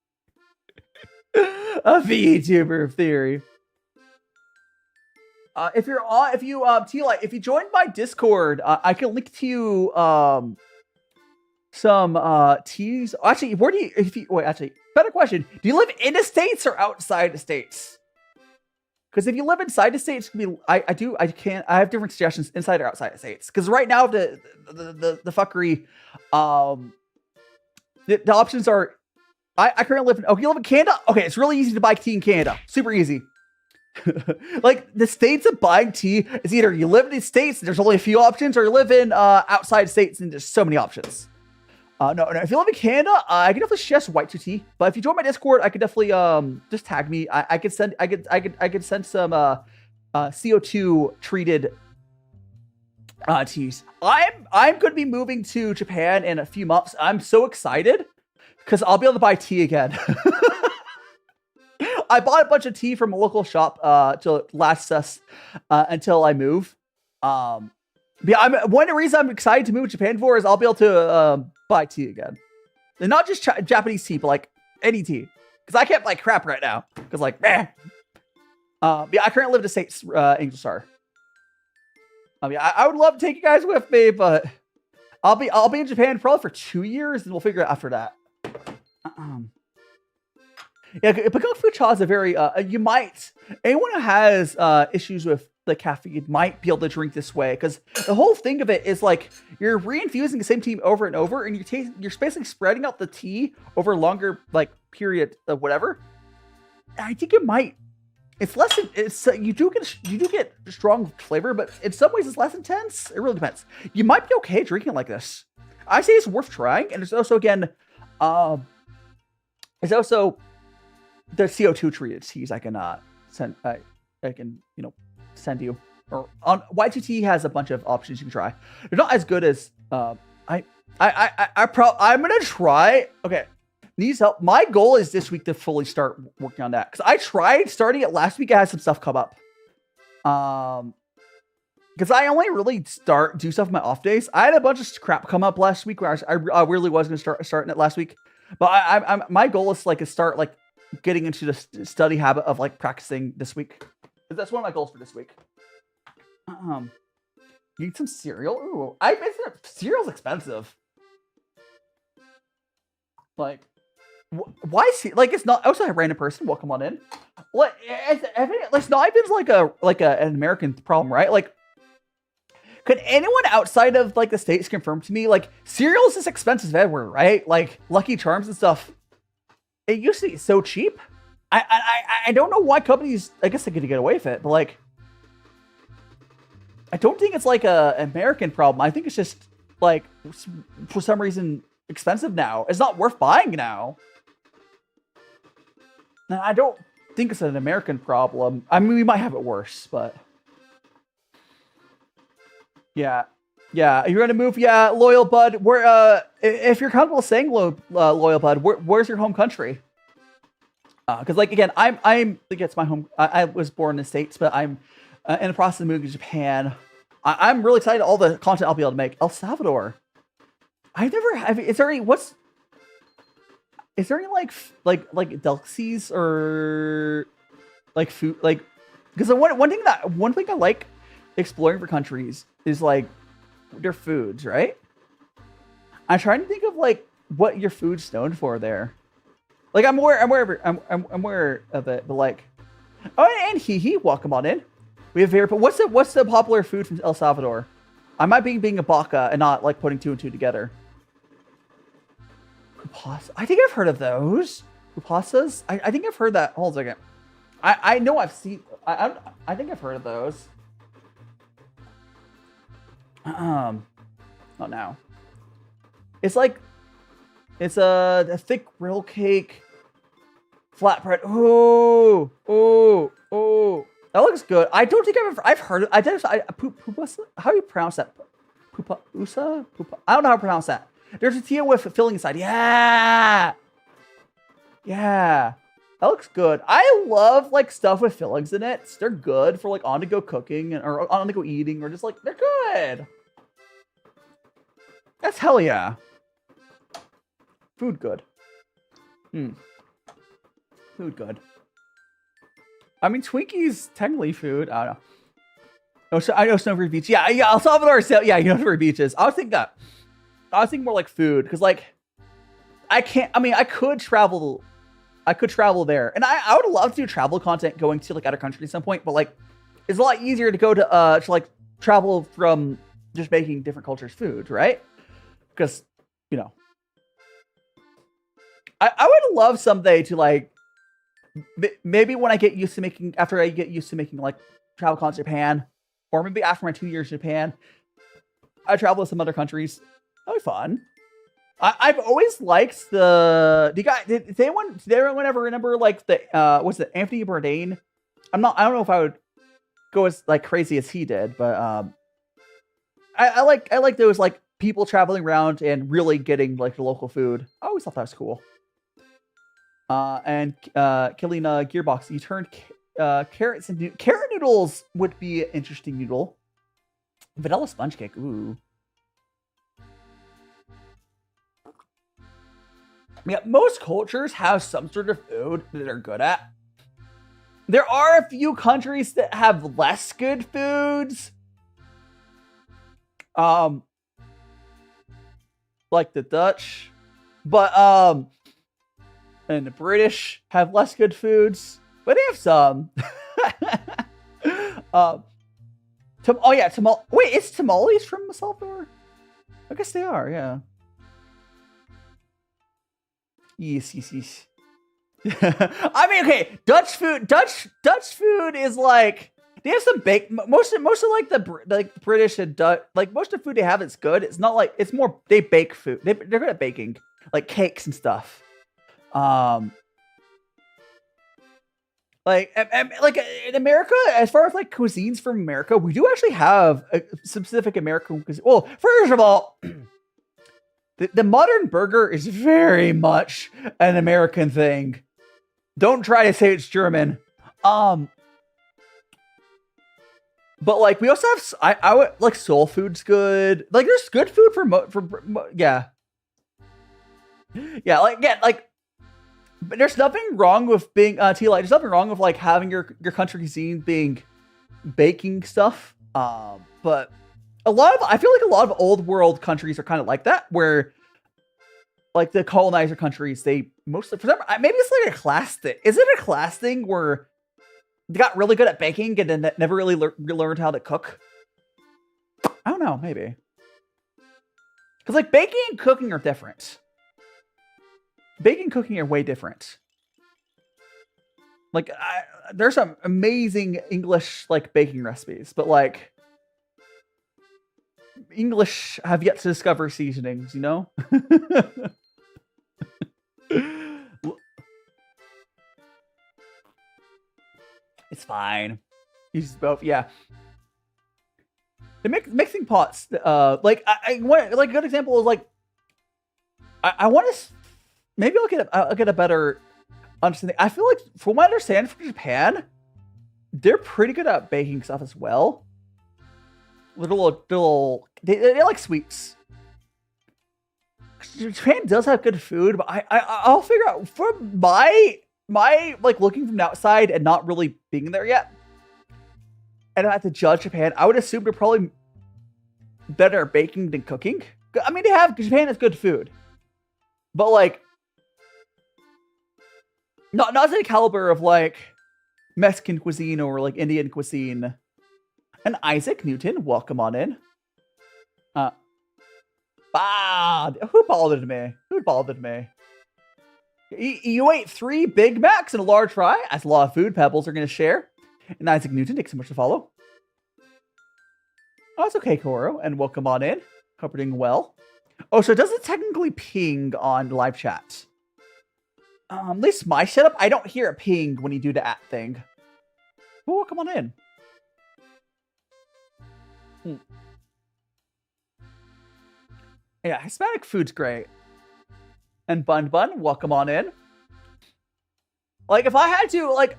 A VTuber theory. If you join my Discord, I can link to you some teas. Actually, where do you? Better question: do you live in the States or outside the States? Because if you live inside the States, I have different suggestions inside or outside the States. Because right now the fuckery, the options are. I currently live in. Oh, you live in Canada? Okay, it's really easy to buy tea in Canada. Super easy. Like the states of buying tea is either you live in the States and there's only a few options, or you live in outside states and there's so many options. No, if you live in Canada, I can definitely suggest white tea. But if you join my Discord, I could definitely just tag me. I could send some CO2 treated teas. I'm going to be moving to Japan in a few months. I'm so excited because I'll be able to buy tea again. I bought a bunch of tea from a local shop to last us until I move. One of the reasons I'm excited to move to Japan for is I'll be able to buy tea again. And not just Japanese tea, but like any tea. Because I can't buy crap right now. Because like, meh. I currently live in the States, Angel Star. I would love to take you guys with me, but I'll be in Japan probably for 2 years, and we'll figure it out after that. Yeah, but gongfucha is a very, anyone who has issues with the caffeine might be able to drink this way, because the whole thing of it is like, you're reinfusing the same tea over and over, and you're basically spreading out the tea over a longer, like, period of whatever. I think it might it's less. It's you do get strong flavor, but in some ways it's less intense. It really depends. You might be okay drinking it like this. I say it's worth trying, and it's also again, it's also the CO2 treated teas I can send. I can send you. Or on Y2T has a bunch of options you can try. They're not as good as I'm gonna try. Okay, needs help. My goal is this week to fully start working on that because I tried starting it last week. I had some stuff come up. Because I only really do stuff on my off days. I had a bunch of crap come up last week where I really was gonna starting it last week. But my goal is to start getting into the study habit of practicing this week. That's one of my goals for this week. You need some cereal? Ooh, cereal's expensive. Why it's not. Also, a random person. Welcome on in. It's not even an American problem, right? Could anyone outside of the States confirm to me cereal is just expensive everywhere, right? Lucky Charms and stuff. It used to be so cheap. I don't know why companies. I guess they could get away with it, but I don't think it's a American problem. I think it's just for some reason expensive now. It's not worth buying now. Now, I don't think it's an American problem. I mean, we might have it worse, but yeah. You're gonna move, yeah, loyal bud. Where if you're comfortable saying loyal bud, where's your home country? Because again, I think it's my home. I was born in the States, but I'm in the process of moving to Japan. I'm really excited all the content I'll be able to make. El Salvador. I've never have. Is there any delicacies or food because one thing I like exploring for countries is their foods, right? I'm trying to think of what your food's known for there. I'm aware of it, but oh, and he welcome on in. We have what's the popular food from El Salvador? I might be being a baka and not putting two and two together. Pupasa. I think I've heard of those. Pupasas? I think I've heard that. Hold on a second. I know I've seen. I think I've heard of those. Not now. It's it's a thick grill cake, flatbread. Ooh. That looks good. I don't think I've heard it. Pupasa? How do you pronounce that? Pupa? I don't know how to pronounce that. There's a tortilla with filling inside. Yeah. That looks good. I love stuff with fillings in it. They're good for on-the-go cooking or on-the-go eating or just they're good. That's hell yeah. Food good. Food good. I mean, Twinkies technically food. I don't know. I know Snowbird Beach. Yeah. El Salvador. Yeah, you know where beach is. I was thinking more food because I can't. I mean, I could travel there, and I would love to do travel content going to other countries at some point. But it's a lot easier to go to travel from just making different cultures' food, right? Because I would love someday to maybe when I get used to making travel content to Japan, or maybe after my 2 years in Japan, I travel to some other countries. That'd be fun. I've always liked did anyone ever remember what's it, Anthony Bourdain? I don't know if I would go as crazy as he did, but I like those people traveling around and really getting the local food. I always thought that was cool. And killing Gearbox, you turned carrots into carrot noodles would be an interesting noodle. Vanilla sponge cake, ooh. Yeah, most cultures have some sort of food that they're good at. There are a few countries that have less good foods. Like the Dutch. But, and the British have less good foods. But they have some. Oh yeah, wait, is tamales from El Salvador? I guess they are, yeah. Yes. I mean, okay, Dutch food is like they have some most of like the British and Dutch, like most of the food they have is good. It's not like it's more they bake food. They're good at baking like cakes and stuff. Like in America, as far as like cuisines from America, we do actually have a specific American cuisine. Well, first of all, the modern burger is very much an American thing. Don't try to say it's German. But like we also have I would like soul food's good. Like there's good food yeah. Yeah, like but there's nothing wrong with being tea light. There's nothing wrong with like having your country cuisine being baking stuff. But I feel like a lot of old world countries are kind of like that, where like the colonizer countries, they mostly for some maybe it's like a class thing. Is it a class thing where they got really good at baking and then never really learned how to cook? I don't know, maybe. Because like baking and cooking are different. Baking and cooking are way different. Like there's some amazing English like baking recipes, but like English have yet to discover seasonings, you know? It's fine. Use both, yeah. The mixing pots, like I want like a good example is like I want to maybe I'll get a better understanding. I feel like from what I understand from Japan, they're pretty good at baking stuff as well. They like sweets. Japan does have good food, but I'll figure out from my like looking from the outside and not really being there yet. And I have to judge Japan. I would assume they're probably better at baking than cooking. I mean, Japan has good food, but like not to the caliber of like Mexican cuisine or like Indian cuisine. And Isaac Newton, welcome on in. Who bothered me? Who bothered me? You ate 3 Big Macs and a large fry. That's a lot of food Pebbles are going to share. And Isaac Newton, thanks so much to follow. Oh, it's okay, Koro, and welcome on in. Hope you're doing well. Oh, so it doesn't technically ping on live chat. At least my setup, I don't hear it ping when you do the @ thing. Oh, welcome on in. Yeah, Hispanic food's great. And Bun, welcome on in. Like, if I had to, like...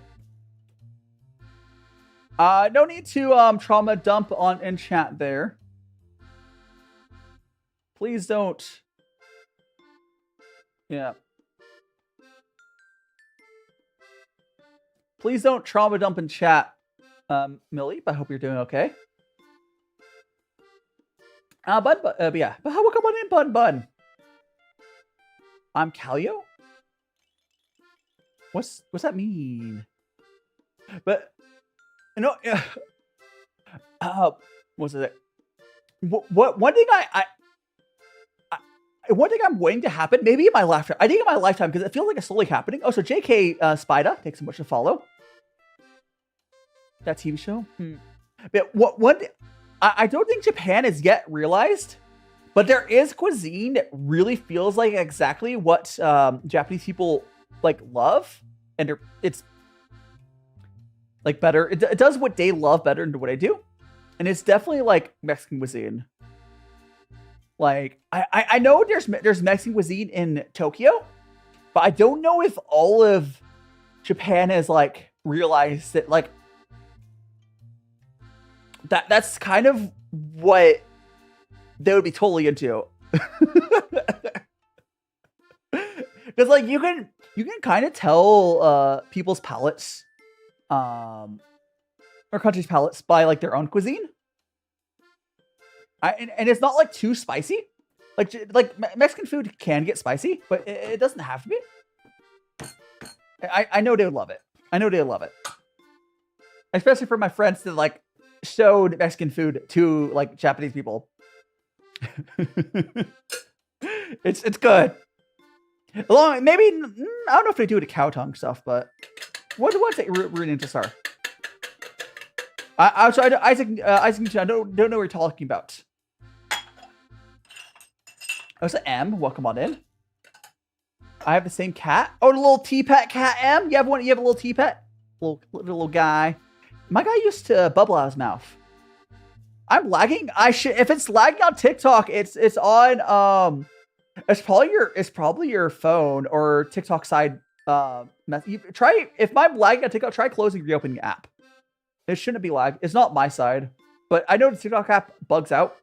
no need to trauma dump in chat there. Please don't. Yeah. Please don't trauma dump in chat, Millie, but I hope you're doing okay. But yeah. But welcome on in, Bun. I'm Calio? What's that mean? But no, what's it? What one thing one thing I'm waiting to happen, maybe in my lifetime. I think in my lifetime because it feels like it's slowly happening. Oh, so JK Spida, thanks so much to follow. That TV show. But one thing, I don't think Japan has yet realized, but there is cuisine that really feels like exactly what Japanese people like love, and it's like better. It does what they love better than what I do, and it's definitely like Mexican cuisine. Like I know there's Mexican cuisine in Tokyo, but I don't know if all of Japan has like realized that like that's kind of what they would be totally into. Because like you can kind of tell people's palates or countries' palates by like their own cuisine. And it's not like too spicy. Like Mexican food can get spicy, but it doesn't have to be. I know they would love it. I know they would love it. Especially for my friends that like showed Mexican food to like Japanese people. It's good. Along, maybe I don't know if they do it to cow tongue stuff, but what's it rooting into star? I'm sorry, Isaac. Isaac, I don't know what you're talking about. Oh, it's an M. Welcome on in. I have the same cat. Oh, the little tea-pet cat M. You have one. You have a little tea-pet, little guy. My guy used to bubble out his mouth. I'm lagging. If it's lagging on TikTok, it's on it's probably your phone or TikTok side. Try if I'm lagging on TikTok. Try closing and reopening the app. It shouldn't be lag. It's not my side, but I know the TikTok app bugs out.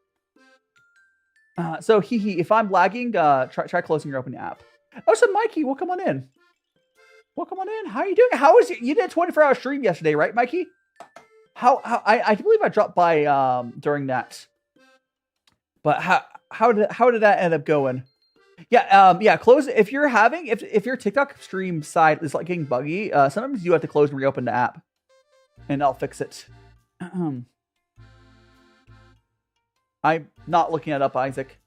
So if I'm lagging, try closing or opening the app. Oh, so Mikey, welcome on in. Welcome on in. How are you doing? How is it? You did a 24-hour stream yesterday, right, Mikey? I believe I dropped by during that. But how did that end up going? Yeah, close if you're your TikTok stream side is like getting buggy, sometimes you have to close and reopen the app. And I'll fix it. I'm not looking it up, Isaac.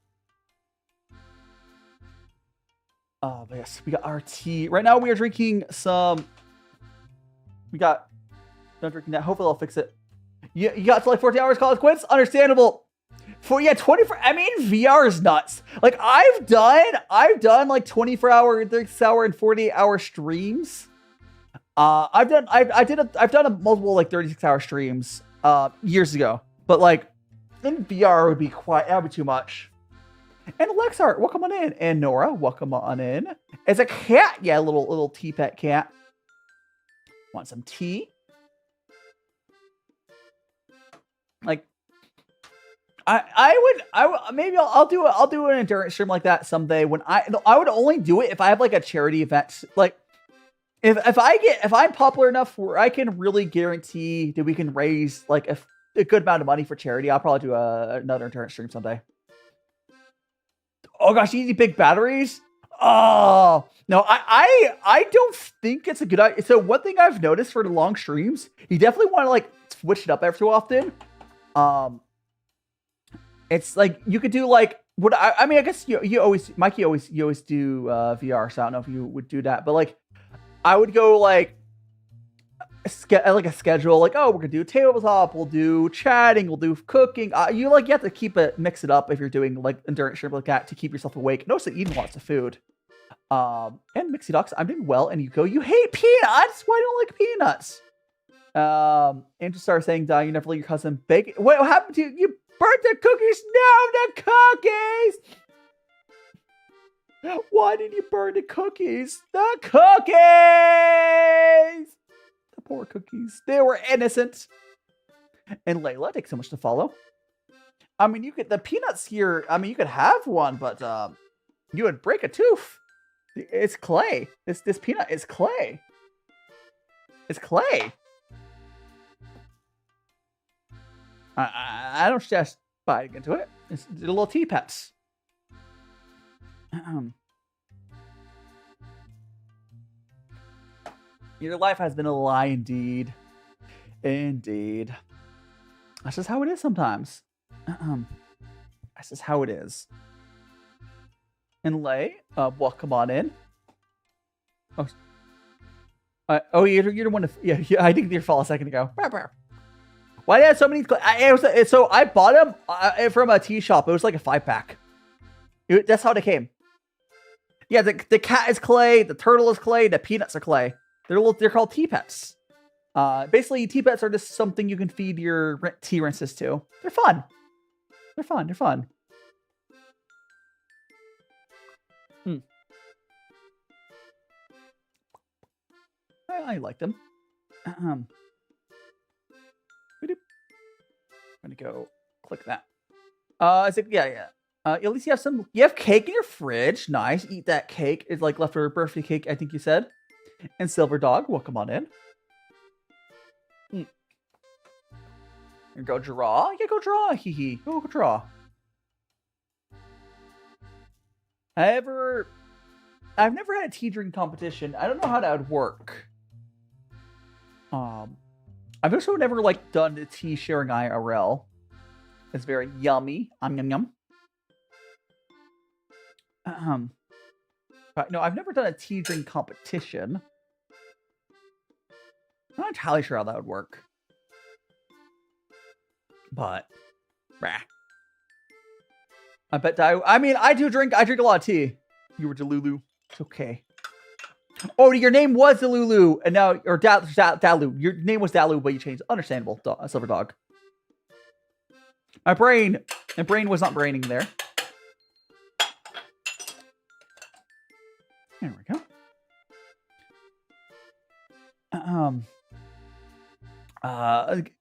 Oh, yes. We got our tea. Right now we are drinking some... not drinking that. Hopefully I'll fix it. You got to like 14 hours college quits? Understandable. 24... I mean, VR is nuts. Like, I've done like 24-hour, 36-hour, and 48-hour streams. I've done a multiple like 36-hour streams years ago, but like in VR would be too much. And Alexar, welcome on in, and Nora, welcome on in. As a cat, yeah, little tea pet cat. Want some tea? Like, I'll do an endurance stream like that someday. When I would only do it if I have like a charity event, like. If I'm popular enough where I can really guarantee that we can raise like a good amount of money for charity, I'll probably do another endurance stream someday. Oh gosh, easy big batteries. Oh no, I don't think it's a good idea. So one thing I've noticed for the long streams, you definitely want to like switch it up every so often. It's like you could do like what I mean. I guess you always do VR, so I don't know if you would do that, but like. I would go like a schedule, like, oh, we're gonna do tabletop, we'll do chatting, we'll do cooking. You have to mix it up if you're doing like endurance stream like that to keep yourself awake. Notice that eating lots of food. And Mixie Ducks, I'm doing well, and you hate peanuts. Why don't you like peanuts? And to start saying, "Die, you never let your cousin bake." What happened to you? You burnt the cookies. No, the cookies. Why did you burn the cookies? The cookies! The poor cookies. They were innocent. And Layla, thanks so much to follow. I mean, you could, the peanuts here, I mean, you could have one, but you would break a tooth. It's clay. This peanut is clay. It's clay. I don't suggest biting into it. It's the little tea pets. Your life has been a lie indeed. Indeed. That's just how it is sometimes. That's just how it is. And Lay, welcome on in. Oh, you're the one to... Yeah, I didn't hear fall a second ago. Why did I have so many... So I bought them from a tea shop. It was like a 5-pack. That's how they came. Yeah, the cat is clay, the turtle is clay, the peanuts are clay. They're called tea pets. Basically, tea pets are just something you can feed your tea rinses to. They're fun. They're fun. I like them. I'm gonna go click that. Yeah. At least you have cake in your fridge. Nice. Eat that cake. It's like leftover birthday cake, I think you said. And Silver Dog, welcome on in. And go draw. Yeah, go draw. Hee hee. Go draw. I've never had a tea drinking competition. I don't know how that would work. I've also never like done the tea sharing IRL. It's very yummy. Yum yum. No, I've never done a tea drink competition. I'm not entirely sure how that would work. But, I bet I mean, I drink a lot of tea. You were Delulu. It's okay. Oh, your name was Delulu, and now, or Dalu. Your name was Dalu, but you changed. Understandable, Silver Dog. My brain was not braining there. There we go.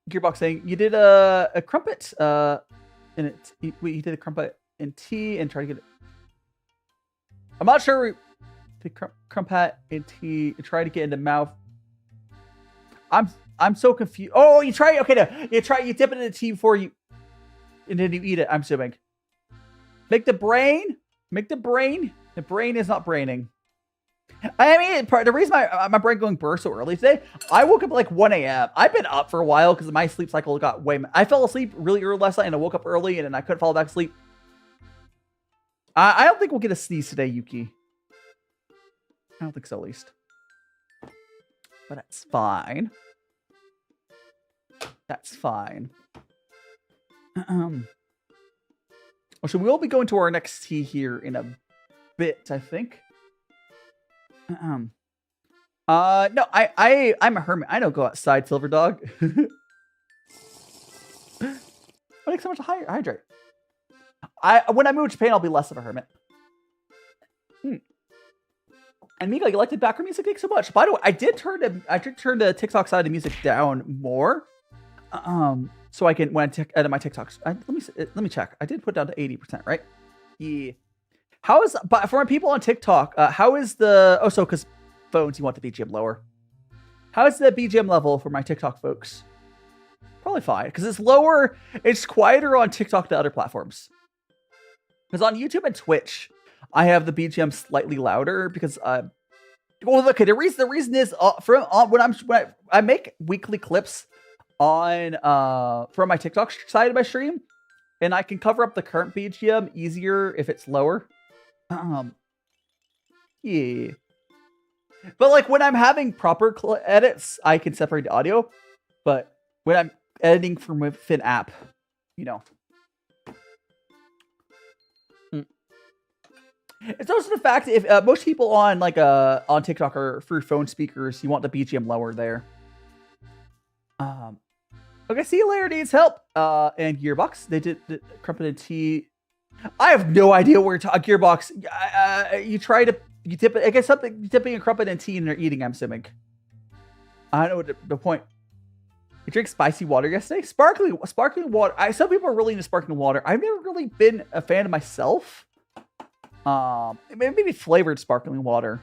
Gearbox saying you did a crumpet, and you did a crumpet in tea and try to get it. I'm not sure. The crumpet in tea and try to get in the mouth. I'm so confused. Oh, you try. Okay, no, you dip it in the tea before you, and then you eat it. I'm assuming. Make the brain. The brain is not braining. I mean, the reason my brain going burst so early today, I woke up at like 1 a.m. I've been up for a while because my sleep cycle got I fell asleep really early last night and I woke up early and then I couldn't fall back asleep. I don't think we'll get a sneeze today, Yuki. I don't think so, at least. But that's fine. That's fine. Oh, so we'll be going to our next tea here in a bit, I think. No, I'm a hermit. I don't go outside, Silver Dog. It takes so much to hydrate. When I move to Japan, I'll be less of a hermit. And Mika, you like the background music? Thanks so much. By the way, I did turn the TikTok side of the music down more. So I can when I edit my TikToks. Let me check. I did put it down to 80%, right? Yeah. How is, but for my people on TikTok, how is the, oh, so because phones, you want the BGM lower. How is the BGM level for my TikTok folks? Probably fine, because it's lower, it's quieter on TikTok than other platforms. Because on YouTube and Twitch, I have the BGM slightly louder because, well, okay, the reason is, when I make weekly clips on, from my TikTok side of my stream, and I can cover up the current BGM easier if it's lower. Yeah. But like when I'm having proper edits, I can separate the audio. But when I'm editing from within app, you know. It's also the fact that if most people on like on TikTok are through phone speakers, you want the BGM lower there. Okay, see you later needs help. And Gearbox, they did the crumpet and tea. I have no idea where you're talking. Gearbox, you dip it. I guess something you dipping a crumpet in tea and they're eating. I'm assuming. I don't know what the point. You drink spicy water yesterday. Sparkling water. Some people are really into sparkling water. I've never really been a fan of myself. Maybe flavored sparkling water.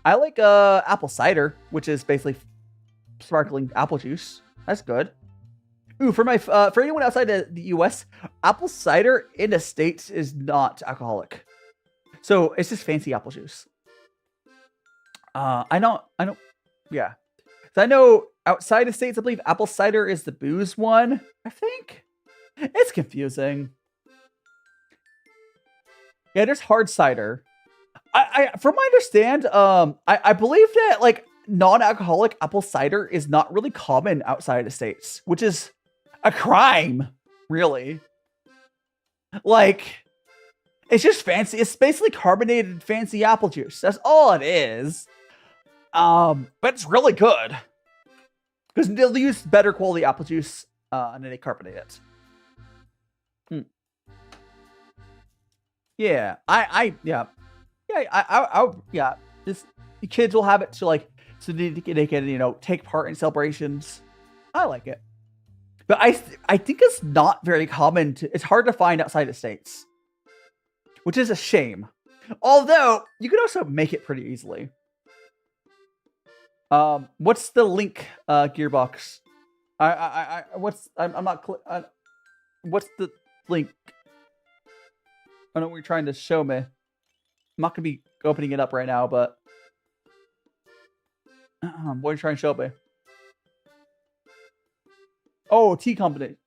I like apple cider, which is basically sparkling apple juice. That's good. Ooh, for anyone outside the US, apple cider in the States is not alcoholic. So it's just fancy apple juice. I don't, yeah. So I know outside the States, I believe apple cider is the booze one. I think. It's confusing. Yeah, there's hard cider. From my understand, I believe that like non-alcoholic apple cider is not really common outside the States, which is a crime, really. Like, it's just fancy. It's basically carbonated fancy apple juice. That's all it is. But it's really good. Because they'll use better quality apple juice, and then they carbonate it. Yeah, yeah. Just the kids will have it to like, so they can, you know, take part in celebrations. I like it. But I think it's not very common it's hard to find outside the States. Which is a shame. Although, you can also make it pretty easily. What's the link, Gearbox? What's the link? I know what you're trying to show me. I'm not gonna be opening it up right now, but what are you trying to show me? Oh, tea company.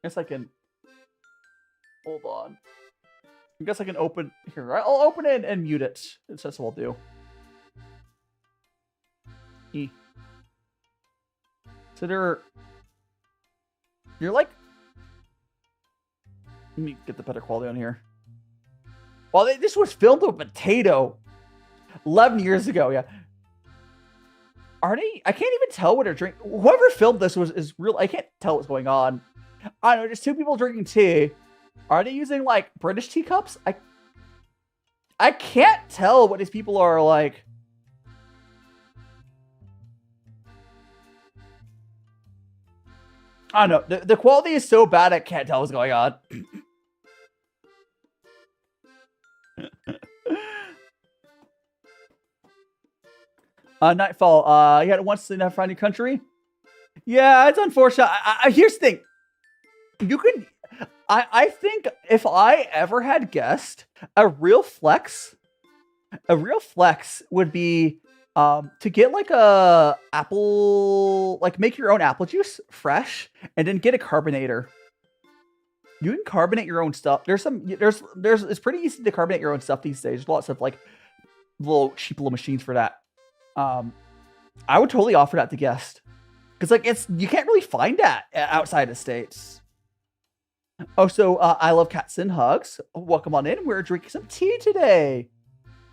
Guess I can. Hold on. I guess I can open here. I'll open it and mute it. That's what I'll do. So you're like, let me get the better quality on here. Well, this was filmed with potato 11 years ago. Yeah. Are they? I can't even tell what they're drinking. Whoever filmed this is real. I can't tell what's going on. I don't know. Just two people drinking tea. Are they using like British teacups? I can't tell what these people are like. I don't know. The quality is so bad I can't tell what's going on. Nightfall. You had it once in a friendly country. Yeah, it's unfortunate. Here's the thing. You can. I think if I ever had guessed, a real flex would be to get like a apple, like make your own apple juice fresh, and then get a carbonator. You can carbonate your own stuff. It's pretty easy to carbonate your own stuff these days. There's lots of like cheap little machines for that. I would totally offer that to guests. Because like you can't really find that outside the States. Oh, so I love cats and hugs. Welcome on in. We're drinking some tea today.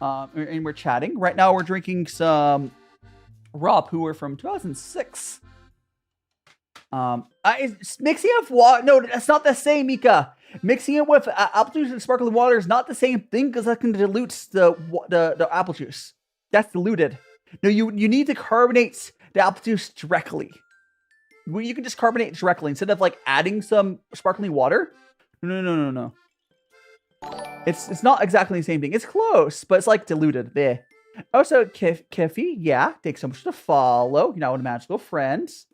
And we're chatting. Right now we're drinking some raw pu'er from 2006. Mixing it with water. No, that's not the same, Mika. Mixing it with apple juice and sparkling water is not the same thing because that can dilute the apple juice. That's diluted. No, you need to carbonate the apple juice directly. You can just carbonate it directly instead of like adding some sparkling water. No. It's not exactly the same thing. It's close, but it's like diluted. There. Also, Kiffy, yeah, thanks so much to follow. You know, with magical friends.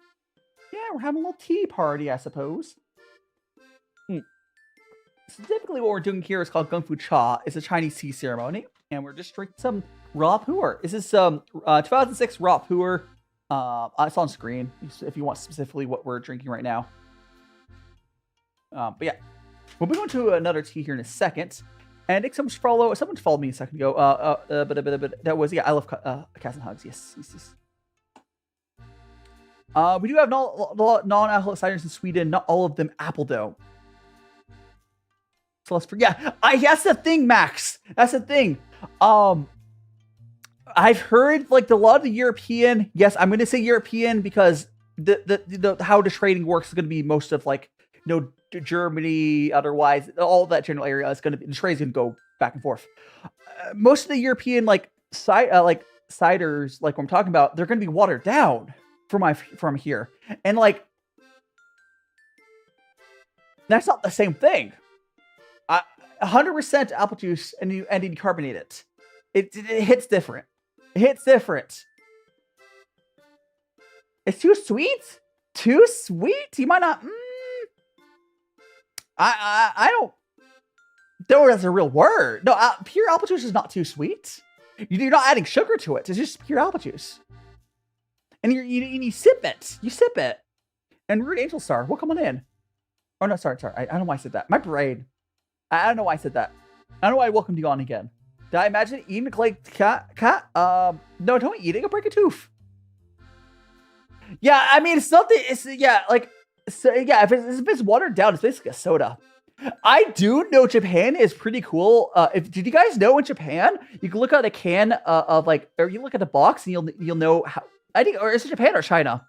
Yeah, we're having a little tea party, I suppose. Specifically, what we're doing here is called gongfucha. It's a Chinese tea ceremony, and we're just drinking some raw pu'er. This is 2006 raw pu'er. It's on screen if you want specifically what we're drinking right now. But yeah, we'll be going to another tea here in a second. And someone followed me a second ago. But that was, yeah, I love cats and hugs. Yes. We do have non-alcoholic ciders in Sweden. Not all of them apple though. So let's forget. That's the thing, Max. That's the thing. I've heard like a lot of the European. Yes, I'm going to say European because the how the trading works is going to be most of like Germany. Otherwise, all that general area is going to be the trade's going to go back and forth. Most of the European ciders, like what I'm talking about, they're going to be watered down from here, and like that's not the same thing. 100% apple juice and you carbonate it. It hits different. It hits different. It's too sweet? Too sweet? You might not. I don't know that's a real word. No, pure apple juice is not too sweet. You're not adding sugar to it. It's just pure apple juice. And you sip it. You sip it. And Rude Angel Star, welcome on in. Oh, no, sorry. I don't know why I said that. My brain. I don't know why I said that. I don't know why I welcomed you on again. Did I imagine eating a like cat? No, don't eat it. You'll break a tooth. Yeah, I mean, it's something. It's if it's watered down, it's basically a soda. I do know Japan is pretty cool. Did you guys know in Japan you can look at a can of like, or you look at the box and you'll know how. I think, or is it Japan or China?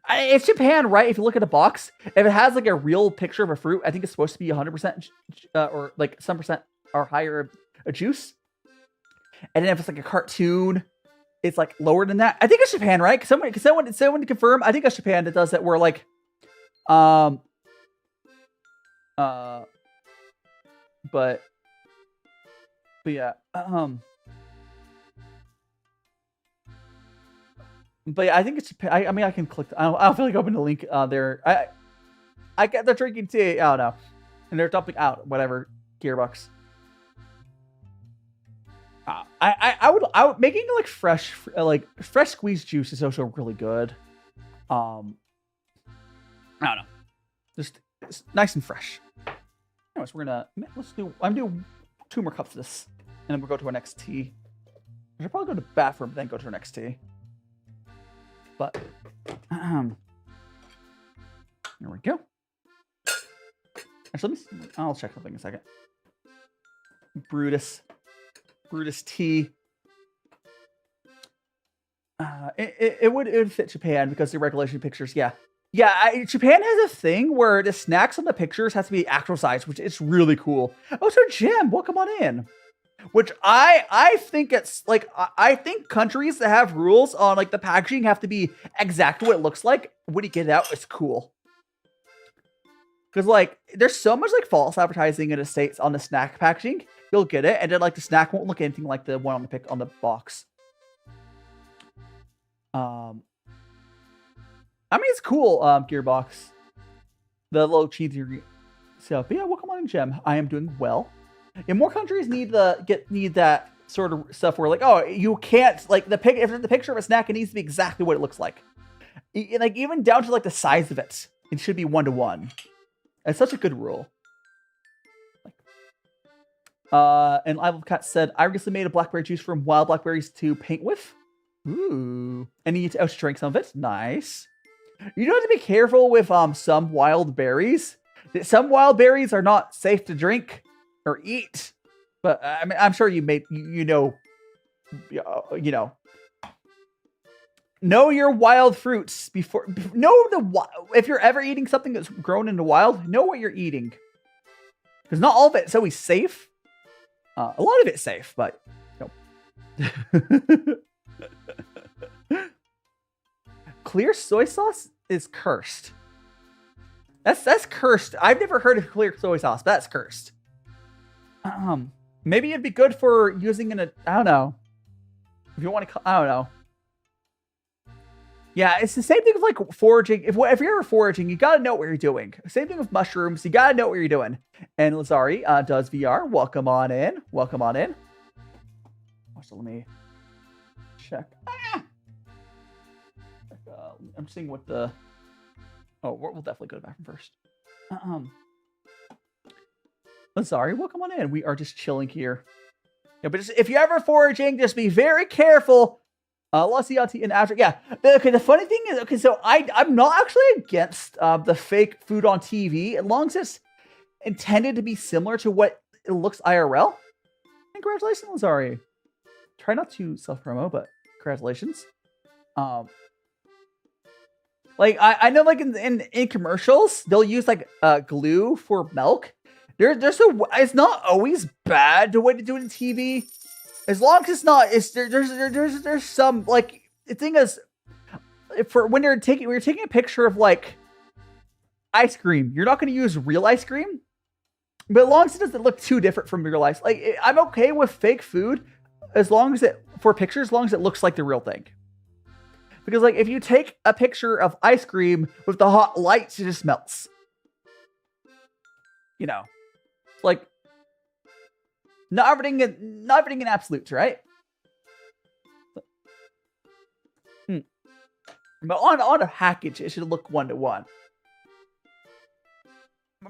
It's Japan, right? If you look at the box, if it has like a real picture of a fruit, I think it's supposed to be 100% or like some percent or higher a juice. And then if it's like a cartoon, it's like lower than that. I think it's Japan, right? Someone to confirm. I think it's Japan that does that. Where like, but yeah, But yeah, I think it's Japan. I mean, I can click. I don't feel like opening the link there. I get they're drinking tea. I don't know, and they're dumping out whatever Gearbox. I would making like fresh squeezed juice is also really good. I don't know, just it's nice and fresh. Anyways, I'm doing 2 more cups of this. And then we'll go to our next tea. I should probably go to the bathroom, then go to our next tea. But, there we go. Actually, I'll check something in a second. Brutus tea. It would fit Japan because the regulation pictures, yeah. Yeah, Japan has a thing where the snacks on the pictures has to be actual size, which is really cool. Oh, so Jim, welcome on in. Which I think it's like, I think countries that have rules on like the packaging have to be exactly what it looks like. When you get it out, it's cool. Because like, there's so much like false advertising in the States on the snack packaging. You'll get it, and then like the snack won't look anything like the one on the box. I mean, it's cool, Gearbox. The little cheesy. So, but yeah, welcome on in, Gem. I am doing well. And more countries need that sort of stuff where like, oh, you can't like if there's the picture of a snack, it needs to be exactly what it looks like. Like even down to like the size of it, it should be 1-to-1. It's such a good rule. And I've Cat said, I recently made a blackberry juice from wild blackberries to paint with. Ooh. And you need to drink some of it. Nice. You do have to be careful with some wild berries. Some wild berries are not safe to drink or eat. But I mean, I'm sure you know. Know your wild fruits before. If you're ever eating something that's grown in the wild, know what you're eating. Because not all of it's always safe. A lot of it's safe, but no. Clear soy sauce is cursed. That's cursed. I've never heard of clear soy sauce, but that's cursed. Maybe it'd be good for using in a. I don't know. If you want to, I don't know. Yeah, it's the same thing with like foraging. If you're ever foraging, you gotta know what you're doing. Same thing with mushrooms. You gotta know what you're doing. And Lazari does VR. Welcome on in. Welcome on in. So let me check. I'm seeing what the. Oh, we'll definitely go to the bathroom first. Lazari, welcome on in. We are just chilling here. Yeah, but if you're ever foraging, just be very careful. Lasiati and after, yeah. Okay, the funny thing is, okay, so I'm not actually against the fake food on TV, as long as it's intended to be similar to what it looks IRL. Congratulations, Lazari. Try not to self-promo, but congratulations. Like I know, like in commercials, they'll use like glue for milk. It's not always bad the way to do it in TV. As long as it's not, there's some like the thing is, when you're taking a picture of like ice cream, you're not going to use real ice cream, but as long as it doesn't look too different from real ice, like I'm okay with fake food as long as it looks like the real thing. Because like if you take a picture of ice cream with the hot lights, it just melts. You know, like. Not everything in absolutes, right? But on a package, it should look 1-to-1.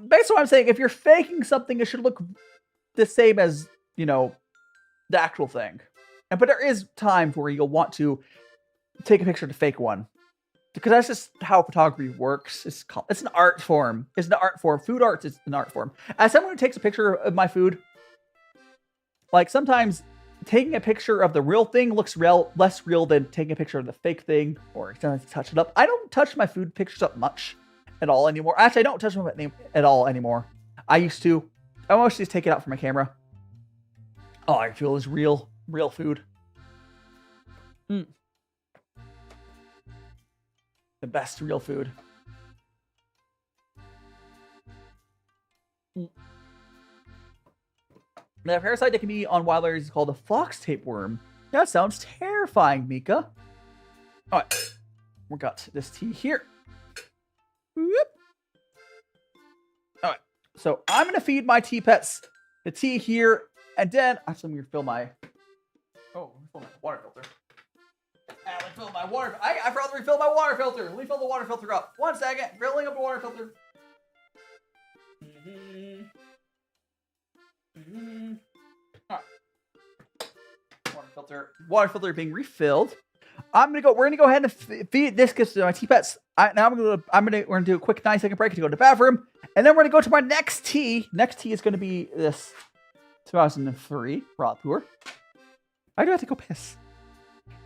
Based on what I'm saying, if you're faking something, it should look the same as, the actual thing. But there is times where you'll want to take a picture of the fake one. Because that's just how photography works. It's an art form. It's an art form. Food art is an art form. As someone who takes a picture of my food, like, sometimes taking a picture of the real thing looks less real than taking a picture of the fake thing, or sometimes touch it up. I don't touch my food pictures up much at all anymore. Actually, I don't touch them at all anymore. I used to. I mostly just take it out for my camera. All I feel is real food. The best real food. The parasite that can be on wild areas is called a fox tapeworm. That sounds terrifying, Mika. Alright. We got this tea here. Whoop. Alright. So I'm going to feed my tea pets the tea here. And then, actually, I'm going to fill my... Oh, fill my water filter. I forgot to refill my water filter. Let me fill the water filter up. 1 second. Filling up the water filter. water filter being refilled. We're gonna go ahead and feed this to my tea pets. We're gonna do a quick 9-second break to go to the bathroom, and then we're gonna go to my next tea. Next tea is gonna be this 2003 raw pu'er. I do have to go piss.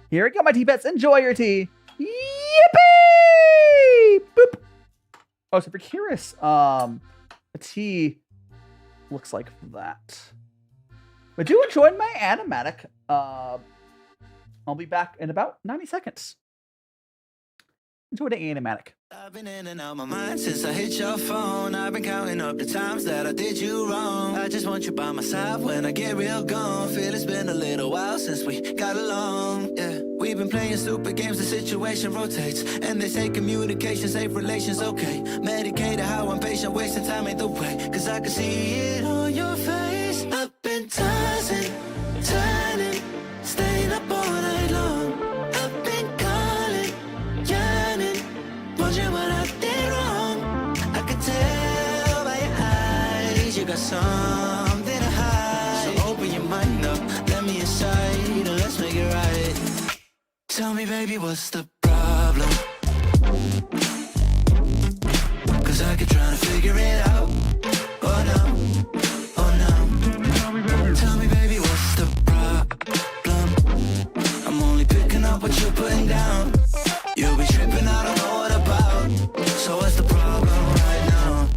Here we go, my tea pets. Enjoy your tea. Yippee! Boop. Oh, so if you're curious, a tea looks like that. But do enjoy my animatic. I'll be back in about 90 seconds. Enjoy the animatic. I've been in and out my mind since I hit your phone. I've been counting up the times that I did you wrong. I just want you by my side when I get real gone. Feel it's been a little while since we got along. Yeah, we've been playing stupid games, the situation rotates. And they say communication, safe relations, okay. Medicated how I'm patient, wasting time ain't the way. Cause I can see it on your face. I've been tossing, turning, staying up all night long. I've been calling, yearning, wondering what I did wrong. I could tell by your eyes you got something to hide. So open your mind up, let me inside, and let's make it right. Tell me, baby, what's the problem? Cause I keep trying to figure it out. Oh no, oh no. Tell me, baby, what's the problem? I'm only picking up what you're putting down. You'll be tripping, I don't know what about. So what's the problem right now?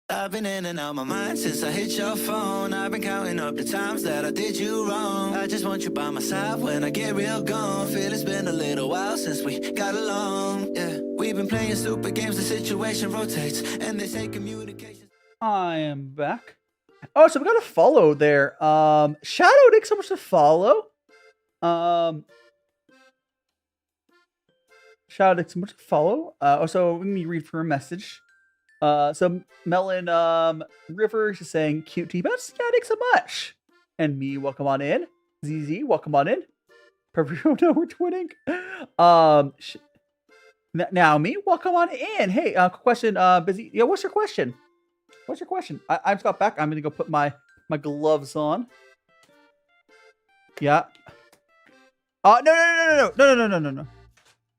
I've been in and out my mind since I hit your phone. I've been counting up the times that I did you wrong. I just want you by my side when I get real gone. Feel it's been a little while since we got along. Yeah, we've been playing stupid games, the situation rotates. And they say communication. I am back. Oh, so we got a follow there. Shadow, thanks so much to follow. Shadow, thanks so much to follow. Also, let me read for a message. So Melon Rivers is saying cute T-Bets. Yeah, thanks so much. And me, welcome on in. ZZ, welcome on in. Perfect. No, we're twinning. Now me, welcome on in. Hey, question. Busy. Yeah, what's your question? What's your question? I just got back. I'm gonna go put my gloves on. Yeah. No.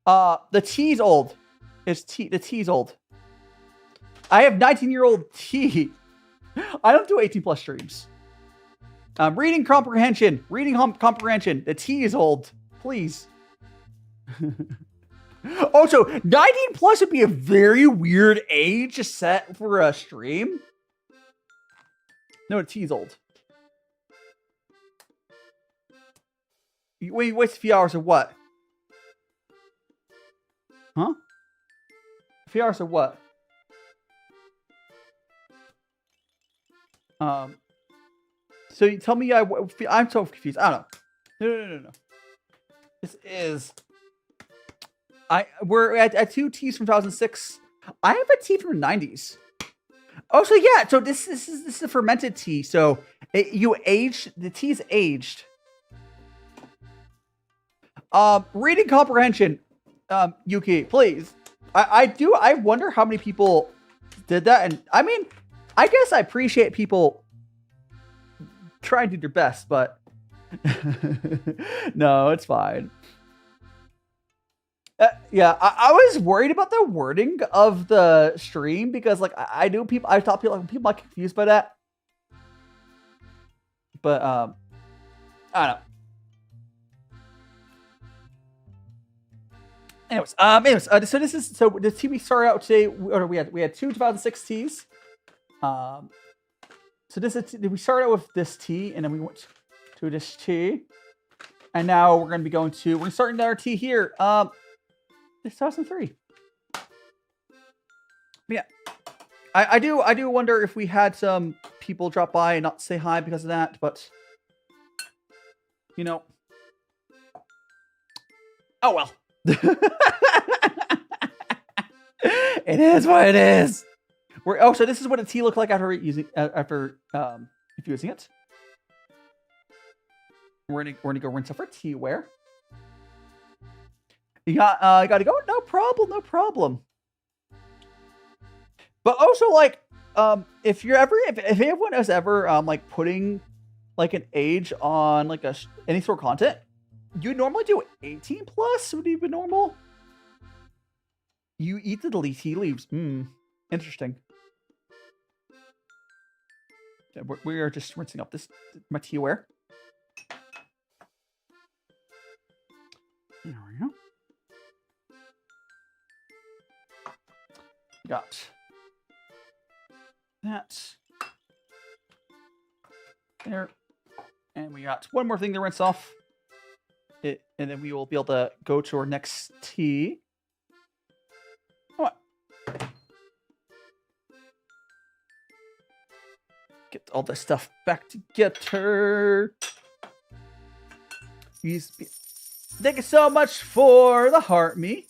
The tea's old. The tea's old. I have 19-year-old tea. I don't do 18+ streams. Reading comprehension. Comprehension. The tea is old. Please. Also, 19+ would be a very weird age to set for a stream. No, the tea's old. You waste a few hours of what? Huh? A few hours of what? So you tell me I'm so confused. I don't know. No. This is... We're at 2 teas from 2006. I have a tea from the 90s. Oh, so yeah. So this is a fermented tea. So the tea's aged. Reading comprehension. Yuki, please. I wonder how many people did that. And I mean, I guess I appreciate people trying to do their best, but no, it's fine. Yeah, I was worried about the wording of the stream because, like, I thought people might get confused by that. But I don't know. Anyways, so the tea we started out today. We had 2 2006 teas. So we started out with this tea, and then we went to this tea, and now we're gonna start another tea here. It's 2003. Yeah, I do wonder if we had some people drop by and not say hi because of that, but you know, oh well. It is what it is. So this is what a tea looked like after infusing it. We're gonna go rinse off our teaware. You gotta go. No problem. But also, like, if anyone has ever like putting like an age on like any sort of content, you normally do 18 plus would be normal. You eat the tea leaves. Interesting. Yeah, we are just rinsing up my teaware. There we go. Got that there, and we got one more thing to rinse off it, and then we will be able to go to our next tea. Get all this stuff back together. Thank you so much for the heart me.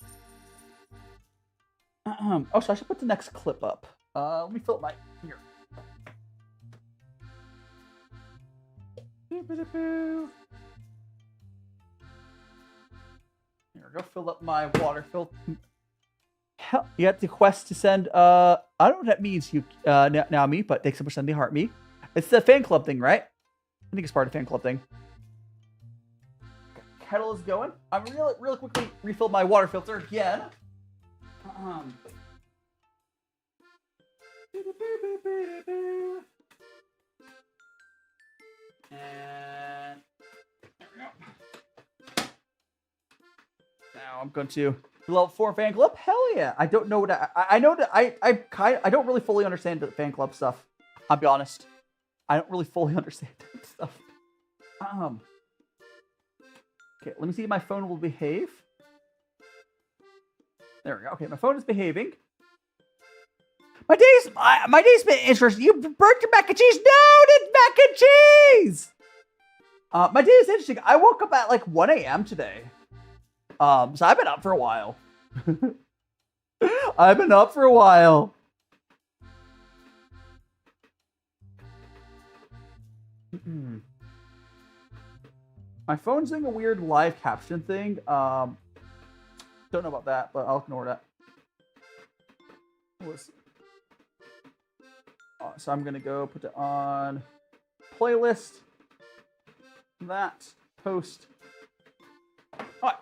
Oh, so I should put the next clip up. Let me fill up my here. Here we go. Fill up my water. Hell, you got the quest to send. I don't know what that means. You now me, but thanks so much for sending heart me. It's the fan club thing, right? I think it's part of the fan club thing. Kettle is going. I'm really quickly refill my water filter again. And there we go. Now I'm going to level 4 fan club. Hell yeah! I don't know what I know that I don't really fully understand the fan club stuff. I'll be honest. I don't really fully understand that stuff. Okay, let me see if my phone will behave. There we go. Okay, my phone is behaving. My day's been interesting. You burnt your mac and cheese. No, it's mac and cheese. My day is interesting. I woke up at like 1 a.m. today. So I've been up for a while. I've been up for a while. My phone's doing a weird live caption thing. Don't know about that, but I'll ignore that. So I'm gonna go put it on playlist. That post. Alright.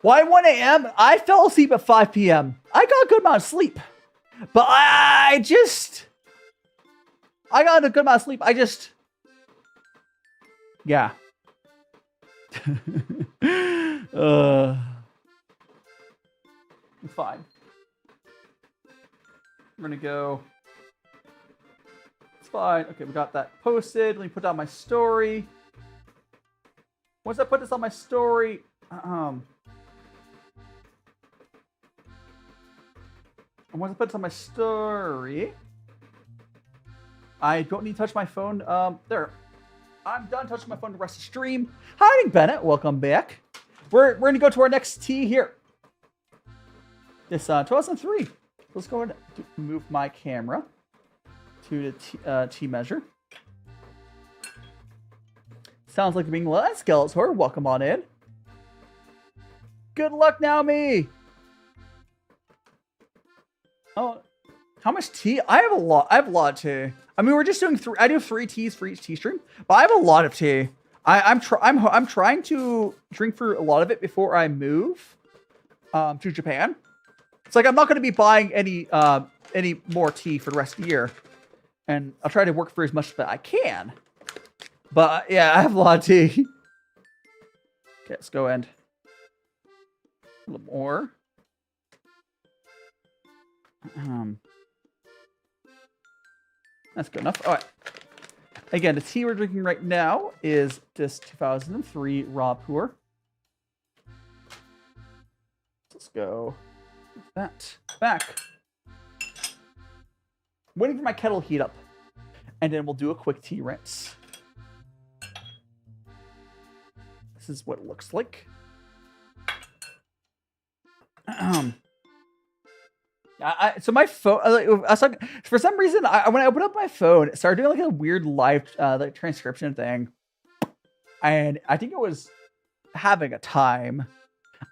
Why 1 a.m.? I fell asleep at 5 p.m. I got a good amount of sleep. But I got a good amount of sleep. Yeah. It's fine. I'm gonna go. It's fine. Okay, we got that posted. Let me put down my story. Once I put this on my story, once I put this on my story, I don't need to touch my phone. There. I'm done touching my phone the rest of the stream. Hi, Bennett. Welcome back. We're going to go to our next tea here. This 2003. Let's go ahead and move my camera to the tea measure. Sounds like being last Skeletor. Welcome on in. Good luck, Naomi. Oh, how much tea? I have a lot of tea. I mean, we're just doing I do 3 teas for each tea stream, but I have a lot of tea. I'm trying to drink for a lot of it before I move to Japan. It's like I'm not going to be buying any more tea for the rest of the year, and I'll try to work for as much as I can. But yeah, I have a lot of tea. Okay, let's go and a little more. That's good enough. All right. Again, the tea we're drinking right now is this 2003 raw pu'er. Let's go with that back. Waiting for my kettle to heat up, and then we'll do a quick tea rinse. This is what it looks like. So my phone, for some reason, when I opened up my phone, it started doing like a weird live like transcription thing, and I think it was having a time.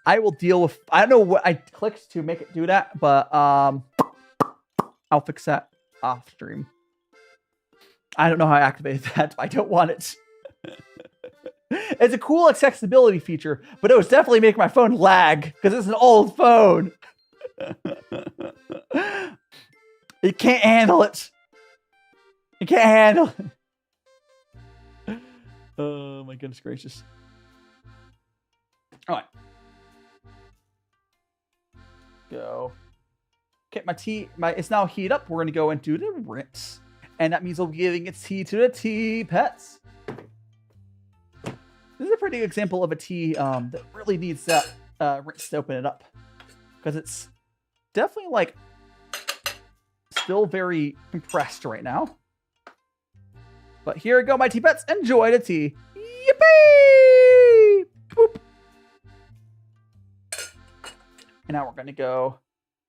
I will deal with. I don't know what I clicked to make it do that, but I'll I'll fix that off stream. I don't know how I activated that. I don't want it. It's a cool accessibility feature, but it was definitely making my phone lag because it's an old phone. It can't handle it. It can't handle it. Oh my goodness gracious. All right. Go. Okay, my tea, it's now heated up. We're gonna go and do the rinse. And that means we'll be giving its tea to the tea pets. This is a pretty good example of a tea that really needs that rinse to open it up. Because it's definitely like still very compressed right now. But here we go, my tea pets. Enjoy the tea. Yippee! Boop. And now we're going to go.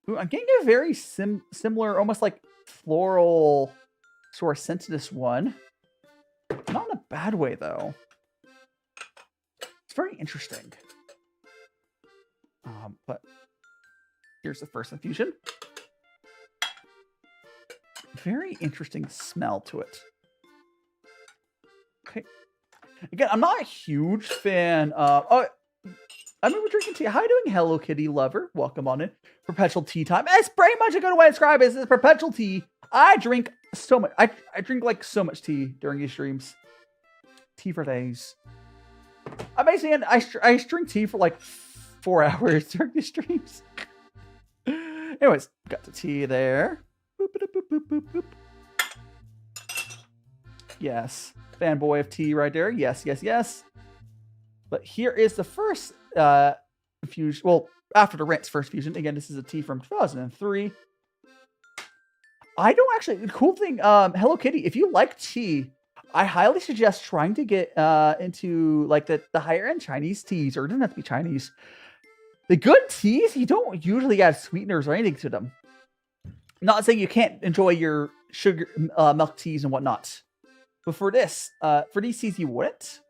Ooh, I'm getting a very similar, almost like floral sort of scent to this one. Not in a bad way, though. It's very interesting. But here's the first infusion. Very interesting smell to it. Okay. Again, I'm not a huge fan of... Oh, I remember drinking tea. How are you doing, Hello Kitty lover? Welcome on in. Perpetual tea time. It's pretty much a good way to describe it. It's perpetual tea. I drink so much. I drink like so much tea during these streams. Tea for days. I basically I drink tea for like 4 hours during these streams. Anyways, got the tea there. Boop, boop, boop, boop, boop, boop. Yes, fanboy of tea right there. Yes, yes, yes. But here is the first infusion. Well, after the rinse, first fusion. Again, this is a tea from 2003. I don't actually. The cool thing, Hello Kitty, if you like tea, I highly suggest trying to get into like the higher end Chinese teas, or it doesn't have to be Chinese. The good teas, you don't usually add sweeteners or anything to them. Not saying you can't enjoy your sugar milk teas and whatnot, but for this, for these teas, you wouldn't.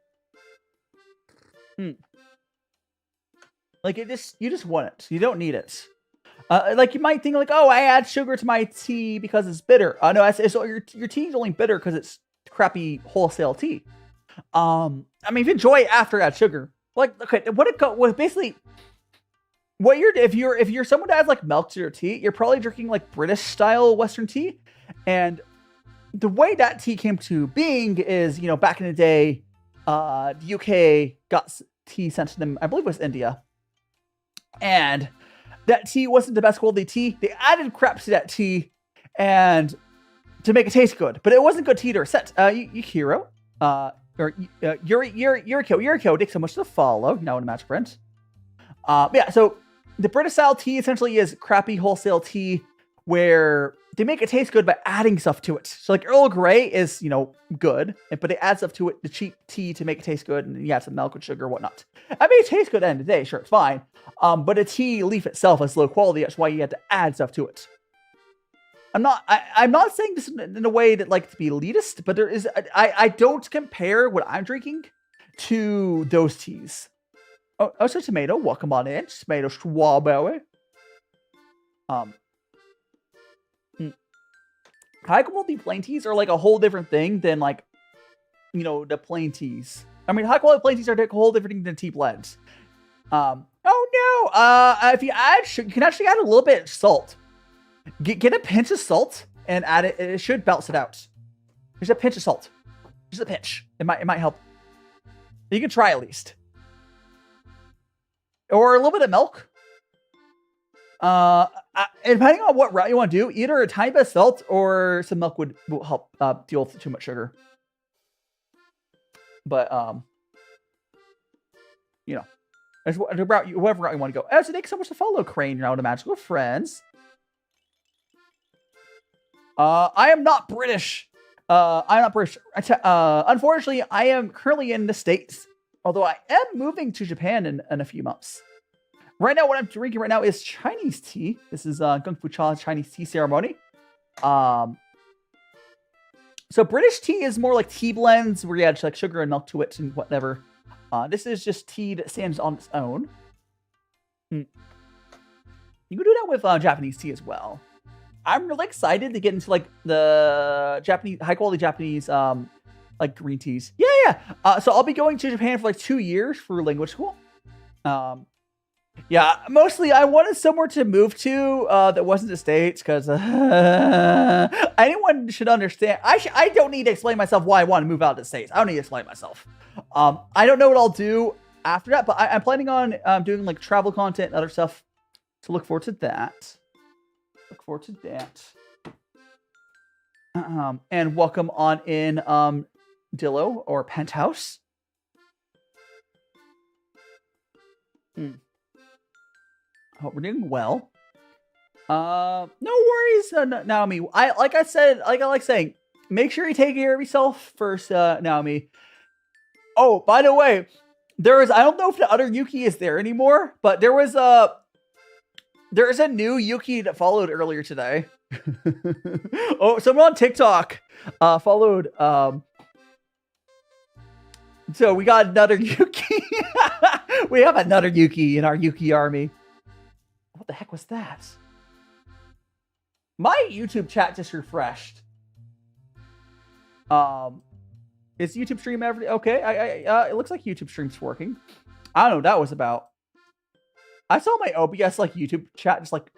Like you just want it. You don't need it. Like you might think like, oh, I add sugar to my tea because it's bitter. No, it's your tea is only bitter because it's crappy wholesale tea. I mean, if you enjoy it after add sugar, like okay, basically what if you're someone that adds like milk to your tea, you're probably drinking like British style Western tea, and the way that tea came to being is, you know, back in the day, the UK got tea sent to them. I believe it was India, and that tea wasn't the best quality tea. They added crap to that tea, and to make it taste good, but it wasn't good tea to set. Yukiro, or Yuriko, thanks so much to follow. Now in a match print. Yeah, so the British style tea essentially is crappy wholesale tea where they make it taste good by adding stuff to it. So like Earl Grey is, you know, good, but they add stuff to it, the cheap tea, to make it taste good, and you add some milk and sugar, whatnot. I mean, it tastes good at the end of the day, sure, it's fine. But the tea leaf itself is low quality, that's why you have to add stuff to it. I'm not saying this in a way that like to be elitist, but there is, I don't compare what I'm drinking to those teas. Oh, so tomato, welcome on in. Tomato strawberry. High quality plain teas are like a whole different thing than like, you know, the plain teas. I mean, high quality plain teas are a whole different thing than tea blends. Oh no, if you add sugar, you can actually add a little bit of salt. Get a pinch of salt and add it. It should balance it out. There's a pinch of salt. Just a pinch. It might help. You can try at least. Or a little bit of milk. Depending on what route you want to do, either a tiny bit of salt or some milk will help deal with too much sugar. But you know, whatever route you want to go. So thanks so much to follow, Crane. You're out of magical friends. I am not British. I'm not British. Unfortunately, I am currently in the States. Although I am moving to Japan in a few months. Right now, what I'm drinking right now is Chinese tea. This is gongfucha Chinese tea ceremony. So British tea is more like tea blends where you add like sugar and milk to it and whatever. This is just tea that stands on its own. You can do that with Japanese tea as well. I'm really excited to get into like the Japanese, high quality Japanese, like green teas. Yeah. So I'll be going to Japan for like 2 years for language school. Yeah, mostly I wanted somewhere to move to that wasn't the States because anyone should understand. I don't need to explain myself why I want to move out of the States. I don't need to explain myself. I don't know what I'll do after that, but I'm planning on doing like travel content and other stuff. So look forward to that. And welcome on in Dillo or Penthouse. Hope we're doing well. No worries, Naomi. I like saying, make sure you take care of yourself first, Naomi. Oh, by the way, I don't know if the other Yuki is there anymore, but there's a new Yuki that followed earlier today. Oh, someone on TikTok followed. So we got another Yuki. We have another Yuki in our Yuki army. What the heck was that? My YouTube chat just refreshed. Is YouTube stream okay? It looks like YouTube stream's working. I don't know what that was about. I saw my OBS like YouTube chat just like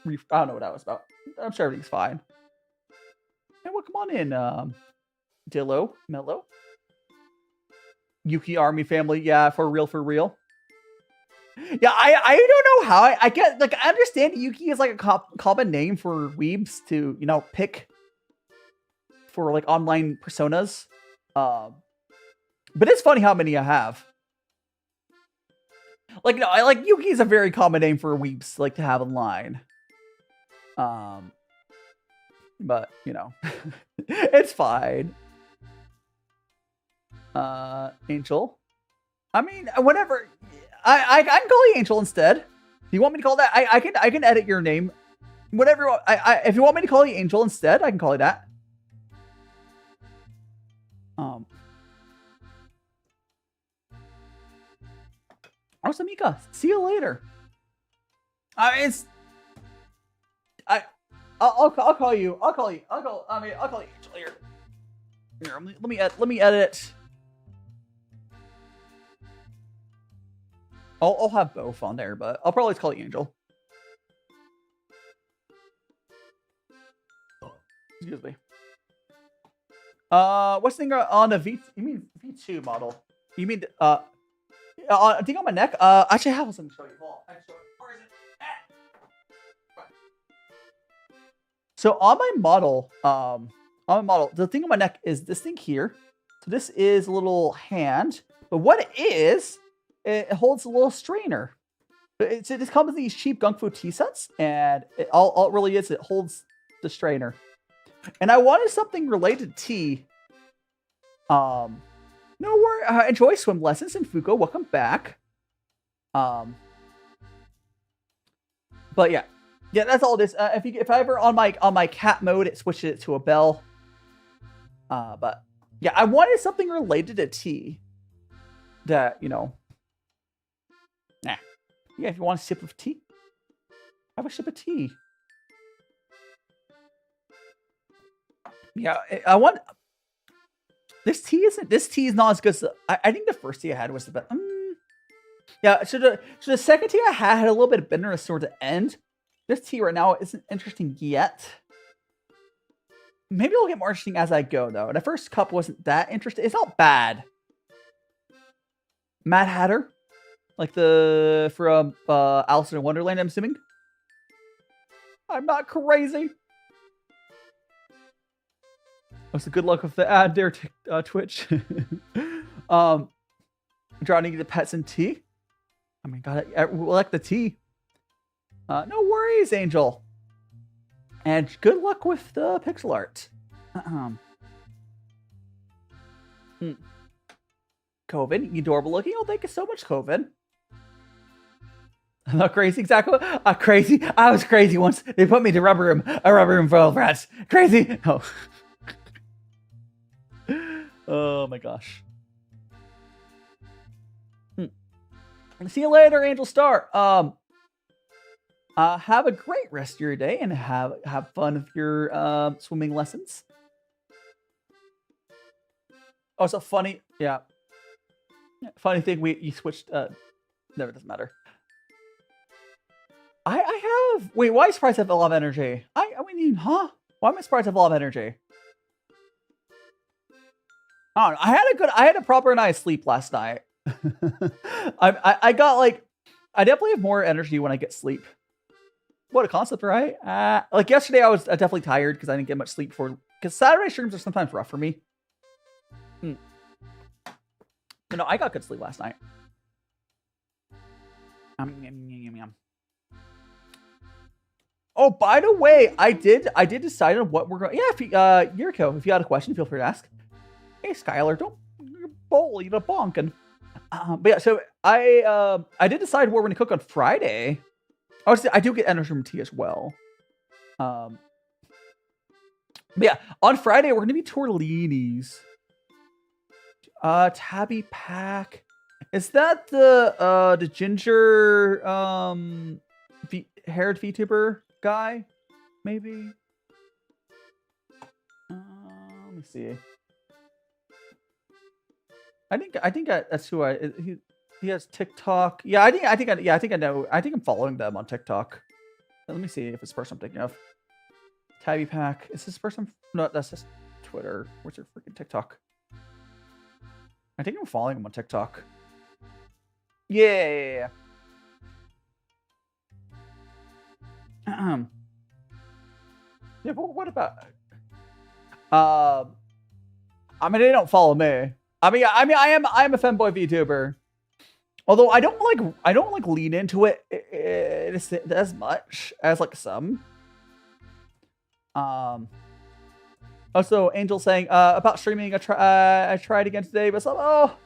I don't know what that was about. I'm sure everything's fine. And well, come on in, Dillo, Mello. Yuki army family, yeah, for real. Yeah, I don't know how I get, like, I understand Yuki is like a common name for weebs to, you know, pick for like online personas. But it's funny how many I have. Like, no, I like Yuki is a very common name for weebs like to have online. But you know, it's fine. Angel. I mean, whatever. I can call you Angel instead. Do you want me to call that? I can edit your name. Whatever you want. If you want me to call you Angel instead, I can call you that. Oh, Samika, see you later. I'll call you. I'll call you Angel here. Here, let me edit. I'll have both on there, but I'll probably just call you Angel. Excuse me. What's the thing on a V? You mean V2 model? You mean I think on my neck. Actually, I have something to show you. Hold on. Where is it? So on my model, the thing on my neck is this thing here. So this is a little hand, but what it is, it holds a little strainer. It comes in these cheap Gongfu tea sets, and all it really is, it holds the strainer. And I wanted something related to tea. No worry. Enjoy swim lessons in Fuko. Welcome back. But yeah, that's all it is. If I ever on my cat mode, it switches it to a bell. But yeah, I wanted something related to tea. That, you know. Nah. Yeah, if you want a sip of tea, have a sip of tea. Yeah, I want. This tea is not as good as I think the first tea I had was the best. Yeah, so the second tea I had a little bit of bitterness toward the end. This tea right now isn't interesting yet. Maybe it'll get more interesting as I go, though. The first cup wasn't that interesting. It's not bad. Mad Hatter, like the from Alice in Wonderland, I'm assuming. I'm not crazy. What's the good luck with the ad there, Twitch? Drowning the pets in tea. I mean, I like the tea. No worries, Angel. And good luck with the pixel art. Coven, you adorable looking. Oh, thank you so much, Coven. I'm not crazy, exactly. Crazy. I was crazy once. They put me to a rubber room full of rats. Crazy. Oh. Oh my gosh. See you later, Angel Star. Have a great rest of your day and have fun with your swimming lessons. Oh, it's a funny, yeah. Funny thing, you switched. No, it doesn't matter. I have. Wait, why is surprised I have a lot of energy? I mean, huh? Why am I surprised I have a lot of energy? I don't know. I had a proper night's sleep last night. I got like, I definitely have more energy when I get sleep. What a concept, right? Like yesterday, I was definitely tired because I didn't get much sleep for. Because Saturday streams are sometimes rough for me. But no, I got good sleep last night. Oh, by the way, I did decide on what we're going. Yeah, Yuriko, if you had a question, feel free to ask. Hey, Skylar, don't bowl, you know, bonking. But yeah, so I did decide what we're gonna cook on Friday. I do get energy from tea as well. But yeah, on Friday we're gonna be tortellinis. Tabby Pack. Is that the ginger haired VTuber guy? Maybe. Let me see. I think that's who he has TikTok. Yeah, I think I know. I think I'm following them on TikTok. Let me see if it's the person I'm thinking of. Tabby Pack. Is this person? No, that's just Twitter. Where's your freaking TikTok? I think I'm following him on TikTok. Yeah. Yeah, but what about? I mean, they don't follow me. I mean, I am a femboy VTuber. Although I don't like lean into it as much as like some. Also, Angel saying about streaming. I tried again today, but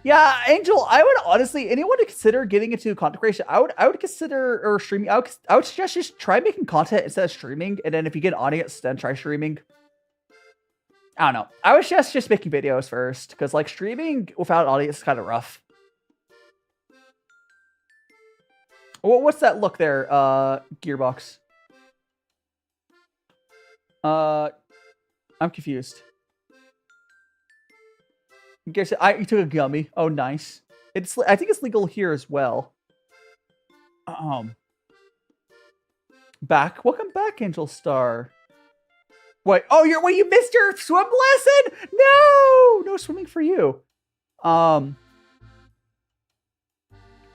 yeah, Angel. I would honestly, anyone to consider getting into content creation, I would consider or streaming. I would suggest just try making content instead of streaming, and then if you get an audience, then try streaming. I don't know. I would suggest just making videos first, because like streaming without an audience is kind of rough. What's that look there, Gearbox? I'm confused. You took a gummy. Oh, nice. I think it's legal here as well. Welcome back, Angel Star. Wait, you missed your swim lesson? No swimming for you.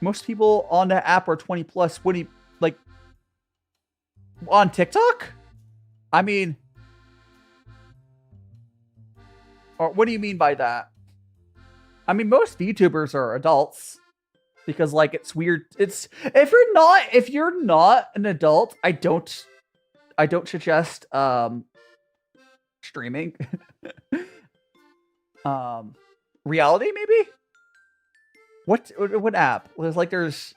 Most people on the app are 20 plus. When you like on TikTok? I mean, or what do you mean by that? I mean, most VTubers are adults because like it's weird. It's if you're not an adult, I don't suggest streaming. Reality maybe? What app? There's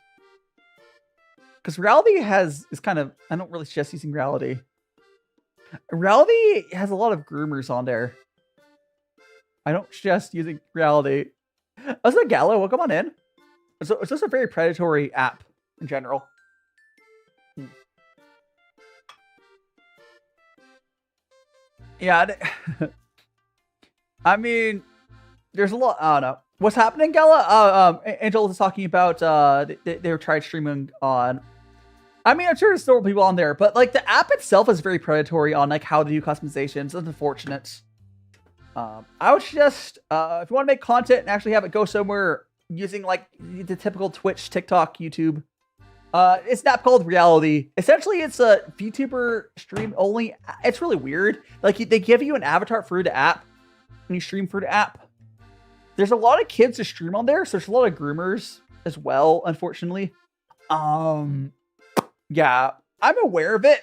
because Reality is kind of, I don't really suggest using Reality. Reality has a lot of groomers on there. I don't suggest using Reality. Also, Gallo, welcome on in. So it's just a very predatory app in general. Yeah, I mean, there's a lot. I don't know what's happening, Gala. Angel was talking about they were tried streaming on. I mean, I'm sure there's still people on there, but like the app itself is very predatory on like how to do customizations. It's unfortunate. I would suggest if you want to make content and actually have it go somewhere using like the typical Twitch, TikTok, YouTube. It's not called Reality. Essentially, it's a VTuber stream only. It's really weird. Like they give you an avatar through the app, and you stream through the app. There's a lot of kids to stream on there, so there's a lot of groomers as well. Unfortunately, yeah, I'm aware of it.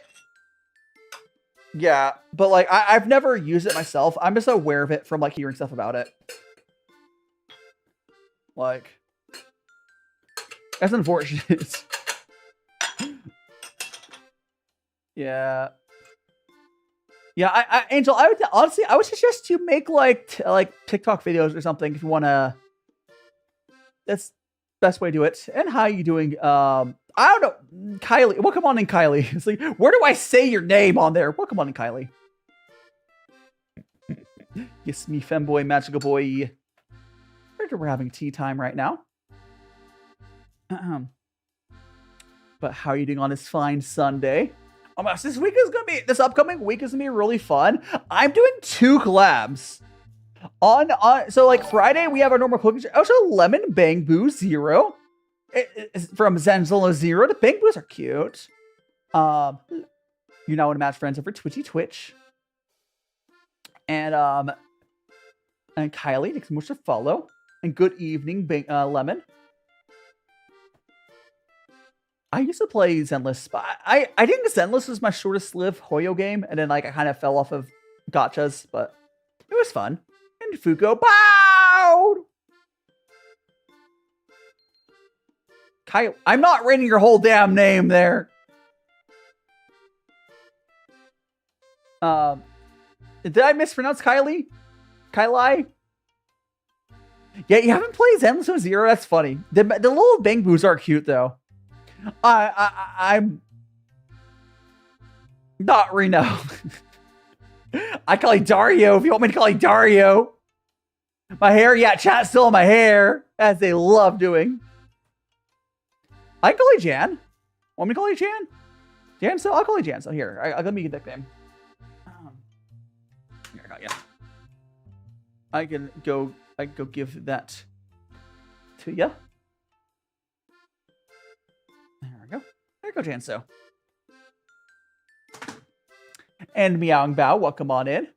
Yeah, but like I've never used it myself. I'm just aware of it from like hearing stuff about it. Like, that's unfortunate. Yeah. Yeah, Angel, I would suggest you make like TikTok videos or something if you want to. best way to do it. And how you doing? I don't know, Kylie. Welcome on in, Kylie. It's like, where do I say your name on there? Welcome on in, Kylie. Yes, me femboy, magical boy. We're having tea time right now. But how are you doing on this fine Sunday? Oh my gosh, this upcoming week is gonna be really fun. I'm doing 2 collabs. So like Friday we have our normal cooking. Also Lemon Bang Boo Zero. It's from Zenzolo Zero. The Bang Boos are cute. You now want to match friends over Twitch. And Kylie, thanks so much to follow. And good evening, Lemon. I used to play Zenless, but I think Zenless was my shortest lived Hoyo game, and then like I kind of fell off of gachas, but it was fun. And Fuko bowed. Kyle, I'm not reading your whole damn name there. Did I mispronounce Kylie? Kylie? Yeah, you haven't played Zenless Zero? That's funny. The little Bang Boos are cute though. I'm not Reno. I call you Dario if you want me to call you Dario. My hair, yeah, chat still on my hair, as they love doing. I can call you Jan. Want me to call you Jan? Jan, so I'll call you Jan. So here, let me get that name. Here, I got you. I can go give that to you. There we go. There you go, Jan. So. And Meowing Bao, welcome on in.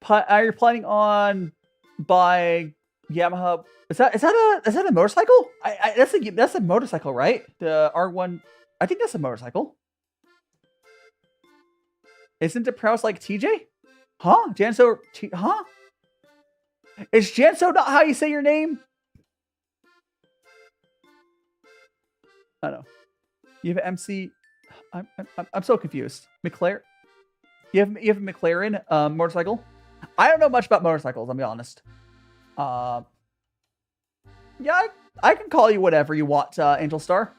Are you planning on buying Yamaha? Is that a motorcycle? That's a motorcycle, right? The R1. I think that's a motorcycle. Isn't it Proust like TJ? Huh? Janso? Huh? Is Janso not how you say your name? I don't know. You have an MC. I'm so confused. McLaren. You have a McLaren motorcycle. I don't know much about motorcycles. I'll be honest. Yeah, I can call you whatever you want, Angel Star.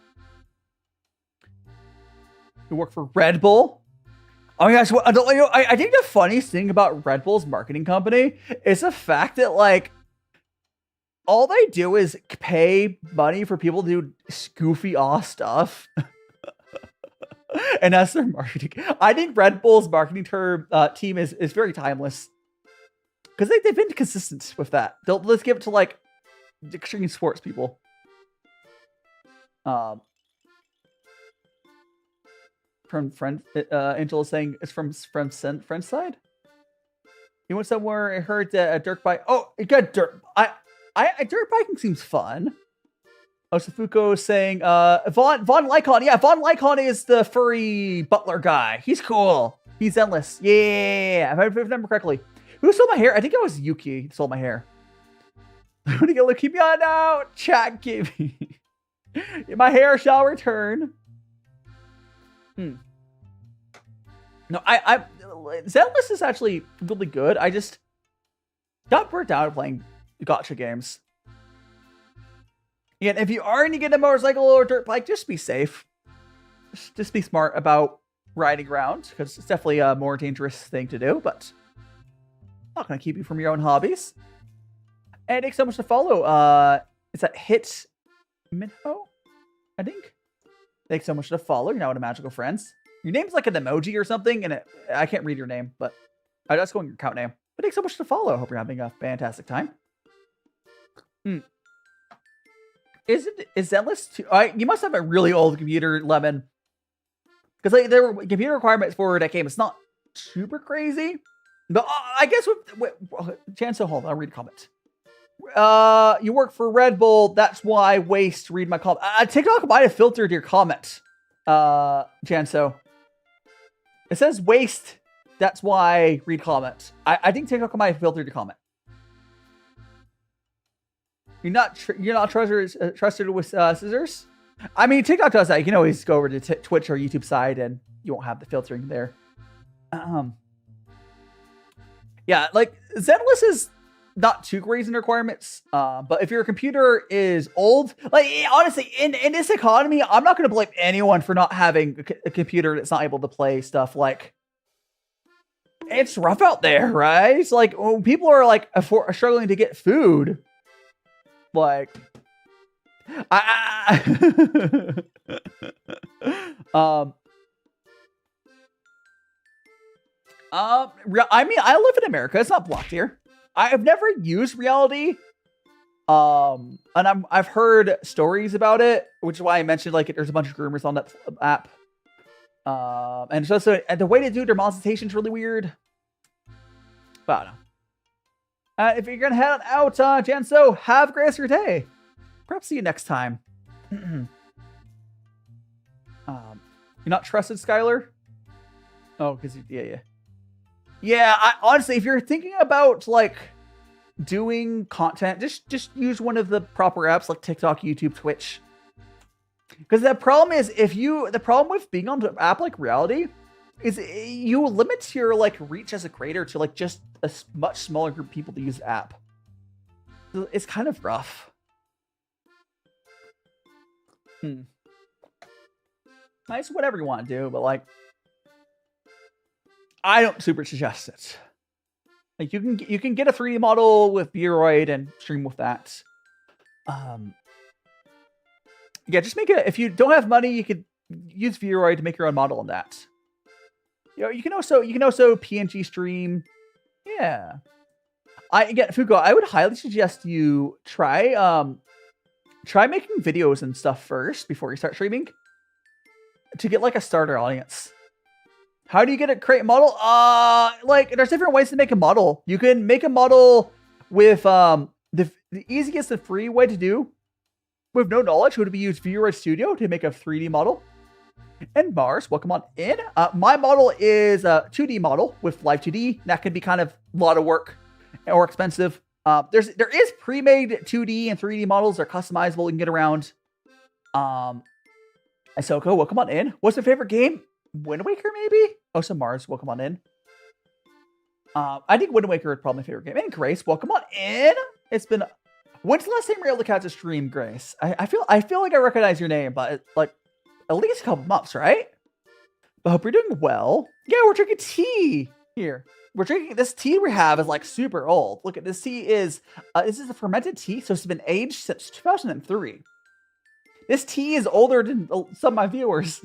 You work for Red Bull. Oh my gosh, I think the funniest thing about Red Bull's marketing company is the fact that like all they do is pay money for people to do goofy ass stuff. And that's their marketing. I think Red Bull's marketing team is very timeless. Because they've been consistent with that. Let's give it to like extreme sports people. From friend, Angel is saying it's from friend's side. You went somewhere. I heard that a dirt bike. Oh, you got dirt. Dirt biking seems fun. Oh, Safuko is saying, Von Lycon. Yeah, Von Lycon is the furry butler guy. He's cool. He's endless. Yeah, if I remember correctly. Who stole my hair? I think it was Yuki who stole my hair. I'm gonna get leukemia now. Chat gave me. My hair shall return. No, Zenless is actually really good. I just got burnt out of playing gacha games. And if you are going to get a motorcycle or dirt bike, just be safe. Just be smart about riding around, because it's definitely a more dangerous thing to do, but not going to keep you from your own hobbies. And thanks so much to follow. Is that Hit Minho? I think. Thanks so much to follow. You're now one of Magical Friends. Your name's like an emoji or something, and I can't read your name, but that's going your account name. But thanks so much to follow. Hope you're having a fantastic time. Is Zenless too? You must have a really old computer, Lemon. Because like, there were computer requirements for that game. It's not super crazy. But I guess with Janso, hold on, I'll read a comment. You work for Red Bull. That's why Waste. Read my comment. TikTok might have filtered your comment, Janso. It says Waste. That's why read comment. I think TikTok might have filtered your comment. You're not trusted with scissors. I mean, TikTok does that. You can always go over to Twitch or YouTube side, and you won't have the filtering there. Yeah, like Zenless is not too crazy in requirements. But if your computer is old, like honestly, in this economy, I'm not going to blame anyone for not having a computer that's not able to play stuff. Like, it's rough out there, right? It's like when people are like struggling to get food. Like, I mean, I live in America. It's not blocked here. I've never used Reality. And I've heard stories about it, which is why I mentioned like there's a bunch of groomers on that app. And so the way to do their monetization is really weird. But I don't know. If you're gonna head out, Janso, have a great rest of your day. Perhaps see you next time. You're not trusted, Skylar? Oh, because yeah. Honestly, if you're thinking about like doing content, just use one of the proper apps like TikTok, YouTube, Twitch. Because the problem is, the problem with being on an app like Reality is you limit your like reach as a creator to like just a much smaller group of people to use the app. So it's kind of rough. Nice, whatever you want to do, but like, I don't super suggest it. Like you can get a 3D model with Vroid and stream with that. Yeah, just make it. If you don't have money, you could use Vroid to make your own model on that. You know, you can also PNG stream. Yeah. Fuko, I would highly suggest you try making videos and stuff first before you start streaming to get like a starter audience. How do you create a model? Like there's different ways to make a model. You can make a model with the easiest and free way to do with no knowledge would be use Vroid Studio to make a 3D model. And Mars, welcome on in. My model is a 2D model with Live 2D. That can be kind of a lot of work or expensive. There is pre-made 2D and 3D models that are customizable. You can get around. Ahsoka, welcome on in. What's your favorite game? Wind Waker, maybe? Oh, so Mars, welcome on in. I think Wind Waker is probably my favorite game. And Grace, welcome on in. It's been... When's the last time you were able to catch a stream, Grace? I feel like I recognize your name, but it's like at least a couple months, right? I hope you're doing well. Yeah, we're drinking tea here. We're drinking this tea we have is like super old. Look at this tea is this is a fermented tea, so it's been aged since 2003. This tea is older than some of my viewers.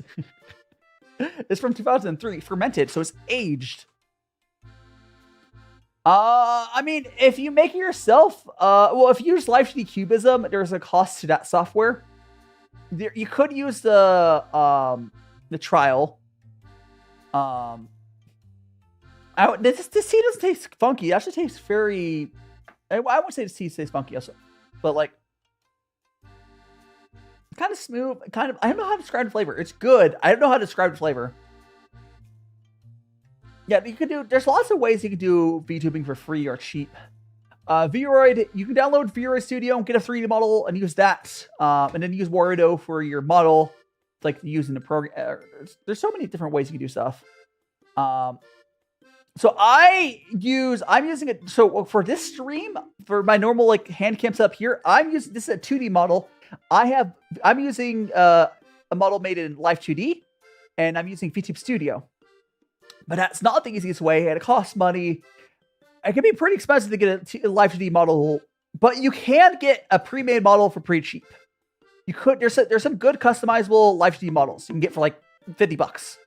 It's from 2003, fermented, so it's aged. I mean, if you make it yourself, well, if you use LiveCD Cubism, there's a cost to that software. You could use the trial. This tea doesn't taste funky. It actually tastes very... I wouldn't say this tea tastes funky also. But like... kind of smooth. I don't know how to describe the flavor. It's good. I don't know how to describe the flavor. Yeah, there's lots of ways you can do VTubing for free or cheap. Vroid, you can download Vroid Studio and get a 3D model and use that. And then use Warudo for your model. It's like using the program. There's so many different ways you can do stuff. So I'm using it. So for this stream, for my normal like hand cam setup here, this is a 2D model. I'm using a model made in Live 2D, and I'm using VTube Studio. But that's not the easiest way, and it costs money. It can be pretty expensive to get a Live 2D model, but you can get a pre-made model for pretty cheap. You could. There's some good customizable Live 2D models you can get for like $50,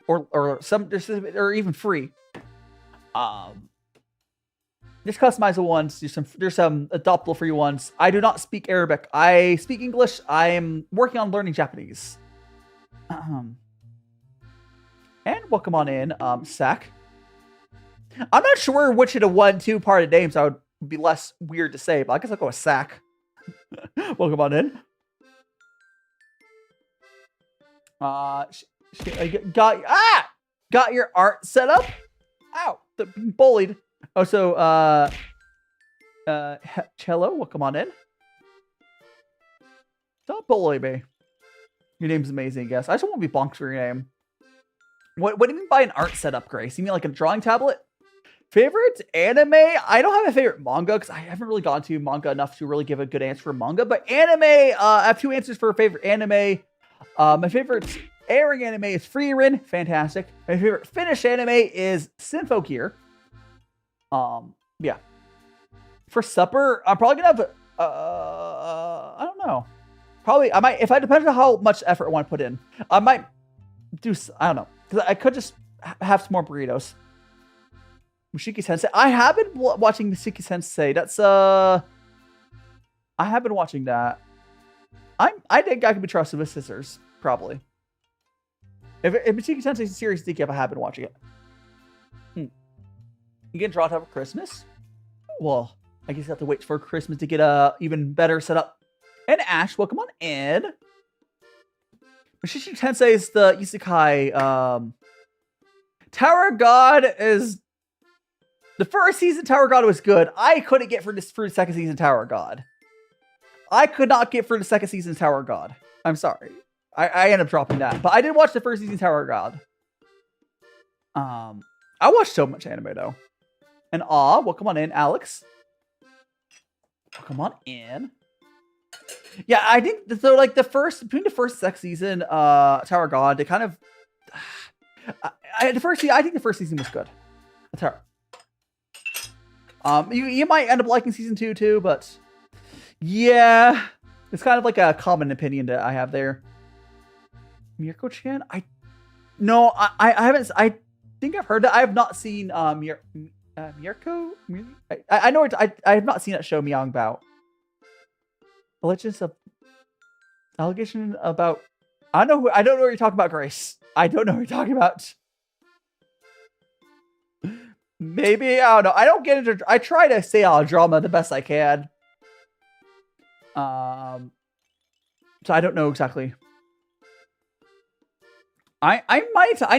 or even free. There's customizable ones. There's some adoptable free ones. I do not speak Arabic. I speak English. I'm working on learning Japanese. And welcome on in, Sack. I'm not sure which of the 1-2 part of names I would be less weird to say, but I guess I'll go with Sack. Welcome on in. Got your art set up. Ow, bullied. Oh, so, Cello, welcome on in. Don't bully me. Your name's amazing, I guess. I just want to be bonked for your name. What do you mean by an art setup, Grace? You mean like a drawing tablet? Favorite anime? I don't have a favorite manga because I haven't really gone to manga enough to really give a good answer for manga. But anime, I have 2 answers for favorite anime. My favorite airing anime is Frieren, fantastic. My favorite finished anime is Sinfo Gear. Yeah. For supper, I'm probably gonna have. I don't know. Probably I might, if I depends on how much effort I want to put in. I might do. I don't know, because I could just have some more burritos. Mushiki Sensei. I have been watching Mushiki Sensei. That's I have been watching that. I think I can be trusted with scissors, probably. If Mushiki Sensei is a serious decaf, I have been watching it. You get drawn out for Christmas? Well, I guess you have to wait for Christmas to get a even better setup. And Ash, welcome on in. Mushiki Sensei is the isekai. Tower God is. The first season Tower God was good. I couldn't get for the second season Tower God. I could not get for the second season Tower God. I'm sorry. I ended up dropping that. But I did watch the first season Tower God. I watched so much anime though. And welcome on in, Alex. Welcome on in. Yeah, I think so. Like between the first second season, Tower God, they kind of. I think the first season was good. Tower. You might end up liking season 2 too, but yeah, it's kind of like a common opinion that I have there. Mirko-chan, I haven't. I think I've heard that. I have not seen Mirko. I know I have not seen that show Meowing Bao. The Legends of Allegation about. I don't know what you're talking about, Grace. I don't know what you're talking about. Maybe, I don't know. I don't get into. I try to stay out of drama the best I can. So I don't know exactly. I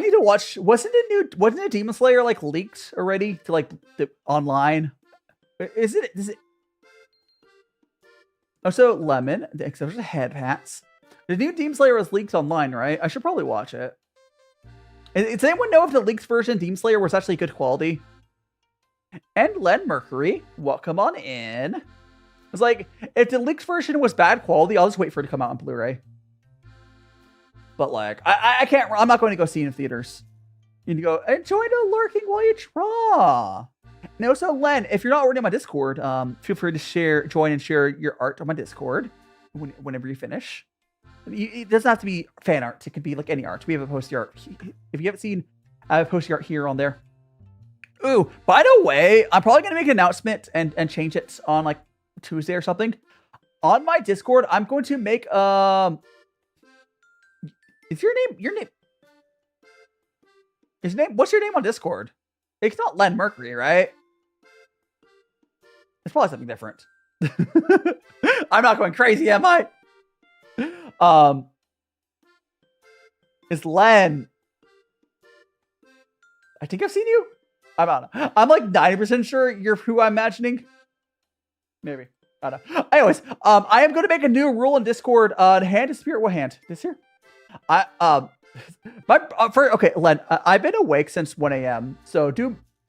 need to watch. Wasn't a Demon Slayer like leaked already to like the online? Is it? Oh, so Lemon, the exception head hats. The new Demon Slayer was leaked online, right? I should probably watch it. Does anyone know if the leaked version of Demon Slayer was actually good quality? And Len Mercury, welcome on in. It's like, if the leaked version was bad quality, I'll just wait for it to come out on Blu-ray. But like, I can't, I'm not going to go see it in theaters. You need to go, enjoy the lurking while you draw. And also, Len, if you're not already on my Discord, feel free to join and share your art on my Discord whenever you finish. It doesn't have to be fan art. It could be like any art. We have a posty art. If you haven't seen, I have a posty art here on there. Ooh, by the way, I'm probably going to make an announcement and change it on like Tuesday or something. On my Discord, I'm going to make, is your name, what's your name on Discord? It's not Len Mercury, right? It's probably something different. I'm not going crazy, am I? It's Len. I think I've seen you. I don't know. I'm like 90% sure you're who I'm imagining. Maybe. I don't know. Anyways, I am going to make a new rule in Discord. Hand to spirit. What hand? This here? Okay, Len. I've been awake since 1 a.m. So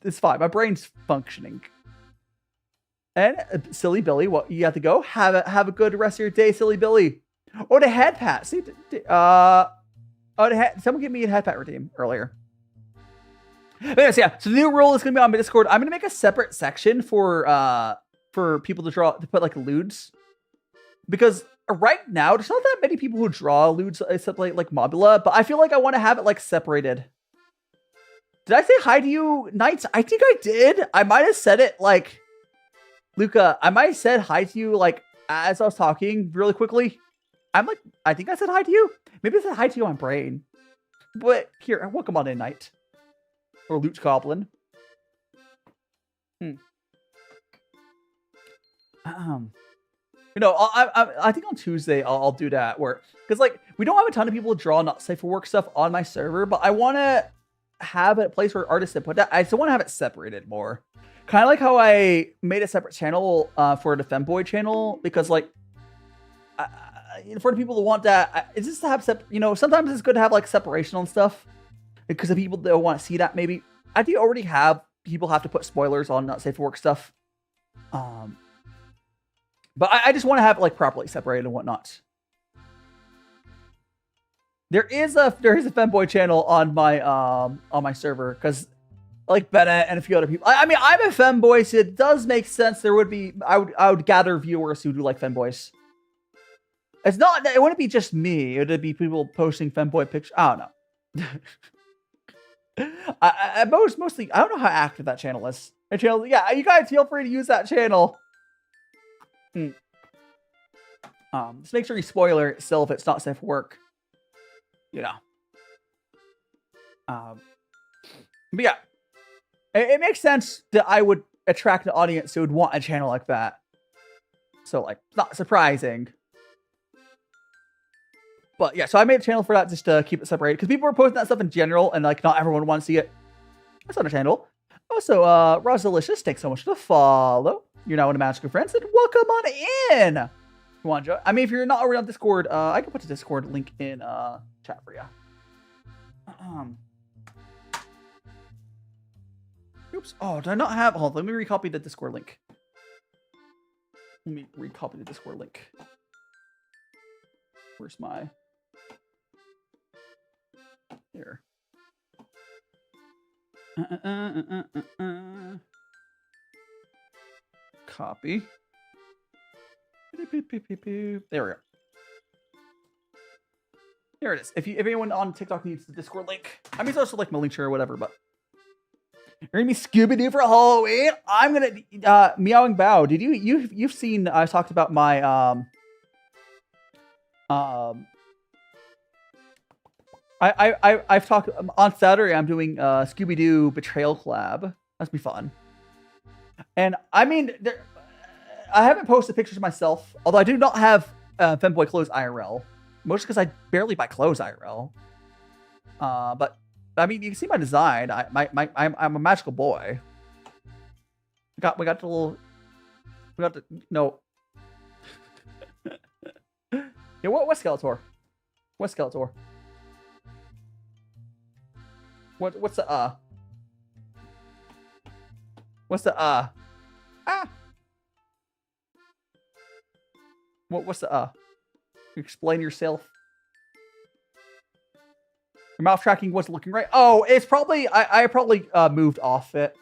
it's fine. My brain's functioning. And Silly Billy, what you have to go? Have a good rest of your day, Silly Billy. Oh, the head pat. See, someone gave me a head pat redeem earlier. But anyways, yeah. So the new rule is gonna be on my Discord. I'm gonna make a separate section for people to put like lewds, because right now there's not that many people who draw lewds except like Mobula. But I feel like I want to have it like separated. Did I say hi to you, Knights? I think I did. I might have said it like Luca. I might have said hi to you like as I was talking really quickly. I think I said hi to you. Maybe I said hi to you on brain. But here, welcome on in, Knight. Or Loot Goblin. You know, I think on Tuesday I'll do that, because like we don't have a ton of people to draw not safe for work stuff on my server, but I want to have a place where artists can put that. I still want to have it separated more, kind of like how I made a separate channel for the Femboy channel, because like for the people who want that, it's just to have sometimes it's good to have like separation on stuff. Because the people that want to see that, maybe I do already have people have to put spoilers on not safe for work stuff. But I just want to have it like properly separated and whatnot. There is a femboy channel on my server because like Bennett and a few other people. I mean, I'm a femboy, so it does make sense. There would be I would gather viewers who do like femboys. It wouldn't be just me. It would be people posting femboy pictures. I don't know. Mostly I don't know how active that channel is. Yeah, you guys feel free to use that channel. Just make sure you spoiler it still if it's not safe for work. You know. But yeah. It makes sense that I would attract an audience who would want a channel like that. So, like, not surprising. But yeah, so I made a channel for that just to keep it separated. Because people were posting that stuff in general, and like, not everyone wants to see it. That's understandable. Also, Rosalicious, thanks so much for the follow. You're now in a Magical Friends, and welcome on in! You want to join? I mean, if you're not already on Discord, I can put the Discord link in chat for you. Oops. Oh, did I not have... Hold on, let me recopy the Discord link. Where's my... Here. Copy. There we go. Here it is. If anyone on TikTok needs the Discord link, I mean, it's also like my link share or whatever, but you're gonna be Scooby-Doo for Halloween. I'm gonna Meowing Bow. Did you've seen? I talked about my I've talked on Saturday. I'm doing Scooby-Doo Betrayal collab. That's be fun. And I mean, I haven't posted pictures of myself, although I do not have femboy clothes IRL. Mostly because I barely buy clothes IRL. But I mean, you can see my design. I'm a magical boy. We got the no. Yeah, what Skeletor? What Skeletor? What's the What's the Ah? What's the Explain yourself. Your mouth tracking wasn't looking right. Oh, it's probably I probably moved off it.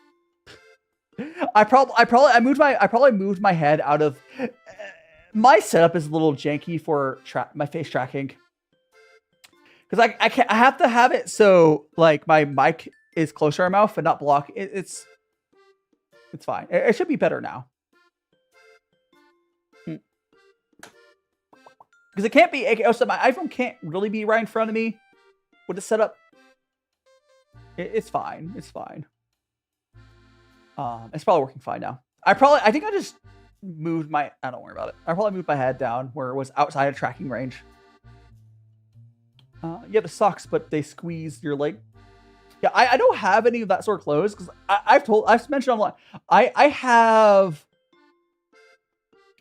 I probably moved my head out of my setup is a little janky for my face tracking. Because I have to have it so like my mic is closer to my mouth and not block. It's fine. It should be better now. Because it can't be. Also, my iPhone can't really be right in front of me with the setup. It's fine. It's fine. It's probably working fine now. I think I just moved my. I don't worry about it. I probably moved my head down where it was outside of tracking range. Yeah, the socks, but they squeeze your leg. Yeah, I don't have any of that sort of clothes because I've mentioned online. I have.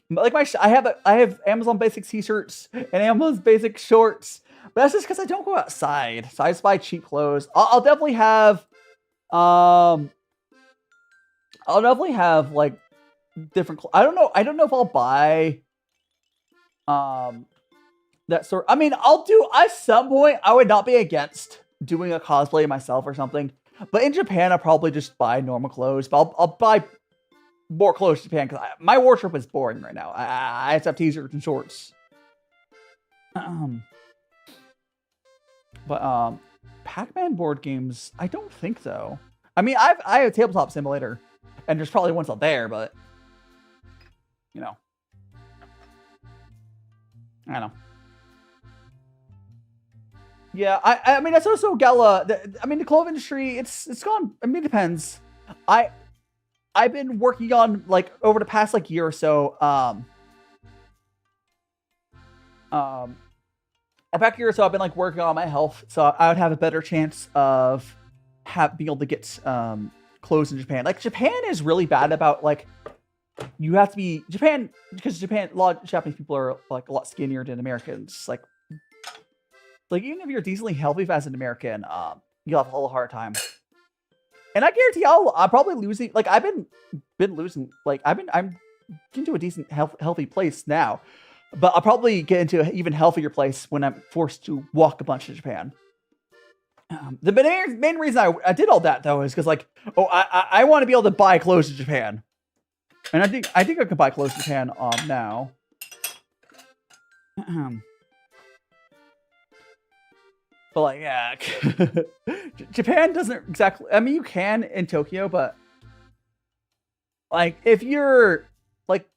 Like I have Amazon Basics t-shirts and Amazon Basic shorts, but that's just because I don't go outside. So I just buy cheap clothes. I'll definitely have like different. I don't know if I'll buy that sort. I mean, I'll do at some point. I would not be against doing a cosplay myself or something. But in Japan, I'll probably just buy normal clothes. But I'll buy more clothes to Japan because my wardrobe is boring right now. I have to have t-shirts and shorts. But Pac-Man board games, I don't think so. I mean, I have a tabletop simulator, and there's probably ones out there, but you know, I don't know. Yeah, I mean, that's also Gala. I mean, the clothes industry, it's gone. I mean, it depends. I've been working on, like, over the past, like, year or so, a back year or so, I've been, like, working on my health, so I would have a better chance of being able to get clothes in Japan. Like, Japan is really bad about, like, you have to be, because a lot of Japanese people are, like, a lot skinnier than Americans. Like, even if you're decently healthy as an American, you'll have a little hard time. And I guarantee I'll probably losing. Like I've been losing. Like I'm getting to a decent healthy place now, but I'll probably get into an even healthier place when I'm forced to walk a bunch to Japan. The main reason I did all that though is because like, oh, I want to be able to buy clothes to Japan, and I think I can buy clothes to Japan now. But like, yeah, Japan doesn't exactly. I mean, you can in Tokyo, but like if you're like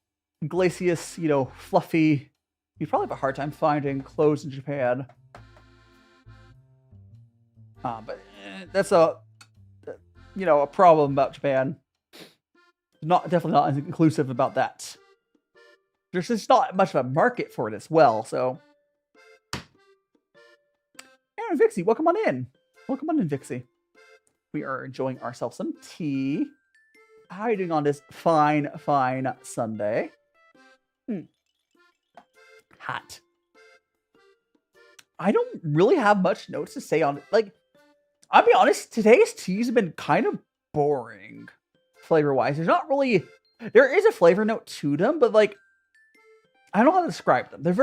Glacius, fluffy, you probably have a hard time finding clothes in Japan. But that's a problem about Japan. Definitely not inclusive about that. There's just not much of a market for it as well. So, and Vixie, welcome on in. Welcome on in, Vixie. We are enjoying ourselves some tea. How are you doing on this fine Sunday? Hot. I don't really have much notes to say on it. Like, I'll be honest, today's teas have been kind of boring, flavor-wise. There's not really... There is a flavor note to them, but, like, I don't know how to describe them. They're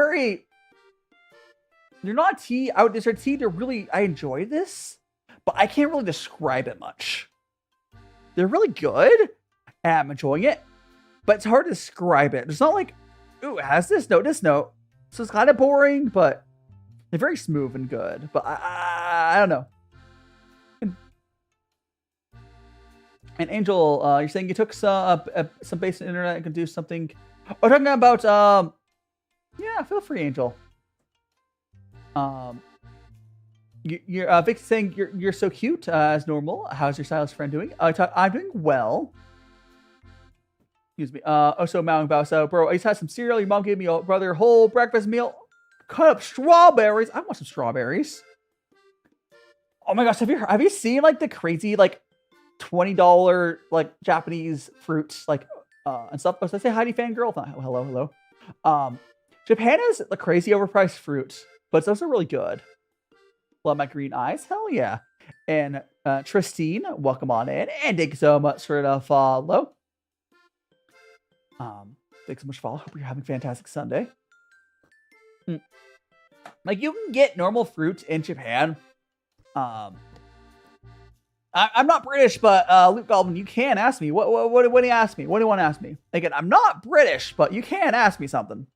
not tea. They're tea. They're really... I enjoy this, but I can't really describe it much. They're really good, and I'm enjoying it, but it's hard to describe it. It's not like, ooh, it has this note. So it's kind of boring, but they're very smooth and good. But I don't know. And Angel, you're saying you took some basic internet and can do something. Oh, talking about yeah, feel free, Angel. You're Vic's saying you're so cute as normal. How's your stylist friend doing? I'm doing well. Excuse me. Also, Mount Bao. So, bro, I just had some cereal. Your mom gave me a brother whole breakfast meal. Cut up strawberries. I want some strawberries. Oh my gosh, have you seen like the crazy like $20 like Japanese fruits like and stuff? Oh, so I say hi to fangirl. Hello. Japan has the crazy overpriced fruit, but it's also really good. Love my green eyes. Hell yeah. And Tristine, welcome on in. And thank you so much for the follow. Thanks so much for follow. Hope you're having a fantastic Sunday. Like you can get normal fruit in Japan. I'm not British, but Luke Goldman, you can ask me. What do you ask me? What do you want to ask me? Again, I'm not British, but you can ask me something.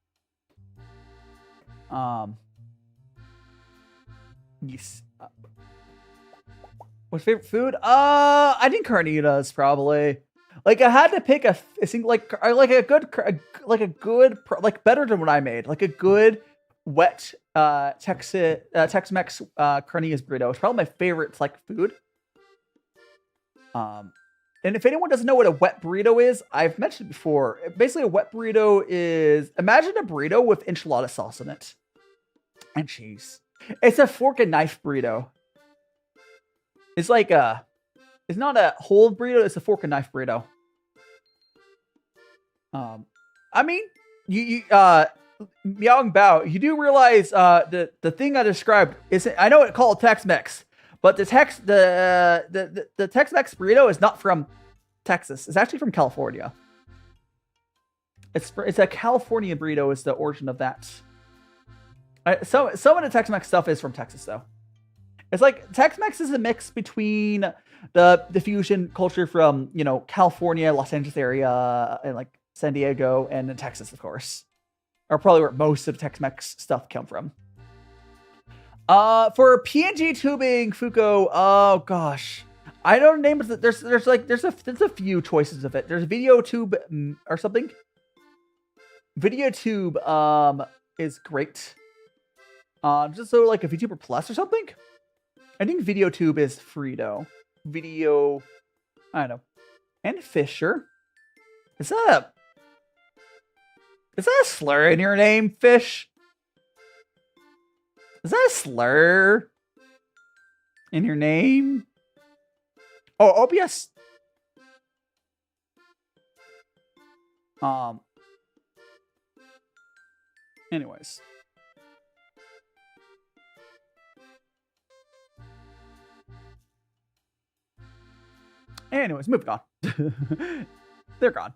Yes. What's favorite food? I think carnitas probably. Like I had to pick a single like a good better than what I made. Like a good wet Tex-Mex carnitas burrito. It's probably my favorite like food. And if anyone doesn't know what a wet burrito is, I've mentioned it before. Basically, a wet burrito is, imagine a burrito with enchilada sauce in it and cheese. It's a fork and knife burrito. It's like it's not a whole burrito. It's a fork and knife burrito. I mean, you Yang Bao, you do realize the thing I described is, I know it called Tex-Mex. But the Tex-Mex burrito is not from Texas. It's actually from California. It's a California burrito is the origin of that. Some of the Tex-Mex stuff is from Texas though. It's like Tex-Mex is a mix between the fusion culture from California, Los Angeles area, and like San Diego, and then Texas, of course, are probably where most of Tex-Mex stuff come from. For PNG tubing, Fuko, oh gosh, I don't name it. There's a few choices of it. There's VideoTube or something. VideoTube is great. Just so like a VTuber Plus or something. I think VideoTube is free though. I don't know. And Fisher. Is that a slur in your name, Fish? Is that a slur in your name? Oh, OBS. Anyways. Anyways, moving on. They're gone.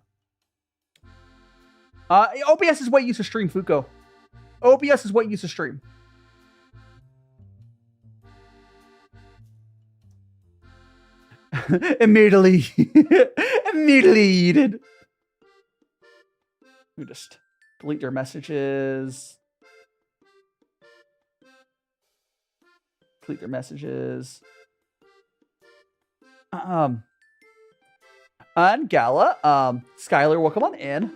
OBS is what you use to stream, Fuko. OBS is what you use to stream. Immediately yeeted. We just delete their messages. Delete their messages. And Gala, Skylar, welcome on in.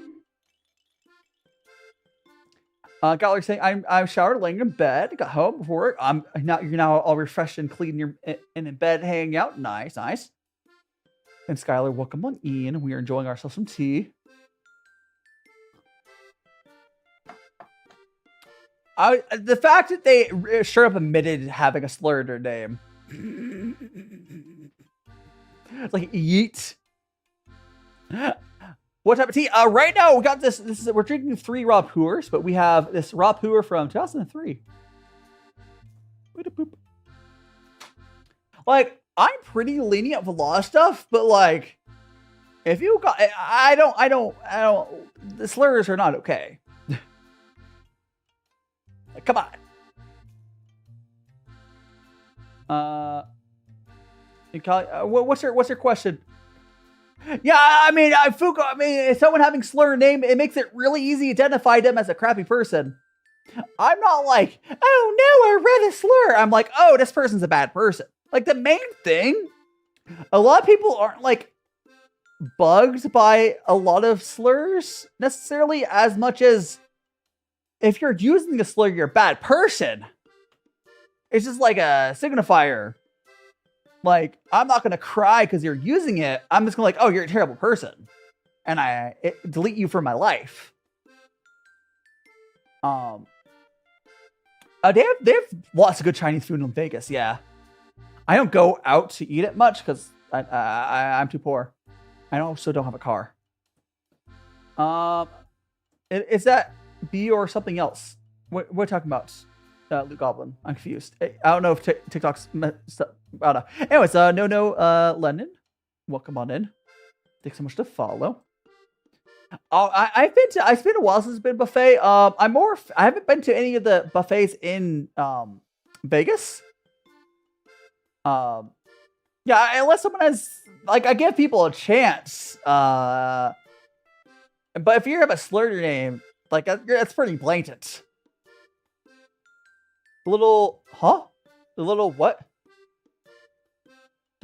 Gala saying, I'm showered, laying in bed, got home before work. You're now all refreshed and clean. You're in bed, hanging out. Nice. And Skylar, welcome on in. We are enjoying ourselves some tea. The fact that they straight up admitted having a slur in their name. It's like yeet. What type of tea? Right now we got this. We're drinking 3 raw pu'ers, but we have this raw pu'er from 2003. Like, I'm pretty lenient with a lot of stuff, but like, if you got, I don't. The slurs are not okay. Like, come on. What's your question? Yeah, I mean, Fuko. I mean, someone having slur name, it makes it really easy to identify them as a crappy person. I'm not like, oh no, I read a slur. I'm like, oh, this person's a bad person. Like, the main thing, a lot of people aren't like bugged by a lot of slurs necessarily as much as if you're using a slur, you're a bad person. It's just like a signifier. Like, I'm not going to cry because you're using it. I'm just going to like, oh, you're a terrible person. And delete you from my life. They have lots of good Chinese food in Vegas, yeah. I don't go out to eat it much because I'm too poor. I also don't have a car. Is that B or something else? What are we talking about? Luke Goblin. I'm confused. I don't know if TikTok's I don't know. Anyways, no, Lennon, welcome on in. Thanks so much to follow. It's been a while since it's been buffet. I haven't been to any of the buffets in Vegas. Yeah, unless someone has like, I give people a chance. But if you have a slur your name, like that's pretty blatant. The little what? The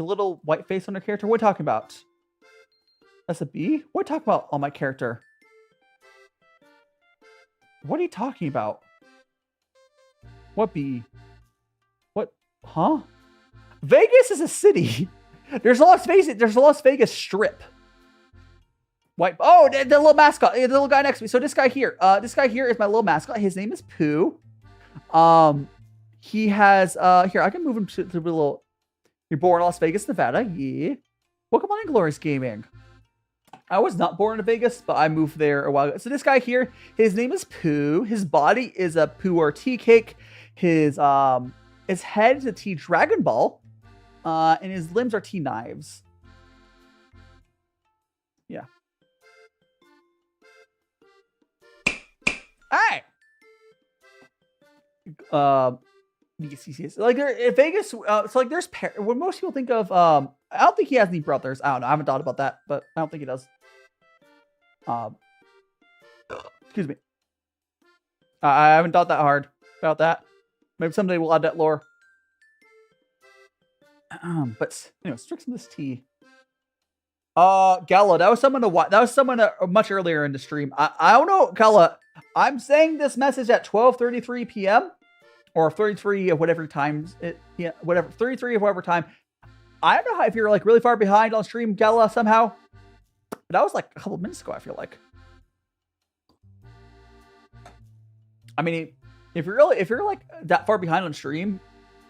little white face on her character? What are we talking about? That's a B? What are you talking about on my character? What are you talking about? What B? What? Huh? Vegas is a city. There's a Las Vegas Strip. White. Oh, the little mascot. The little guy next to me. So this guy here is my little mascot. His name is Pooh. He has here, I can move him to the little. You're born in Las Vegas, Nevada. Yeah. Welcome on in, Glorious Gaming. I was not born in Vegas, but I moved there a while ago. So this guy here, his name is Pooh. His body is a pu'er tea cake. His head is a tea Dragon Ball. And his limbs are tea knives. Yeah. Alright. Yes. Like there in Vegas, it's like there's when most people think of I don't think he has any brothers. I don't know. I haven't thought about that, but I don't think he does. Excuse me. I haven't thought that hard about that. Maybe someday we'll add that lore. But anyways, drink some of this tea. Gala, that was someone much earlier in the stream. I don't know, Gala. I'm saying this message at 12:33 p.m. or 33 of whatever times it, yeah, whatever 33 of whatever time. I don't know if you're like really far behind on stream, Gala, somehow. But that was like a couple minutes ago, I feel like. I mean, if you're like that far behind on stream,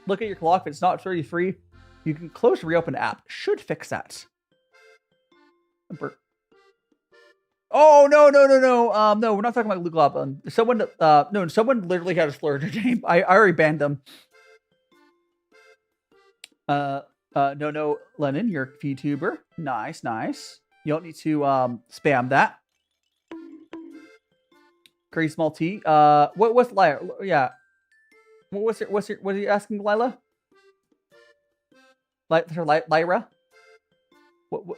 look at your clock. If it's not 33, you can close the reopen app. Should fix that. Oh no! No, we're not talking about Luke Goblin. Someone literally had a slur in their name. I already banned them. No, Lennon, you're a Vtuber. Nice, nice. You don't need to spam that. Crazy small T. What's Lyra? Yeah. What are you asking, Lila? Lyra? What?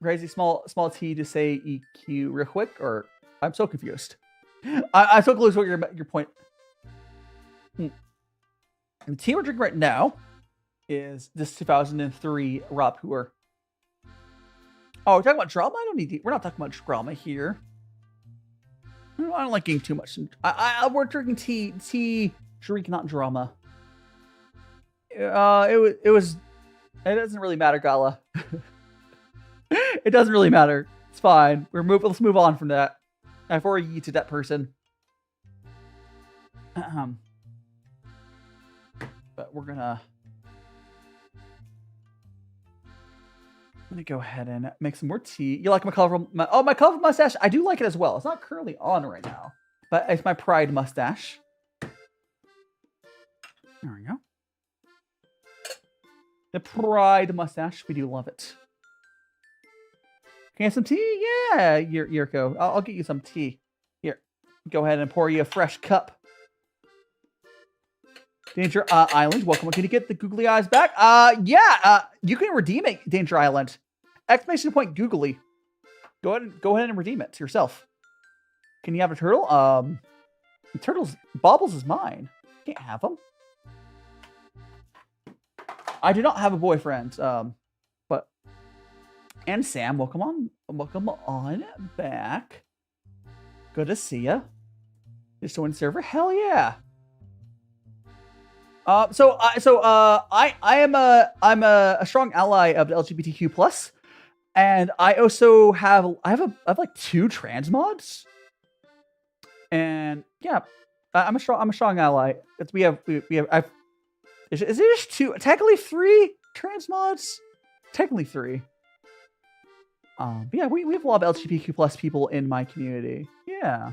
Crazy small T to say EQ real quick, or I'm so confused. I'm so close to what your point. The tea we're drinking right now is this 2003 raw pu'er. Oh, we're talking about drama? We're not talking about drama here. I don't like getting too much. We're drinking tea drink, not drama. It doesn't really matter, Gala. It doesn't really matter. It's fine. Let's move on from that. I've already yeeted that person. But we're gonna go ahead and make some more tea. You like my colorful mustache? I do like it as well. It's not currently on right now, but it's my pride mustache. There we go. The pride mustache. We do love it. Can I have some tea? Yeah, Yurko. I'll get you some tea. Here, go ahead and pour you a fresh cup. Danger Island, welcome. Can you get the googly eyes back? Yeah. You can redeem it, Danger Island. Exclamation point googly. Go ahead and redeem it yourself. Can you have a turtle? The turtle's Bobbles is mine. Can't have him. I do not have a boyfriend. But and Sam, welcome on back. Good to see ya. Just joined the server. Hell yeah. I'm a strong ally of the LGBTQ+, and I also have like 2 trans mods, and yeah, I'm a strong ally. Is it just 2? Technically 3 trans mods. Technically 3. But yeah, we have a lot of LGBTQ+ people in my community. Yeah.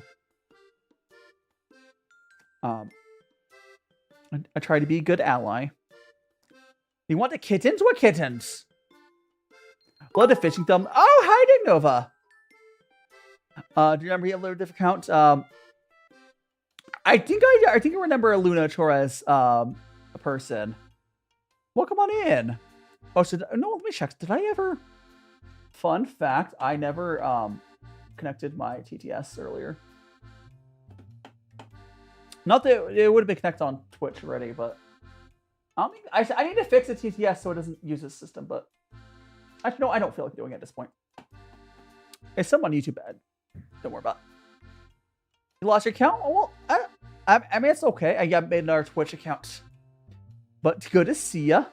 I try to be a good ally. You want the kittens? What kittens? Blood of fishing thumb. Oh, hi, Dignova. Do you remember you have a different account? I think I remember a Luna Torres a person. Welcome on in. Oh, so no, let me check. Did I ever? Fun fact: I never connected my TTS earlier. Not that it would have been connected on Twitch already, but I need to fix the TTS so it doesn't use this system. But actually, no, I don't feel like doing it at this point. It's someone on YouTube bad. Don't worry about it. You lost your account? Oh, well, I mean, it's okay. I made another Twitch account. But good to see ya.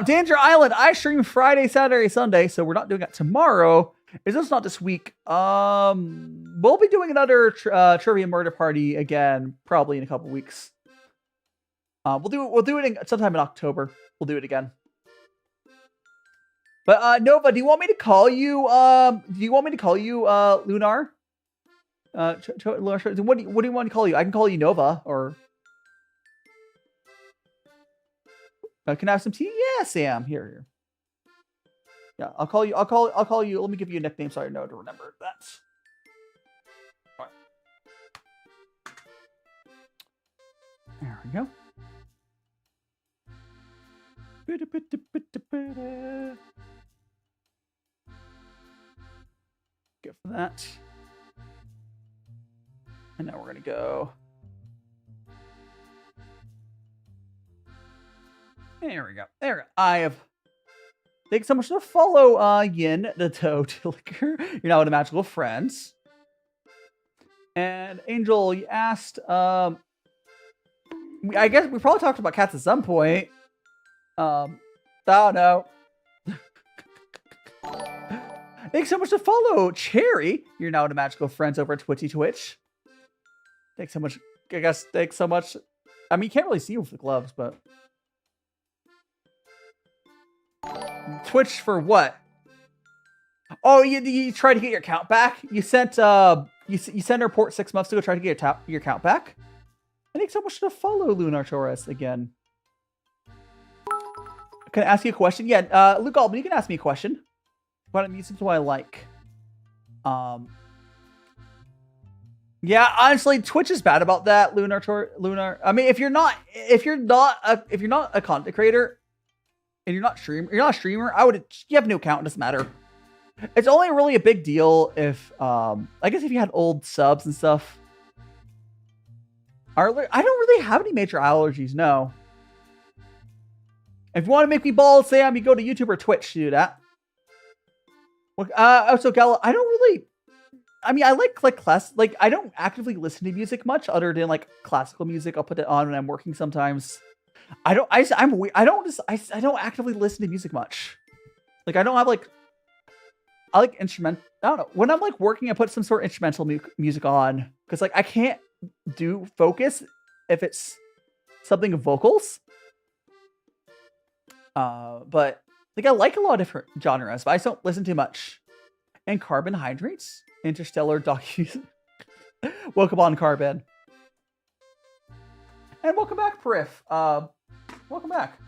Danger Island. I stream Friday, Saturday, Sunday, so we're not doing that tomorrow. Is this not this week? We'll be doing another trivia murder party again, probably in a couple weeks. We'll do it sometime in October. We'll do it again. But Nova, do you want me to call you? Lunar? What do you want to call you? I can call you Nova, or can I have some tea? Yeah, Sam. Here. Yeah, I'll call you. Let me give you a nickname so I know to remember that. All right. There we go. Go for that. And now we're gonna go. There we go. Thanks so much for the follow, Yin, the Toad Liquor. You're now with Magical Friends. And Angel, you asked, I guess we probably talked about cats at some point. I don't know. Thanks so much to follow, Cherry. You're now with Magical Friends over at Twitch. Thanks so much. Thanks so much. I mean, you can't really see with the gloves, but Twitch for what? Oh, you tried to get your account back? You sent you sent a report 6 months ago trying to get your account back? And thanks so much to follow Lunar Torres again. Can I ask you a question? Yeah, Luke Albin, you can ask me a question. What music do I like? Yeah, honestly, Twitch is bad about that. Lunar. I mean, if you're not a content creator and you're not a streamer, you have no account. It doesn't matter. It's only really a big deal if I guess if you had old subs and stuff. I don't really have any major allergies. No. If you want to make me bald, Sam, you go to YouTube or Twitch to do that. Also, Gala, I don't really. I mean, I like class. Like, I don't actively listen to music much, other than like classical music. I'll put it on when I'm working sometimes. I don't actively listen to music much. Like, I don't have like. I like instrument. I don't know. When I'm like working, I put some sort of instrumental music on because like I can't do focus if it's something of vocals. But like I like a lot of different genres, but I don't listen too much. And carbohydrates, interstellar docu. Welcome on, Carbon. And welcome back, Priff. Welcome back.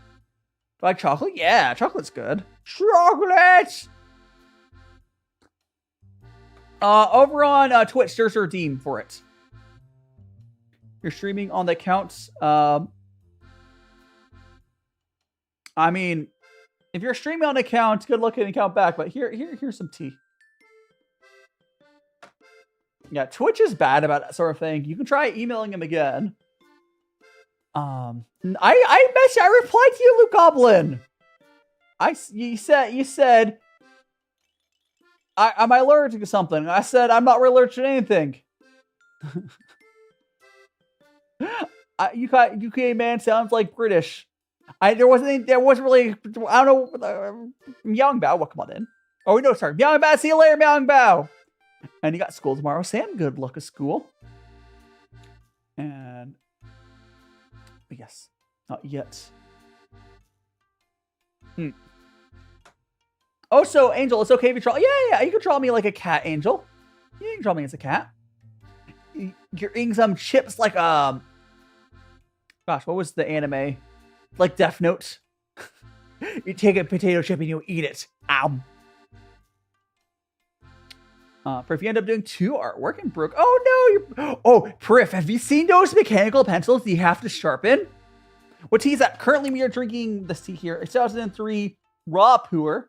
Like chocolate? Yeah, chocolate's good. Chocolate. Over on Twitch, there's a redeem for it. You're streaming on the accounts. I mean, if you're streaming on account, good luck getting account back. But here's some tea. Yeah, Twitch is bad about that sort of thing. You can try emailing him again. I replied to you, Luke Goblin. You said, am I allergic to something? I said I'm not really allergic to anything. UK man sounds like British. There wasn't really. I don't know. Yang Bao, welcome on in. Oh no, sorry, Yang Bao. See you later, Yang Bao. And you got school tomorrow, Sam. Good luck at school. And yes, not yet. Oh, so Angel, it's okay if you draw. Yeah, you can draw me like a cat, Angel. Yeah, you can draw me as a cat. You're eating some chips like gosh, what was the anime? Like Death Note. You take a potato chip and you eat it. Ow. For if you end up doing 2 artwork and broke. Oh no, oh, Priff, have you seen those mechanical pencils you have to sharpen? What tea is that? Currently we are drinking the tea here. It's 2003 raw pu'er.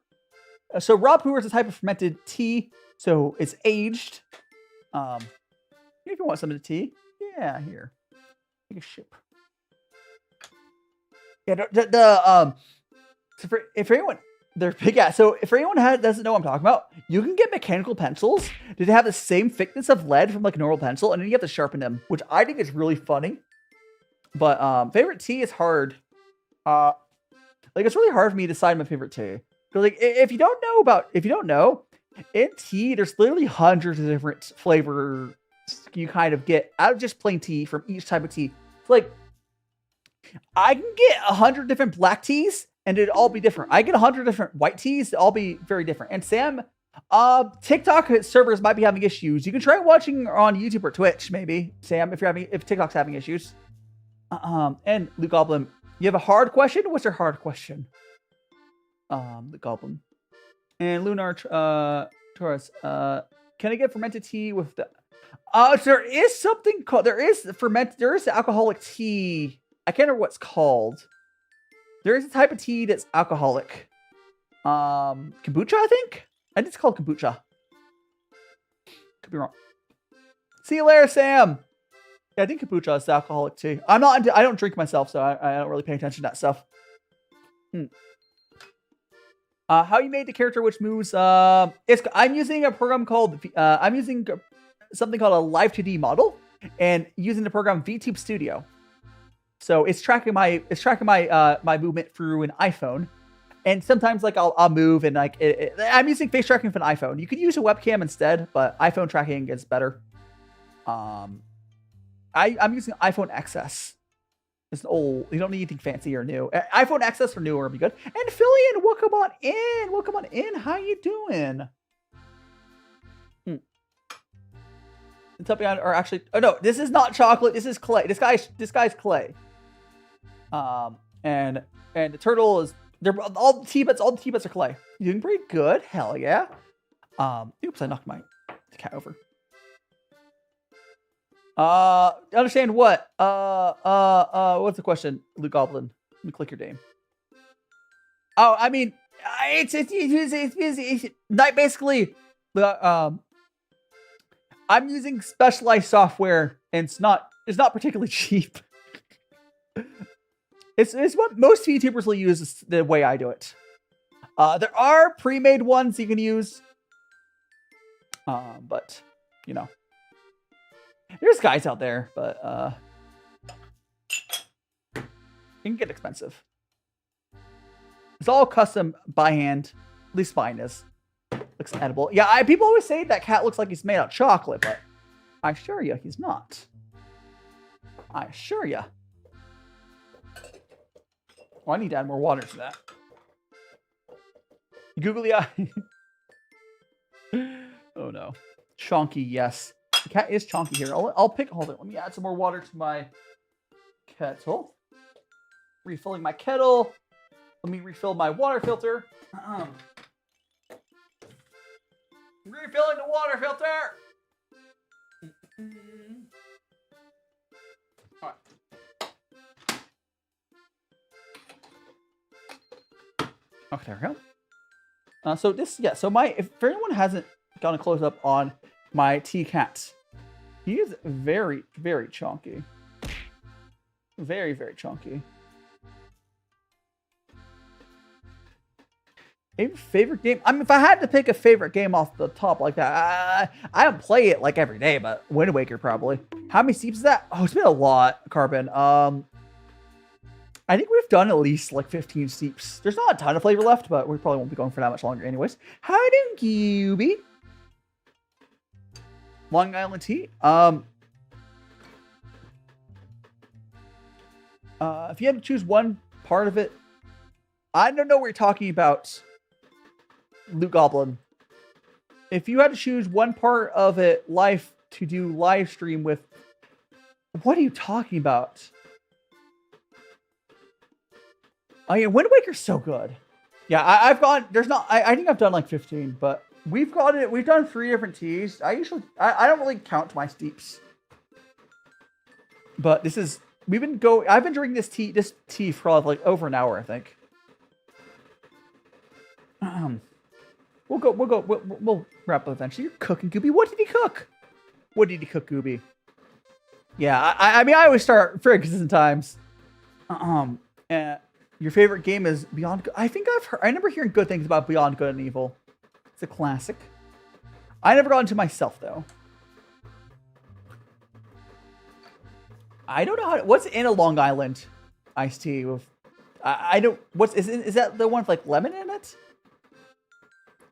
So raw pu'er is a type of fermented tea. So it's aged. If you want some of the tea, yeah, here. Take a sip. Yeah, so if anyone, they're big ass. So if anyone doesn't know what I'm talking about, you can get mechanical pencils that have the same thickness of lead from like a normal pencil, and then you have to sharpen them, which I think is really funny. But favorite tea is hard. Like it's really hard for me to decide my favorite tea. Because like if you don't know, in tea there's literally hundreds of different flavors you kind of get out of just plain tea from each type of tea. It's like I can get 100 different black teas and it'd all be different. I get 100 different white teas, they'll all be very different. And Sam, TikTok servers might be having issues. You can try watching on YouTube or Twitch, maybe, Sam, if TikTok's having issues. And Luke Goblin, you have a hard question? What's your hard question? The Goblin. And Lunar Taurus, can I get fermented tea with the there is something called there is alcoholic tea. I can't remember what it's called. There is a type of tea that's alcoholic. Kombucha, I think? I think it's called kombucha. Could be wrong. See you later, Sam. Yeah, I think kombucha is alcoholic tea. I don't drink myself, so I don't really pay attention to that stuff. How you made the character which moves? I'm using a program called I'm using something called a Live 2D model, and using the program VTube Studio. So it's tracking my my movement through an iPhone, and sometimes like I'll move and like I'm using face tracking for an iPhone. You could use a webcam instead, but iPhone tracking is better. I'm using iPhone XS. It's old. You don't need anything fancy or new. iPhone XS or newer would be good. And Phillian, welcome on in. Welcome on in. How you doing? Or actually, oh no, this is not chocolate. This is clay. This guy's clay. And the turtle is They're all the tea beds are clay. You're doing pretty good. Hell yeah. Oops, I knocked my cat over. Understand what? What's the question, Luke Goblin? Let me click your name. Oh, I mean, it's basically, I'm using specialized software, and it's not particularly cheap. It's what most VTubers will use, is the way I do it. There are pre-made ones you can use, but you know, there's guys out there, but it can get expensive. It's all custom by hand. At least mine is. Looks edible. Yeah, people always say that cat looks like he's made out of chocolate, but I assure you, he's not. I assure you. Oh, I need to add more water to that. Googly eye. Oh no. Chonky, yes. The cat is chonky here. I'll pick. Hold on. Let me add some more water to my kettle. Refilling my kettle. Let me refill my water filter. Refilling the water filter. All right. Okay, there we go. So this, yeah. So if anyone hasn't gotten a close up on my tea cat, he is very, very chonky. Very, very chonky. A favorite game? I mean, if I had to pick a favorite game off the top like that, I don't play it like every day, but Wind Waker probably. How many steeps is that? Oh, it's been a lot, Carbon. I think we've done at least like 15 steeps. There's not a ton of flavor left, but we probably won't be going for that much longer anyways. How do you be? Long Island tea? If you had to choose one part of it, I don't know what you're talking about, Luke Goblin. If you had to choose one part of it to do live stream with, what are you talking about? Oh yeah, Wind Waker's so good. Yeah, I've gone. There's not. I think I've done like 15, but we've got it. We've done 3 different teas. I don't really count my steeps, but this is. I've been drinking this tea for like over an hour, I think. We'll wrap up eventually. You're cooking, Gooby. What did he cook? What did he cook, Gooby? Yeah, I mean, I always start frigs sometimes. Your favorite game is Beyond Good. I think I remember hearing good things about Beyond Good and Evil. It's a classic. I never got into myself though. I don't know what's in a Long Island iced tea with. I don't. Is that the one with like lemon in it?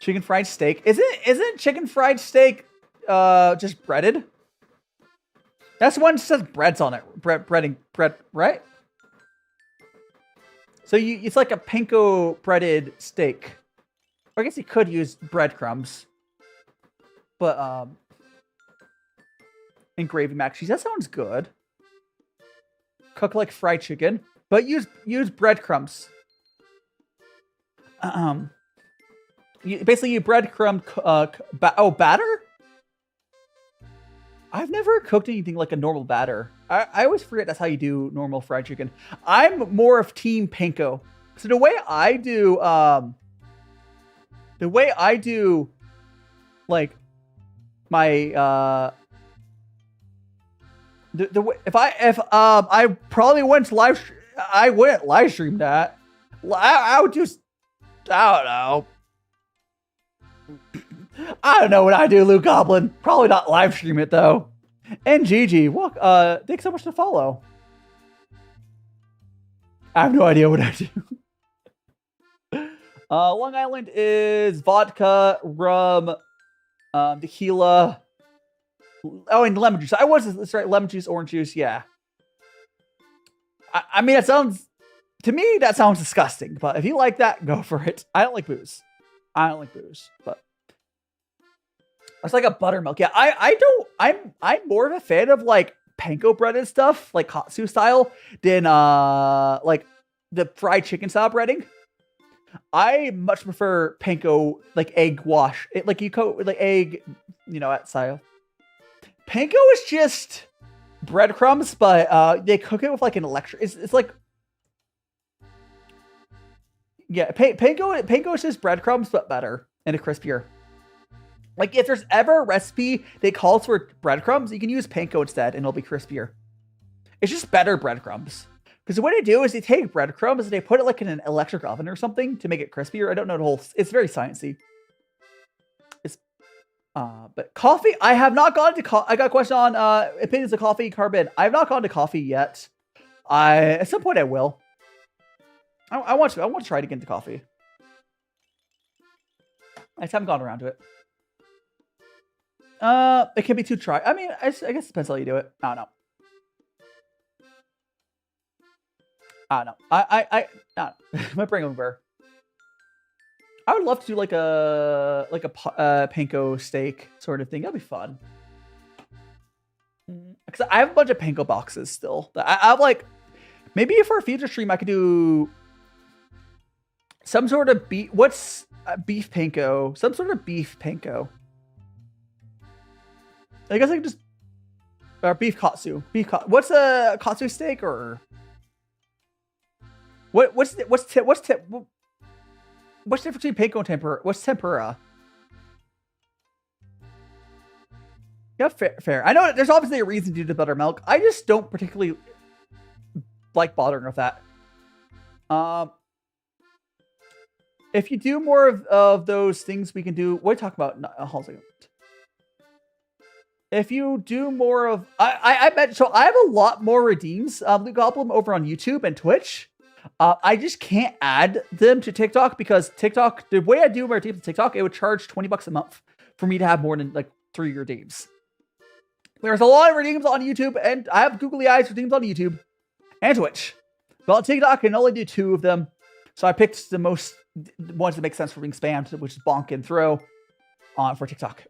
Chicken fried steak. Isn't chicken fried steak just breaded? That's the one that says breads on it. Bread, right? So it's like a panko breaded steak. Or I guess you could use breadcrumbs. But and gravy mac cheese. That sounds good. Cook like fried chicken, but use breadcrumbs. Basically, you breadcrumb batter. I've never cooked anything like a normal batter. I always forget that's how you do normal fried chicken. I'm more of team panko. So the way I do like my if I probably wouldn't live stream that. I would just, I don't know. I don't know what I do, Luke Goblin. Probably not live stream it though. And GG, thanks so much to follow. I have no idea what I do. Long Island is vodka, rum, tequila. Oh, and lemon juice. That's right, lemon juice, orange juice, yeah. I mean, to me, that sounds disgusting, but if you like that, go for it. I don't like booze, but it's like a buttermilk. Yeah, I'm more of a fan of like panko breaded stuff, like katsu style, than like the fried chicken style breading. I much prefer panko, like egg wash. Like you coat with like egg, at style. Panko is just breadcrumbs, but they cook it with like an electric. It's like, yeah, panko is just breadcrumbs, but better and a crispier. Like if there's ever a recipe that calls for breadcrumbs, you can use panko instead, and it'll be crispier. It's just better breadcrumbs. Because what they do is they take breadcrumbs and they put it like in an electric oven or something to make it crispier. I don't know the whole. It's very sciencey. But coffee, I have not gone to I got a question on opinions of coffee, Carbon. I have not gone to coffee yet. At some point I will. I want to try to get into coffee. I just haven't gone around to it. It can be too dry. I mean, I guess it depends how you do it. I don't know. I don't know. My brain over. I would love to do like a panko steak sort of thing. That'd be fun. Because I have a bunch of panko boxes still. I have like, maybe for a future stream I could do some sort of beef. What's beef panko? Some sort of beef panko. I guess I could just beef katsu. What's a katsu steak or what's the difference between panko and tempura? What's tempura? Yeah, fair. I know there's obviously a reason due to buttermilk. I just don't particularly like bothering with that. If you do more of those things, we can do. What are you talking about? Hold on a second. If you do more of, I bet. So I have a lot more redeems. Luke Goblin over on YouTube and Twitch. I just can't add them to TikTok because TikTok, the way I do my redeems on TikTok, it would charge $20 a month for me to have more than like 3 redeems. There's a lot of redeems on YouTube, and I have googly eyes redeems on YouTube and Twitch. But on TikTok, I can only do 2 of them. So I picked the most ones that make sense for being spammed, which is bonk and throw for TikTok.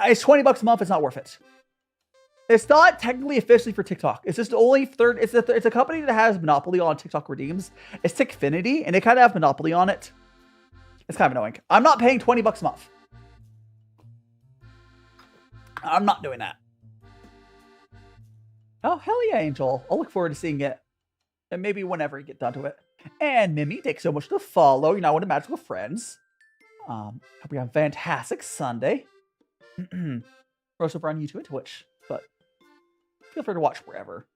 It's $20 a month. It's not worth it. It's not technically officially for TikTok. It's just the only third. It's a company that has monopoly on TikTok redeems. It's Tickfinity, and they kind of have monopoly on it. It's kind of annoying. I'm not paying $20 a month. I'm not doing that. Oh, hell yeah, Angel. I'll look forward to seeing it. And maybe whenever you get done to it. And Mimi, thanks so much for the follow. You're now one of Magical Friends. Hope you have a fantastic Sunday. We're also over on YouTube and Twitch, but feel free to watch wherever.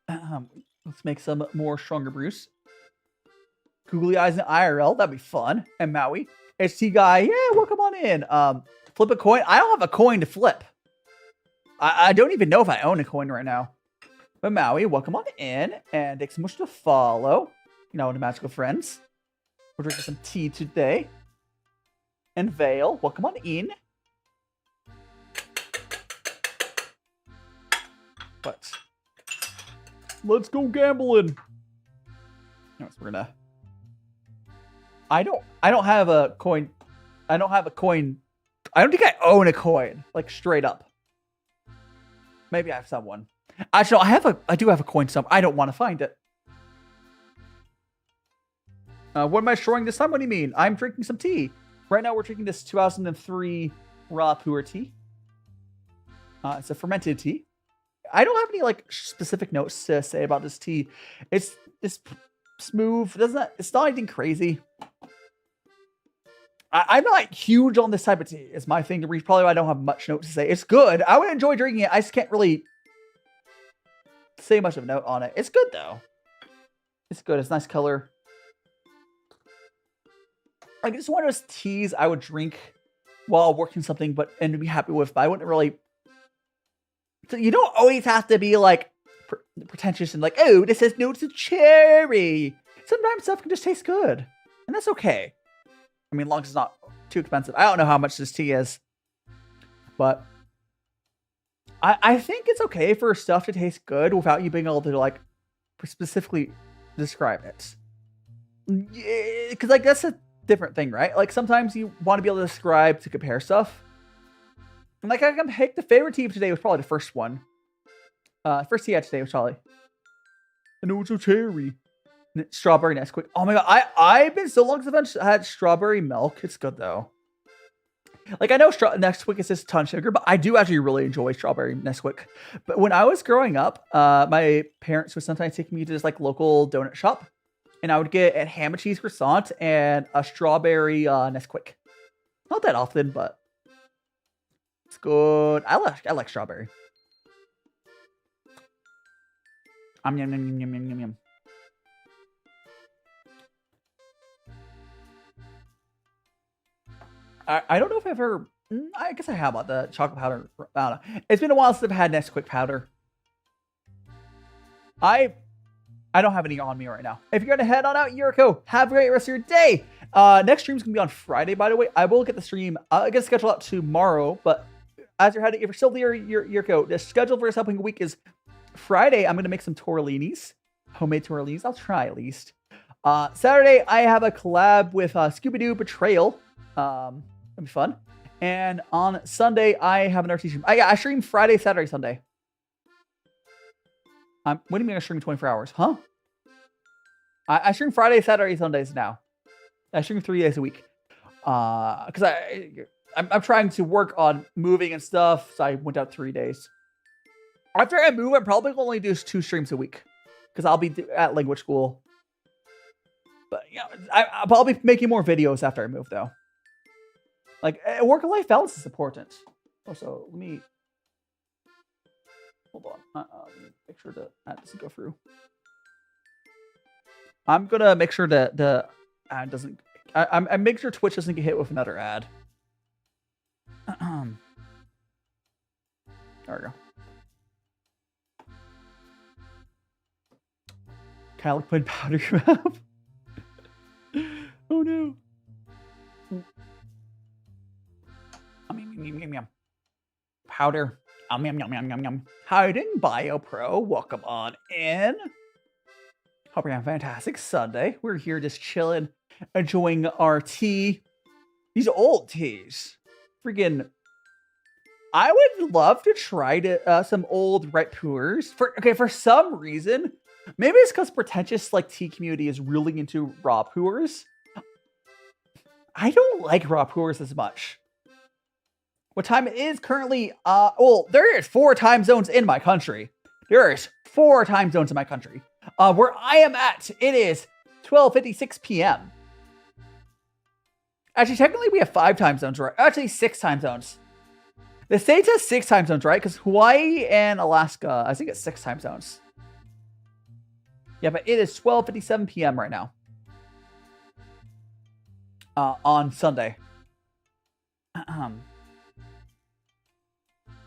Let's make some more stronger brews. Googly eyes and IRL, that'd be fun. And Maui. HT guy, yeah, welcome on in. Flip a coin. I don't have a coin to flip. I don't even know if I own a coin right now. But Maui, welcome on in. And thanks so much to follow. You know, the Magical Friends. We're drinking some tea today. And Vale, welcome on in. But let's go gambling. So we're gonna. I don't have a coin. I don't have a coin. I don't think I own a coin, like straight up. Maybe I have someone. Actually, I do have a coin somewhere. I don't want to find it. What am I storing this time? What do you mean? I'm drinking some tea. Right now, we're drinking this 2003 raw pu'er tea. It's a fermented tea. I don't have any like specific notes to say about this tea. It's smooth. It's not anything crazy. I'm not huge on this type of tea. It's my thing to reach. Probably why I don't have much note to say. It's good. I would enjoy drinking it. I just can't really say much of a note on it. It's good though. It's good. It's nice color. Like it's one of those teas I would drink while working something, and be happy with. But I wouldn't really. So you don't always have to be like pretentious and like, oh, this has notes of cherry. Sometimes stuff can just taste good, and that's okay. I mean, as long as it's not too expensive. I don't know how much this tea is, but I think it's okay for stuff to taste good without you being able to like specifically describe it. Because like that's a different thing, right? Like sometimes you want to be able to describe to compare stuff. And like I can pick the favorite tea of today was probably the first one. First tea I had today was probably And also cherry. Strawberry Nesquik. Oh my god, I've been so long since I've had strawberry milk. It's good though. Like, I know Nesquik is just a ton of sugar, but I do actually really enjoy strawberry Nesquik. But when I was growing up, my parents would sometimes take me to this like local donut shop, and I would get a ham and cheese croissant and a strawberry Nesquik. Not that often, but it's good. I like strawberry. Yum yum yum yum yum yum yum. I don't know if I've ever. I guess I have about the chocolate powder. I don't know. It's been a while since I've had Nesquik powder. I don't have any on me right now. If you're gonna head on out, Yuriko, have a great rest of your day. Next stream's gonna be on Friday, by the way. I will get the stream. Get scheduled out tomorrow. But as you're heading, if you're still there, Yuriko, the schedule for this upcoming week is Friday. I'm gonna make some tortellinis, homemade tortellinis. I'll try at least. Saturday, I have a collab with Scooby-Doo Betrayal. It'll be fun. And on Sunday, I have an RT stream. I stream Friday, Saturday, Sunday. What do you mean I stream 24 hours? Huh? I stream Friday, Saturday, Sundays now. I stream 3 days a week. Because I'm trying to work on moving and stuff, so I went out 3 days. After I move, I'm probably going to only do 2 streams a week. Because I'll be at language school. But, yeah, I'll be making more videos after I move, though. Like, work-life balance is important. Also, let me... Hold on. Let me make sure that doesn't go through. I'm going to make sure that the ad doesn't... I make sure Twitch doesn't get hit with another ad. There we go. Kind of like putting powder in your mouth. Oh no. Powder. Yum, yum, yum, yum, yum. Hiding Bio Pro. Welcome on in. Hope you're having a fantastic Sunday. We're here just chilling, enjoying our tea. These old teas. Freaking. I would love to try some old red pu'ers. For some reason, maybe it's because pretentious like tea community is really into raw pu'ers. I don't like raw pu'ers as much. What time it is currently? Well, there is 4 time zones in my country. There is 4 time zones in my country. Where I am at, it is 12:56 p.m. Actually, technically, we have 5 time zones, right? Actually, 6 time zones. The States has 6 time zones, right? Because Hawaii and Alaska, I think it's 6 time zones. Yeah, but it is 12:57 p.m. right now. On Sunday.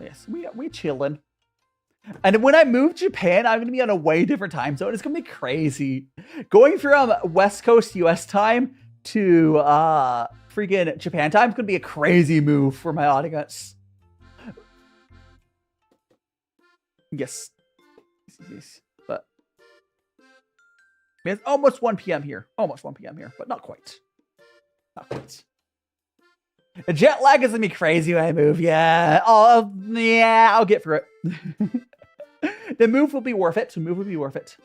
Yes, we chilling. And when I move to Japan, I'm gonna be on a way different time zone. It's gonna be crazy. Going from West Coast US time to freaking Japan time is gonna be a crazy move for my audience. Yes. But it's almost 1 p.m. here. Almost 1 p.m. here, but not quite. Not quite. The jet lag is gonna be crazy when I move. Yeah. Oh, yeah. I'll get through it. The move will be worth it. The move will be worth it.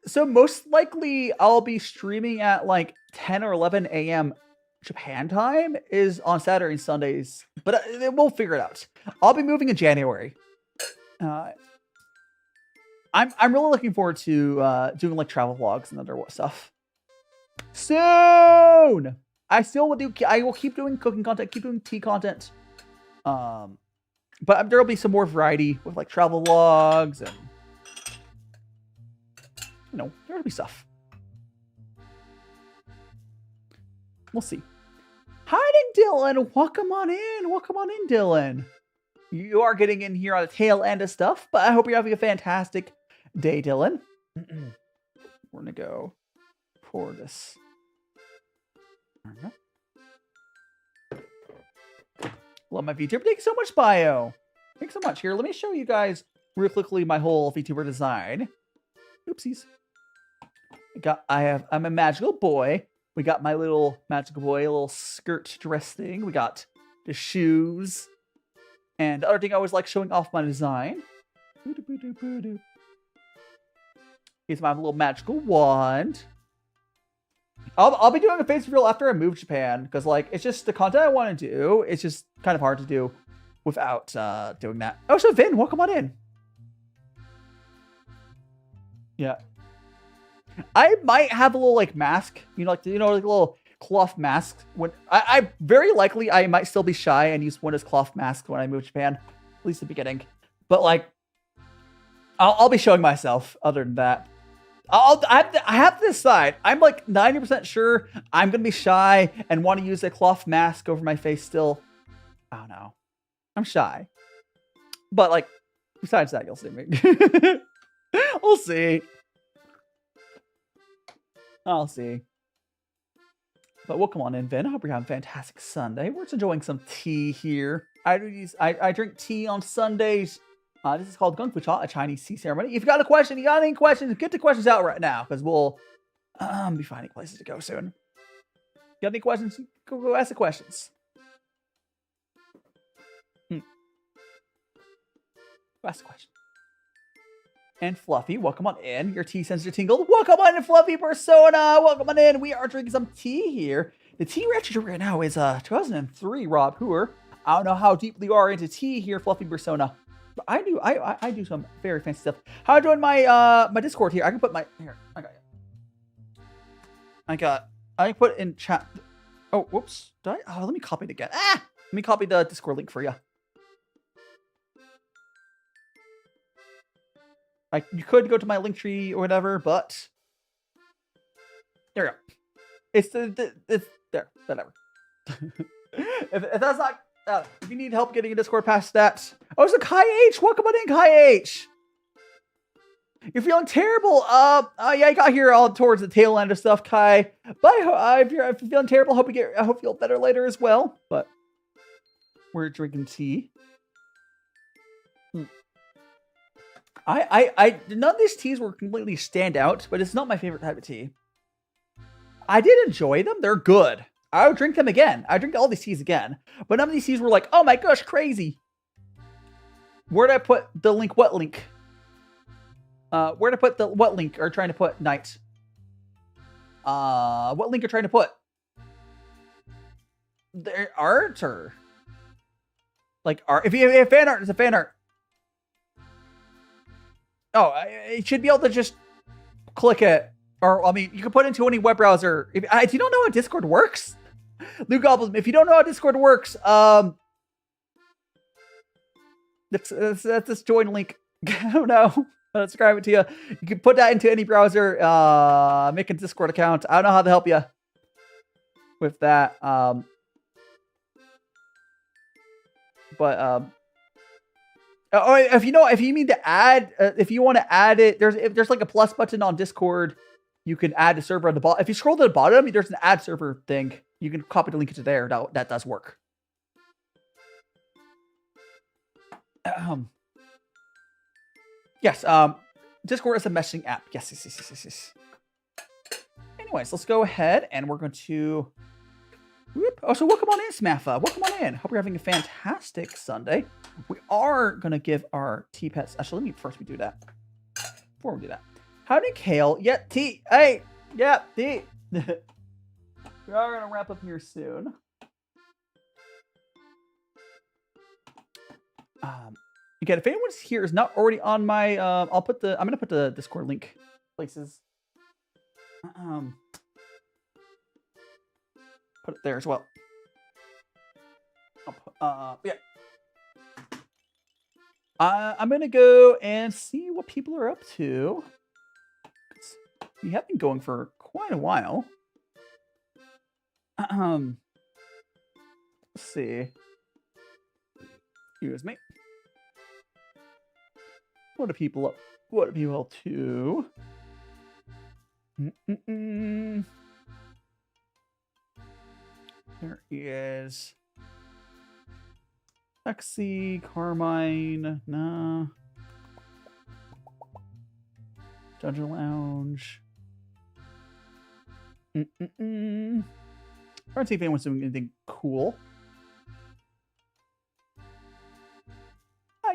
So most likely I'll be streaming at like 10 or 11 a.m. Japan time is on Saturday and Sundays, but we'll figure it out. I'll be moving in January. I'm really looking forward to doing like travel vlogs and other stuff. Soon! I will keep doing cooking content, keep doing tea content. But there'll be some more variety with like travel vlogs and there'll be stuff. We'll see. Hiding Dylan, welcome on in. Welcome on in, Dylan. You are getting in here on the tail end of stuff, but I hope you're having a fantastic day, Dylan. We're gonna go pour this. There we go. Love my VTuber. Thanks so much, Bio. Thanks so much. Here, let me show you guys real quickly my whole VTuber design. Oopsies. I'm a magical boy. We got my little magical boy, a little skirt dress thing. We got the shoes. And the other thing I always like showing off my design Here's my little magical wand. I'll be doing a face reveal after I move to Japan, because like it's just the content I want to do. It's just kind of hard to do without doing that. Oh, so Vin, welcome on in. Yeah, I might have a little like mask, like a little cloth mask. When I very likely I might still be shy and use one of those cloth masks when I move to Japan, at least the beginning. But like, I'll be showing myself. Other than that. I have to decide. I'm like 90% sure I'm going to be shy and want to use a cloth mask over my face still. I don't know. I'm shy. But like, besides that, you'll see me. We'll see. I'll see. But welcome on in, Vin. I hope you're having a fantastic Sunday. We're just enjoying some tea here. I drink tea on Sundays. This is called gongfucha, a Chinese tea ceremony. If you got any questions, get the questions out right now, because we'll be finding places to go soon. Got any questions? Go ask the questions. Go ask the question. And Fluffy, welcome on in. Your tea sensor tingled. Welcome on in, Fluffy Persona. Welcome on in. We are drinking some tea here. The tea we're actually drinking right now is 2003 raw Pu'er. I don't know how deeply you are into tea here, Fluffy Persona. But I do some very fancy stuff. How I join my my Discord here? I can put my here. I can put in chat. Oh, whoops. Did I? Oh, let me copy it again. Let me copy the Discord link for you. You could go to my link tree or whatever, but there we go. It's there. Whatever. if that's not. If you need help getting a Discord past that. Oh, it's a Kai H. Welcome on in, Kai H. You're feeling terrible. Yeah, I got here all towards the tail end of stuff, Kai. But if you're feeling terrible, I hope you feel better later as well. But we're drinking tea. None of these teas were completely stand out, but it's not my favorite type of tea. I did enjoy them. They're good. I would drink them again. I drink all these teas again. But none of these teas were like, oh my gosh, crazy. Where'd I put the link? What link? Where'd I put the what link are trying to put night? What link are trying to put? There art or like art. If you have fan art, it's a fan art. Oh, it should be able to just click it. Or, I mean, you can put it into any web browser. If you don't know how Discord works, Luke Goblin, if you don't know how Discord works, that's this join link. I don't know. I'll describe it to you. You can put that into any browser, make a Discord account. I don't know how to help you with that. If you mean to add, if you want to add it, there's like a plus button on Discord. You can add a server on the bottom. If you scroll to the bottom, there's an add server thing. You can copy the link to there. That does work. Yes. Discord is a messaging app. Yes. Anyways, let's go ahead and we're going to. Whoop. Oh, so welcome on in, Smaffa. Welcome on in. Hope you're having a fantastic Sunday. We are gonna give our tea pets. Actually, let me do that. Before we do that. Howdy, Kale. Yeah, tea. Hey, yeah, tea. We are gonna wrap up here soon. Again, if anyone's here is not already on my, I'm gonna put the Discord link places. Put it there as well. Yeah. I'm gonna go and see what people are up to. We have been going for quite a while. Let's see. Excuse me. What are people up? What are people up to? There he is. Lexi, Carmine, nah. Dungeon Lounge. Trying to see if anyone's doing anything cool.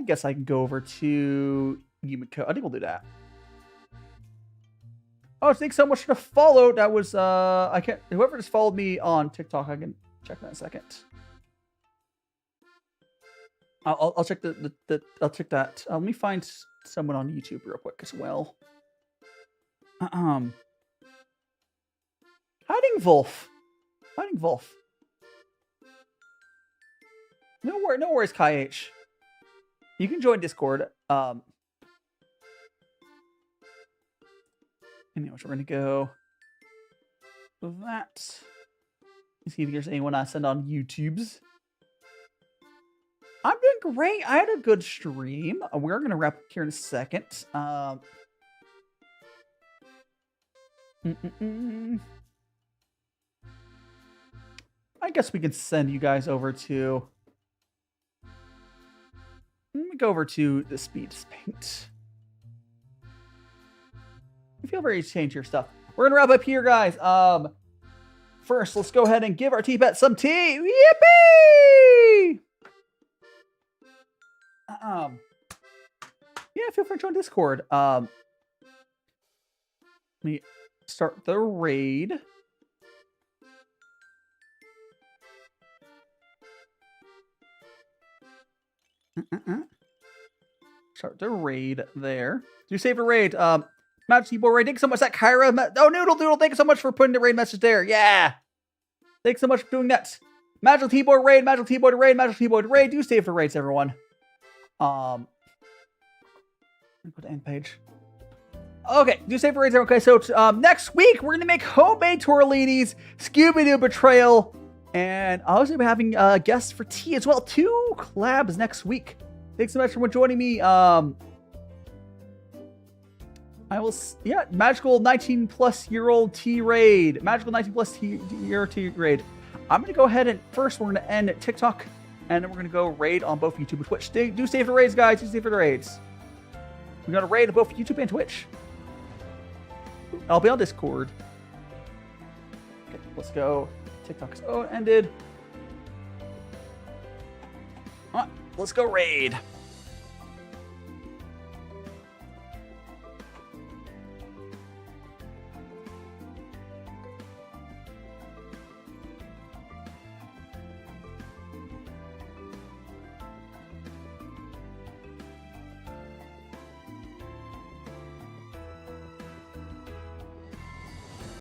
I guess I can go over to Yumiko. I think we'll do that. Oh, thanks so much for the follow. That was I can't. Whoever just followed me on TikTok, I can check that in a second. I'll check I'll check that. Let me find someone on YouTube real quick as well. Hiding Wolf. Hiding Wolf. No worries, Kai H. You can join Discord. Anyways, we're gonna go with that. Let's see if there's anyone I send on YouTube's. I'm doing great. I had a good stream. We're gonna wrap up here in a second. I guess we can send you guys over to. Let me go over to the speed paint. I feel very change your stuff. We're gonna wrap up here, guys. First, let's go ahead and give our tea pet some tea. Yippee! Yeah, feel free to join Discord. Let me start the raid. Start the raid there. Do save a raid. Majesty Boy Raid, thanks so much. That Kyra. Oh, Noodle Doodle, thanks so much for putting the raid message there. Yeah. Thanks so much for doing that. Magical T-Boy Raid, Magical T-Boy Raid, Magical T-Boy Raid. Do save for raids, everyone. Let me put the end page. Okay, do save for raids, everyone. Okay, so next week, we're going to make homemade tortellinis, Scooby-Doo Betrayal, and I'll also be having guests for tea as well. 2 collabs next week. Thanks so much for joining me. I will, yeah, magical 19-plus-year-old tea raid. Magical 19-plus-year tea raid. I'm going to go ahead and first we're going to end at TikTok, and then we're going to go raid on both YouTube and Twitch. Do stay for raids, guys. Do stay for the raids. We're going to raid on both YouTube and Twitch. I'll be on Discord. Okay, let's go. TikTok's ended. All right, let's go raid.